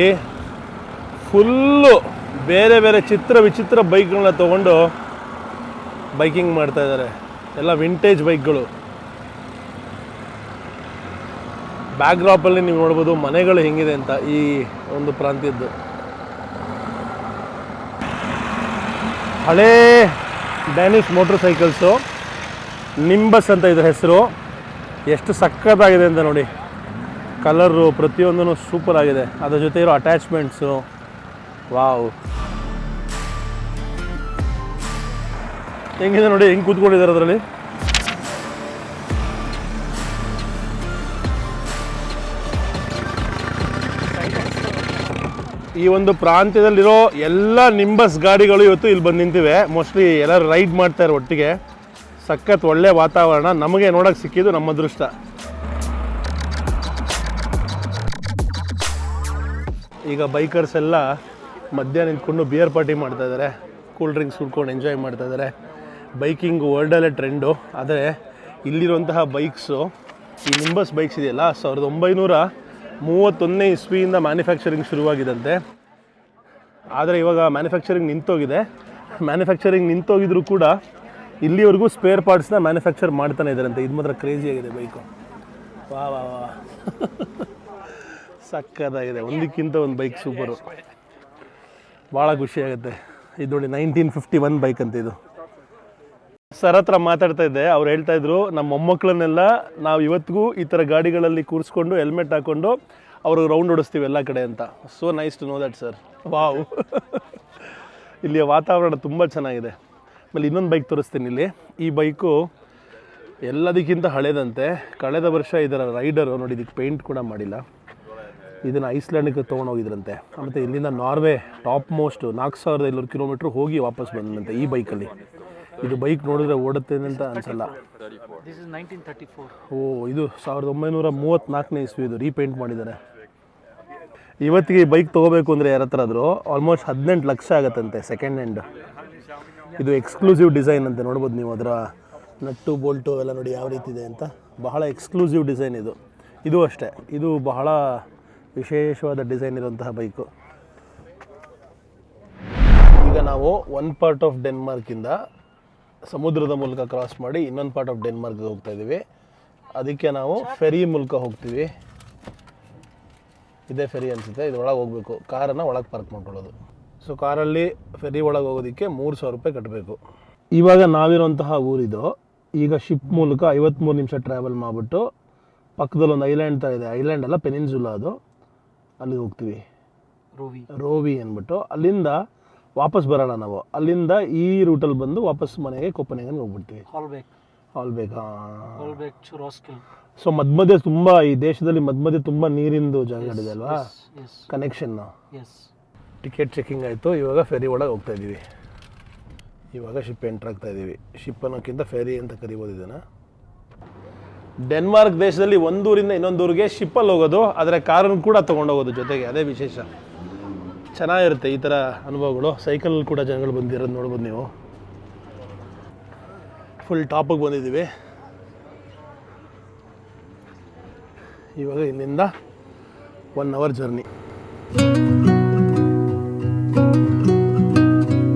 ಫುಲ್ಲು ಬೇರೆ ಬೇರೆ ವಿಚಿತ್ರ ಬೈಕ್ಗಳನ್ನ ತೊಗೊಂಡು ಬೈಕಿಂಗ್ ಮಾಡ್ತಾ ಇದ್ದಾರೆ. ಎಲ್ಲ ವಿಂಟೇಜ್ ಬೈಕ್ಗಳು. ಬ್ಯಾಕ್ಡ್ರಾಪಲ್ಲಿ ನೀವು ನೋಡ್ಬೋದು ಮನೆಗಳು ಹೆಂಗಿದೆ ಅಂತ ಈ ಒಂದು ಪ್ರಾಂತ್ಯದ್ದು. ಹಳೇ ಡ್ಯಾನಿಶ್ ಮೋಟ್ರ್ ಸೈಕಲ್ಸು, ನಿಂಬಸ್ ಅಂತ ಇದ್ರ ಹೆಸರು. ಎಷ್ಟು ಸಕ್ಕತ್ತಾಗಿದೆ ಅಂತ ನೋಡಿ. ಕಲರು ಪ್ರತಿಯೊಂದೂ ಸೂಪರ್ ಆಗಿದೆ. ಅದ್ರ ಜೊತೆ ಇರೋ ಅಟ್ಯಾಚ್ಮೆಂಟ್ಸು, ವಾವ್ ಹೆಂಗಿದೆ ನೋಡಿ, ಹೆಂಗೆ ಕೂತ್ಕೊಂಡಿದ್ದಾರೆ ಅದರಲ್ಲಿ. ಈ ಒಂದು ಪ್ರಾಂತ್ಯದಲ್ಲಿರೋ ಎಲ್ಲ ನಿಂಬಸ್ ಗಾಡಿಗಳು ಇವತ್ತು ಇಲ್ಲಿ ಬಂದು ನಿಂತಿವೆ. ಮೋಸ್ಟ್ಲಿ ಎಲ್ಲರೂ ರೈಡ್ ಮಾಡ್ತಾರೆ ಒಟ್ಟಿಗೆ. ಸಖತ್ ಒಳ್ಳೆ ವಾತಾವರಣ ನಮಗೆ ನೋಡೋಕ್ಕೆ ಸಿಕ್ಕಿದ್ದು ನಮ್ಮ ಅದೃಷ್ಟ. ಈಗ ಬೈಕರ್ಸ್ ಎಲ್ಲ ಮಧ್ಯ ನಿಂತ್ಕೊಂಡು ಬಿಯರ್ ಪಾರ್ಟಿ ಮಾಡ್ತಾ ಇದ್ದಾರೆ, ಕೂಲ್ ಡ್ರಿಂಕ್ಸ್ ಕುಡ್ಕೊಂಡು ಎಂಜಾಯ್ ಮಾಡ್ತಾ ಇದ್ದಾರೆ. ಬೈಕಿಂಗ್ ವರ್ಲ್ಡಲ್ಲೇ ಟ್ರೆಂಡು. ಆದರೆ ಇಲ್ಲಿರುವಂತಹ ಬೈಕ್ಸು, ಈ ನಿಂಬಸ್ ಬೈಕ್ಸ್ ಇದೆಯಲ್ಲ, 1931ನೇ ಇಸ್ವಿಯಿಂದ ಮ್ಯಾನುಫ್ಯಾಕ್ಚರಿಂಗ್ ಶುರುವಾಗಿದಂತೆ. ಆದರೆ ಇವಾಗ ಮ್ಯಾನುಫ್ಯಾಕ್ಚರಿಂಗ್ ನಿಂತೋಗಿದೆ. ಮ್ಯಾನುಫ್ಯಾಕ್ಚರಿಂಗ್ ನಿಂತೋಗಿದ್ರು ಕೂಡ ಇಲ್ಲಿವರೆಗೂ ಸ್ಪೇರ್ ಪಾರ್ಟ್ಸ್ನ ಮ್ಯಾನುಫ್ಯಾಕ್ಚರ್ ಮಾಡ್ತಾನೆ ಇದ್ದಾರಂತೆ. ಇದು ಮಾತ್ರ ಕ್ರೇಜಿ ಆಗಿದೆ ಬೈಕು. ವಾ ವಾ ವಾ ಸಕ್ಕತ್ತಾಗಿದೆ. ಒಂದಕ್ಕಿಂತ ಒಂದು ಬೈಕ್ ಸೂಪರು, ಭಾಳ ಖುಷಿಯಾಗುತ್ತೆ. ಇದು ನೋಡಿ 1951 ಬೈಕ್ ಅಂತ ಇದು. ಸರ್ ಹತ್ರ ಮಾತಾಡ್ತಾ ಇದ್ದೆ. ಅವ್ರು ಹೇಳ್ತಾಯಿದ್ರು, ನಮ್ಮ ಮೊಮ್ಮಕ್ಕಳನ್ನೆಲ್ಲ ನಾವು ಇವತ್ತಿಗೂ ಈ ಥರ ಗಾಡಿಗಳಲ್ಲಿ ಕೂರಿಸ್ಕೊಂಡು ಹೆಲ್ಮೆಟ್ ಹಾಕ್ಕೊಂಡು ಅವ್ರಿಗೆ ರೌಂಡ್ ಹೊಡಿಸ್ತೀವಿ ಎಲ್ಲ ಕಡೆ ಅಂತ. So nice to know that sir. Wow ಇಲ್ಲಿಯ ವಾತಾವರಣ ತುಂಬ ಚೆನ್ನಾಗಿದೆ. ಆಮೇಲೆ ಇನ್ನೊಂದು ಬೈಕ್ ತೋರಿಸ್ತೀನಿ ಇಲ್ಲಿ. ಈ ಬೈಕು ಎಲ್ಲದಕ್ಕಿಂತ ಹಳೇದಂತೆ. ಕಳೆದ ವರ್ಷ ಇದರ ರೈಡರು ನೋಡಿ, ಇದಕ್ಕೆ ಪೇಂಟ್ ಕೂಡ ಮಾಡಿಲ್ಲ. ಇದನ್ನು ಐಸ್ಲ್ಯಾಂಡಿಗೆ ತೊಗೊಂಡೋಗಿದ್ರಂತೆ. ಮತ್ತು ಇಲ್ಲಿಂದ ನಾರ್ವೆ ಟಾಪ್ ಮೋಸ್ಟ್ 4500 ಕಿಲೋಮೀಟ್ರ್ ಹೋಗಿ ವಾಪಸ್ ಬಂದಂತೆ ಈ ಬೈಕಲ್ಲಿ. ಇದು ಬೈಕ್ ನೋಡಿದ್ರೆ ಓಡುತ್ತೆ ಅಂತ ಅನಿಸಲ್ಲ. ಓ, ಇದು 1934ನೇ ಇಸ್ವಿ. ಇದು ರೀಪೇಂಟ್ ಮಾಡಿದ್ದಾರೆ. ಇವತ್ತಿಗೆ ಈ ಬೈಕ್ ತೊಗೋಬೇಕು ಅಂದರೆ ಯಾರ ಹತ್ರ ಆದರೂ ಆಲ್ಮೋಸ್ಟ್ 18 ಲಕ್ಷ ಆಗುತ್ತಂತೆ ಸೆಕೆಂಡ್ ಹ್ಯಾಂಡ್. ಇದು ಎಕ್ಸ್ಕ್ಲೂಸಿವ್ ಡಿಸೈನ್ ಅಂತೆ. ನೋಡ್ಬೋದು ನೀವು ಅದರ ನಟ್ಟು ಬೋಲ್ಟು ಎಲ್ಲ ನೋಡಿ ಯಾವ ರೀತಿ ಇದೆ ಅಂತ. ಬಹಳ ಎಕ್ಸ್ಕ್ಲೂಸಿವ್ ಡಿಸೈನ್ ಇದು. ಇದು ಅಷ್ಟೇ, ಇದು ಬಹಳ ವಿಶೇಷವಾದ ಡಿಸೈನ್ ಇರುವಂತಹ ಬೈಕು. ಈಗ ನಾವು ಒನ್ ಪಾರ್ಟ್ ಆಫ್ ಡೆನ್ಮಾರ್ಕಿಂದ ಸಮುದ್ರದ ಮೂಲಕ ಕ್ರಾಸ್ ಮಾಡಿ ಇನ್ನೊಂದು ಪಾರ್ಟ್ ಆಫ್ ಡೆನ್ಮಾರ್ಕ್ಗೆ ಹೋಗ್ತಾ ಇದ್ದೀವಿ. ಅದಕ್ಕೆ ನಾವು ಫೆರಿ ಮೂಲಕ ಹೋಗ್ತೀವಿ. ಇದೇ ಫೆರಿ ಅನಿಸುತ್ತೆ. ಇದು ಒಳಗೆ ಹೋಗಬೇಕು. ಕಾರನ್ನು ಒಳಗೆ ಪಾರ್ಕ್ ಮಾಡ್ಕೊಳ್ಳೋದು. ಸೊ ಕಾರಲ್ಲಿ ಫೆರಿ ಒಳಗೆ ಹೋಗೋದಕ್ಕೆ 3000 ರೂಪಾಯಿ ಕಟ್ಟಬೇಕು. ಇವಾಗ ನಾವಿರುವಂತಹ ಊರಿದು. ಈಗ ಶಿಪ್ ಮೂಲಕ 53 ನಿಮಿಷ ಟ್ರಾವೆಲ್ ಮಾಡಿಬಿಟ್ಟು ಪಕ್ಕದಲ್ಲಿ ಒಂದು ಐಲ್ಯಾಂಡ್ ಥರ ಇದೆ. ಐಲ್ಯಾಂಡ್ ಅಲ್ಲ, ಪೆನಿನ್ಸುಲಾ ಅದು. ಅಲ್ಲಿಗೆ ಹೋಗ್ತೀವಿ, ರೋವಿ ಅಂದ್ಬಿಟ್ಟು. ಅಲ್ಲಿಂದ ವಾಪಸ್ ಬರೋಣ ನಾವು. ಅಲ್ಲಿಂದ ಈ ರೂಟಲ್ಲಿ ಬಂದು ವಾಪಸ್ ಮನೆಗೆ ಕೋಪನ್ಹೇಗನ್ಗೆ ಹೋಗ್ಬಿಡ್ತೀವಿ. ಹಾಲ್ಬೇಕ್. ಸೊ ಮಧ್ಯ ತುಂಬ, ಈ ದೇಶದಲ್ಲಿ ಮಧ್ಯ ತುಂಬ ನೀರಿಂದು ಜಾಗಗಳಿದೆ ಅಲ್ವಾ, ಕನೆಕ್ಷನ್. ಟಿಕೆಟ್ ಚೆಕಿಂಗ್ ಆಯಿತು. ಇವಾಗ ಫೆರಿ ಒಳಗೆ ಹೋಗ್ತಾ ಇದ್ದೀವಿ. ಇವಾಗ ಶಿಪ್ ಎಂಟ್ರ್ ಆಗ್ತಾ ಇದ್ದೀವಿ. ಶಿಪ್ ಅನ್ನೋಕ್ಕಿಂತ ಫೆರಿ ಅಂತ ಕರಿಬೋದು ಇದನ್ನು. ಡೆನ್ಮಾರ್ಕ್ ದೇಶದಲ್ಲಿ ಒಂದೂರಿಂದ ಇನ್ನೊಂದೂರಿಗೆ ಶಿಪ್ಪಲ್ಲಿ ಹೋಗೋದು, ಆದರೆ ಕಾರನ್ನು ಕೂಡ ತೊಗೊಂಡೋಗೋದು ಜೊತೆಗೆ, ಅದೇ ವಿಶೇಷ. ಚೆನ್ನಾಗಿರುತ್ತೆ ಈ ಥರ ಅನುಭವಗಳು. ಸೈಕಲ್ ಕೂಡ ಜನಗಳು ಬಂದಿರೋದು ನೋಡ್ಬೋದು ನೀವು. ಫುಲ್ ಟಾಪಿಗೆ ಬಂದಿದ್ದೀವಿ. ಇವಾಗ ಇಲ್ಲಿಂದ 1 ಅವರ್ ಜರ್ನಿ.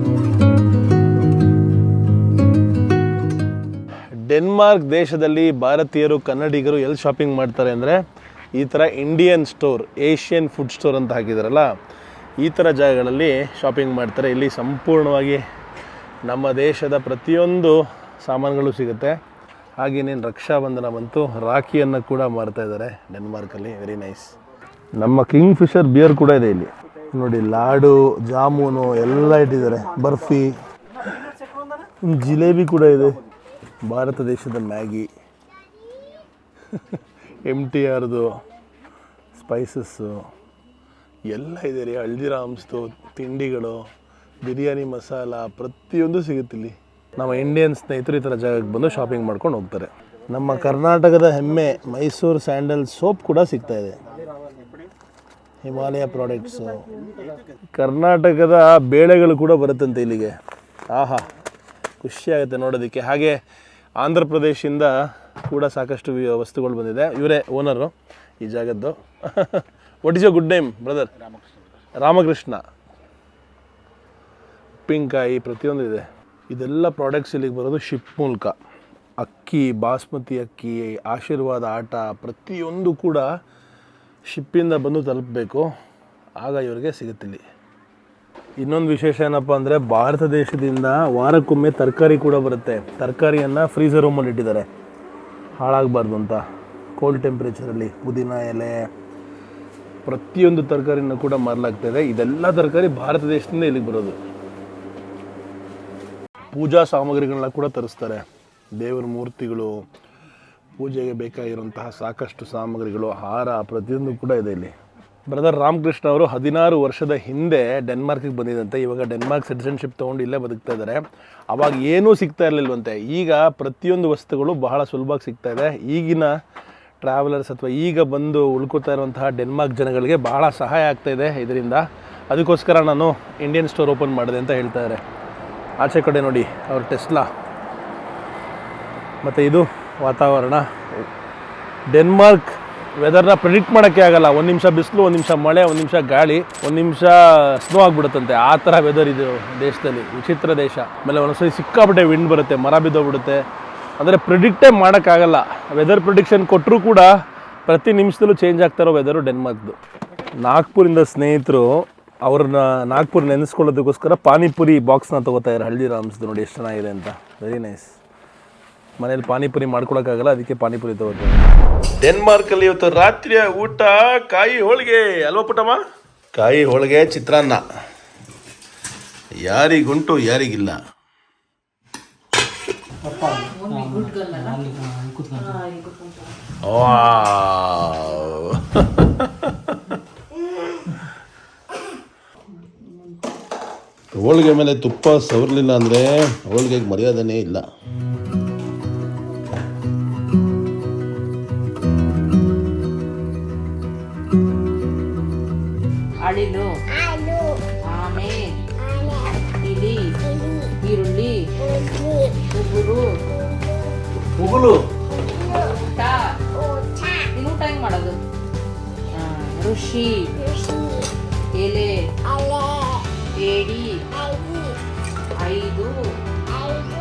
ಡೆನ್ಮಾರ್ಕ್ ದೇಶದಲ್ಲಿ ಭಾರತೀಯರು ಕನ್ನಡಿಗರು ಎಲ್ಲಿ ಶಾಪಿಂಗ್ ಮಾಡ್ತಾರೆ ಅಂದರೆ ಈ ಥರ Indian store, Asian food store ಅಂತ ಹಾಕಿದಾರಲ್ಲ, ಈ ಥರ ಜಾಗಗಳಲ್ಲಿ ಶಾಪಿಂಗ್ ಮಾಡ್ತಾರೆ. ಇಲ್ಲಿ ಸಂಪೂರ್ಣವಾಗಿ ನಮ್ಮ ದೇಶದ ಪ್ರತಿಯೊಂದು ಸಾಮಾನುಗಳು ಸಿಗುತ್ತೆ. ಹಾಗೇನೇನು ರಕ್ಷಾಬಂಧನ ಬಂತು, ರಾಖಿಯನ್ನು ಕೂಡ ಮಾರ್ತಾ ಇದ್ದಾರೆ ಡೆನ್ಮಾರ್ಕಲ್ಲಿ. Very nice. ನಮ್ಮ ಕಿಂಗ್ ಫಿಶರ್ ಬಿಯರ್ ಕೂಡ ಇದೆ ಇಲ್ಲಿ ನೋಡಿ. ಲಾಡು, ಜಾಮೂನು ಎಲ್ಲ ಇಟ್ಟಿದ್ದಾರೆ. ಬರ್ಫಿ, ಜಿಲೇಬಿ ಕೂಡ ಇದೆ. ಭಾರತ ದೇಶದ ಮ್ಯಾಗಿ, MTRದು ಸ್ಪೈಸಸ್ಸು ಎಲ್ಲ ಇದೆ ರೀ. ಹಲ್ದಿರಾಮ್ಸ್ದು ತಿಂಡಿಗಳು, ಬಿರಿಯಾನಿ ಮಸಾಲ ಪ್ರತಿಯೊಂದು ಸಿಗುತ್ತೆ ಇಲ್ಲಿ. ನಮ್ಮ ಇಂಡಿಯನ್ ಸ್ನೇಹಿತರು ಈ ಥರ ಜಾಗಕ್ಕೆ ಬಂದು ಶಾಪಿಂಗ್ ಮಾಡ್ಕೊಂಡು ಹೋಗ್ತಾರೆ. ನಮ್ಮ ಕರ್ನಾಟಕದ ಹೆಮ್ಮೆ ಮೈಸೂರು ಸ್ಯಾಂಡಲ್ ಸೋಪ್ ಕೂಡ ಸಿಗ್ತಾ ಇದೆ. ಹಿಮಾಲಯ ಪ್ರಾಡಕ್ಟ್ಸು, ಕರ್ನಾಟಕದ ಬೇಳೆಗಳು ಕೂಡ ಬರುತ್ತಂತೆ ಇಲ್ಲಿಗೆ. ಆಹಾ, ಖುಷಿಯಾಗುತ್ತೆ ನೋಡೋದಕ್ಕೆ. ಹಾಗೆ ಆಂಧ್ರ ಪ್ರದೇಶದಿಂದ ಕೂಡ ಸಾಕಷ್ಟು ವಸ್ತುಗಳು ಬಂದಿದೆ. ಇವರೇ ಓನರು ಈ ಜಾಗದ್ದು. What is your good name brother? Ramakrishna. ಉಪ್ಪಿನಕಾಯಿ ಪ್ರತಿಯೊಂದು ಇದೆ. ಇದೆಲ್ಲ ಪ್ರಾಡಕ್ಟ್ಸ್ ಇಲ್ಲಿಗೆ ಬರೋದು ಶಿಪ್ ಮೂಲಕ. ಅಕ್ಕಿ, ಬಾಸ್ಮತಿ ಅಕ್ಕಿ, ಆಶೀರ್ವಾದ ಆಟ ಪ್ರತಿಯೊಂದು ಕೂಡ ಶಿಪ್ಪಿಂದ ಬಂದು ತಲುಪಬೇಕು, ಆಗ ಇವರಿಗೆ ಸಿಗುತ್ತಿಲ್ಲಿ. ಇನ್ನೊಂದು ವಿಶೇಷ ಏನಪ್ಪ ಅಂದರೆ ಭಾರತ ದೇಶದಿಂದ ವಾರಕ್ಕೊಮ್ಮೆ ತರಕಾರಿ ಕೂಡ ಬರುತ್ತೆ. ತರಕಾರಿಯನ್ನು ಫ್ರೀಝರ್ ರೂಮಲ್ಲಿ ಇಟ್ಟಿದ್ದಾರೆ ಹಾಳಾಗಬಾರ್ದು ಅಂತ. ಕೋಲ್ಡ್ ಟೆಂಪ್ರೇಚರಲ್ಲಿ ಪುದೀನ ಎಲೆ ಪ್ರತಿಯೊಂದು ತರಕಾರಿನ ಕೂಡ ಮಾರಲಾಗ್ತಾಯಿದೆ. ಇದೆಲ್ಲ ತರಕಾರಿ ಭಾರತ ದೇಶದಿಂದ ಇಲ್ಲಿಗೆ ಬರೋದು. ಪೂಜಾ ಸಾಮಗ್ರಿಗಳನ್ನ ಕೂಡ ತರಿಸ್ತಾರೆ. ದೇವರ ಮೂರ್ತಿಗಳು, ಪೂಜೆಗೆ ಬೇಕಾಗಿರುವಂತಹ ಸಾಕಷ್ಟು ಸಾಮಗ್ರಿಗಳು, ಹಾರ ಪ್ರತಿಯೊಂದು ಕೂಡ ಇದೆ ಇಲ್ಲಿ. ಬ್ರದರ್ ರಾಮಕೃಷ್ಣ ಅವರು 16 ವರ್ಷದ ಹಿಂದೆ ಡೆನ್ಮಾರ್ಕಿಗೆ ಬಂದಿದ್ದಂತೆ. ಇವಾಗ ಡೆನ್ಮಾರ್ಕ್ ಸಿಟಿಸನ್ಶಿಪ್ ತೊಗೊಂಡು ಇಲ್ಲೇ ಬದುಕ್ತಾ ಇದ್ದಾರೆ. ಅವಾಗ ಏನೂ ಸಿಗ್ತಾ ಇರಲಿಲ್ವಂತೆ. ಈಗ ಪ್ರತಿಯೊಂದು ವಸ್ತುಗಳು ಬಹಳ ಸುಲಭವಾಗಿ ಸಿಗ್ತಾ ಇದೆ. ಈಗಿನ ಟ್ರಾವೆಲರ್ಸ್ ಅಥವಾ ಈಗ ಬಂದು ಉಳ್ಕೋತಾ ಇರುವಂತಹ ಡೆನ್ಮಾರ್ಕ್ ಜನಗಳಿಗೆ ಬಹಳ ಸಹಾಯ ಆಗ್ತಾಯಿದೆ ಇದರಿಂದ. ಅದಕ್ಕೋಸ್ಕರ ನಾನು ಇಂಡಿಯನ್ ಸ್ಟೋರ್ ಓಪನ್ ಮಾಡಿದೆ ಅಂತ ಹೇಳ್ತಾರೆ. ಆಚೆ ಕಡೆ ನೋಡಿ ಅವ್ರ ಟೆಸ್ಲಾ. ಮತ್ತು ಇದು ವಾತಾವರಣ. ಡೆನ್ಮಾರ್ಕ್ ವೆದರ್ನ ಪ್ರಿಡಿಕ್ಟ್ ಮಾಡೋಕ್ಕೆ ಆಗಲ್ಲ. ಒಂದು ನಿಮಿಷ ಬಿಸಿಲು, ಒಂದು ನಿಮಿಷ ಮಳೆ, ಒಂದು ನಿಮಿಷ ಗಾಳಿ, ಒಂದು ನಿಮಿಷ ಸ್ನೋ ಆಗಿಬಿಡುತ್ತಂತೆ. ಆ ಥರ ವೆದರ್ ಇದು ದೇಶದಲ್ಲಿ. ವಿಚಿತ್ರ ದೇಶ. ಆಮೇಲೆ ಒಂದೊಂದ್ಸರಿ ಸಿಕ್ಕಾಬಿಟ್ಟೆ ವಿಂಡ್ ಬರುತ್ತೆ, ಮರ ಬಿದ್ದೋಗ್ಬಿಡುತ್ತೆ. ಅಂದರೆ ಪ್ರಿಡಿಕ್ಟೇ ಮಾಡೋಕ್ಕಾಗಲ್ಲ. ವೆದರ್ ಪ್ರಿಡಿಕ್ಷನ್ ಕೊಟ್ಟರೂ ಕೂಡ ಪ್ರತಿ ನಿಮಿಷದಲ್ಲೂ ಚೇಂಜ್ ಆಗ್ತಾರೋ ವೆದರು ಡೆನ್ಮಾರ್ಕ್ದು. ನಾಗ್ಪುರಿಂದ ಸ್ನೇಹಿತರು ಅವ್ರನ್ನ ನಾಗ್ಪುರ್ ನೆನೆಸ್ಕೊಳ್ಳೋದಕ್ಕೋಸ್ಕರ ಪಾನಿಪುರಿ ಬಾಕ್ಸ್ನ ತೊಗೋತಾ ಇದ್ದಾರೆ. ಹಲ್ದಿರಾಮ್ಸ್ದು ನೋಡಿ ಎಷ್ಟು ಚೆನ್ನಾಗಿದೆ ಅಂತ. Very nice. ಮನೇಲಿ ಪಾನಿಪುರಿ ಮಾಡ್ಕೊಳಕ್ಕಾಗಲ್ಲ, ಅದಕ್ಕೆ ಪಾನಿಪುರಿ ತೊಗೋತಾರೆ. ಡೆನ್ಮಾರ್ಕಲ್ಲಿ ಇವತ್ತು ರಾತ್ರಿಯ ಊಟ ಕಾಯಿ ಹೋಳಿಗೆ ಅಲ್ವಾ ಪುಟ್ಟಮ್ಮ? ಕಾಯಿ ಹೋಳಿಗೆ, ಚಿತ್ರಾನ್ನ. ಯಾರಿಗುಂಟು ಯಾರಿಗಿಲ್ಲ. ಹೋಳಿಗೆ ಮೇಲೆ ತುಪ್ಪ ಸವರ್ಲಿಲ್ಲ ಅಂದರೆ ಹೋಳಿಗೆಗೆ ಮರ್ಯಾದೆನೇ ಇಲ್ಲ. ಅಳಿಲು, ಆಮೆ, ಇಲಿ, ಈರುಳ್ಳಿ, ಉಗುರು, ಊಟ. ನೀನು ಊಟ ಹೆಂಗ್ ಮಾಡೋದು? ಋಷಿ, ಎಲೆ, ಏಡಿ,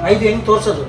5 ಹೆಂಗ್ ತೋರ್ಸೋದು?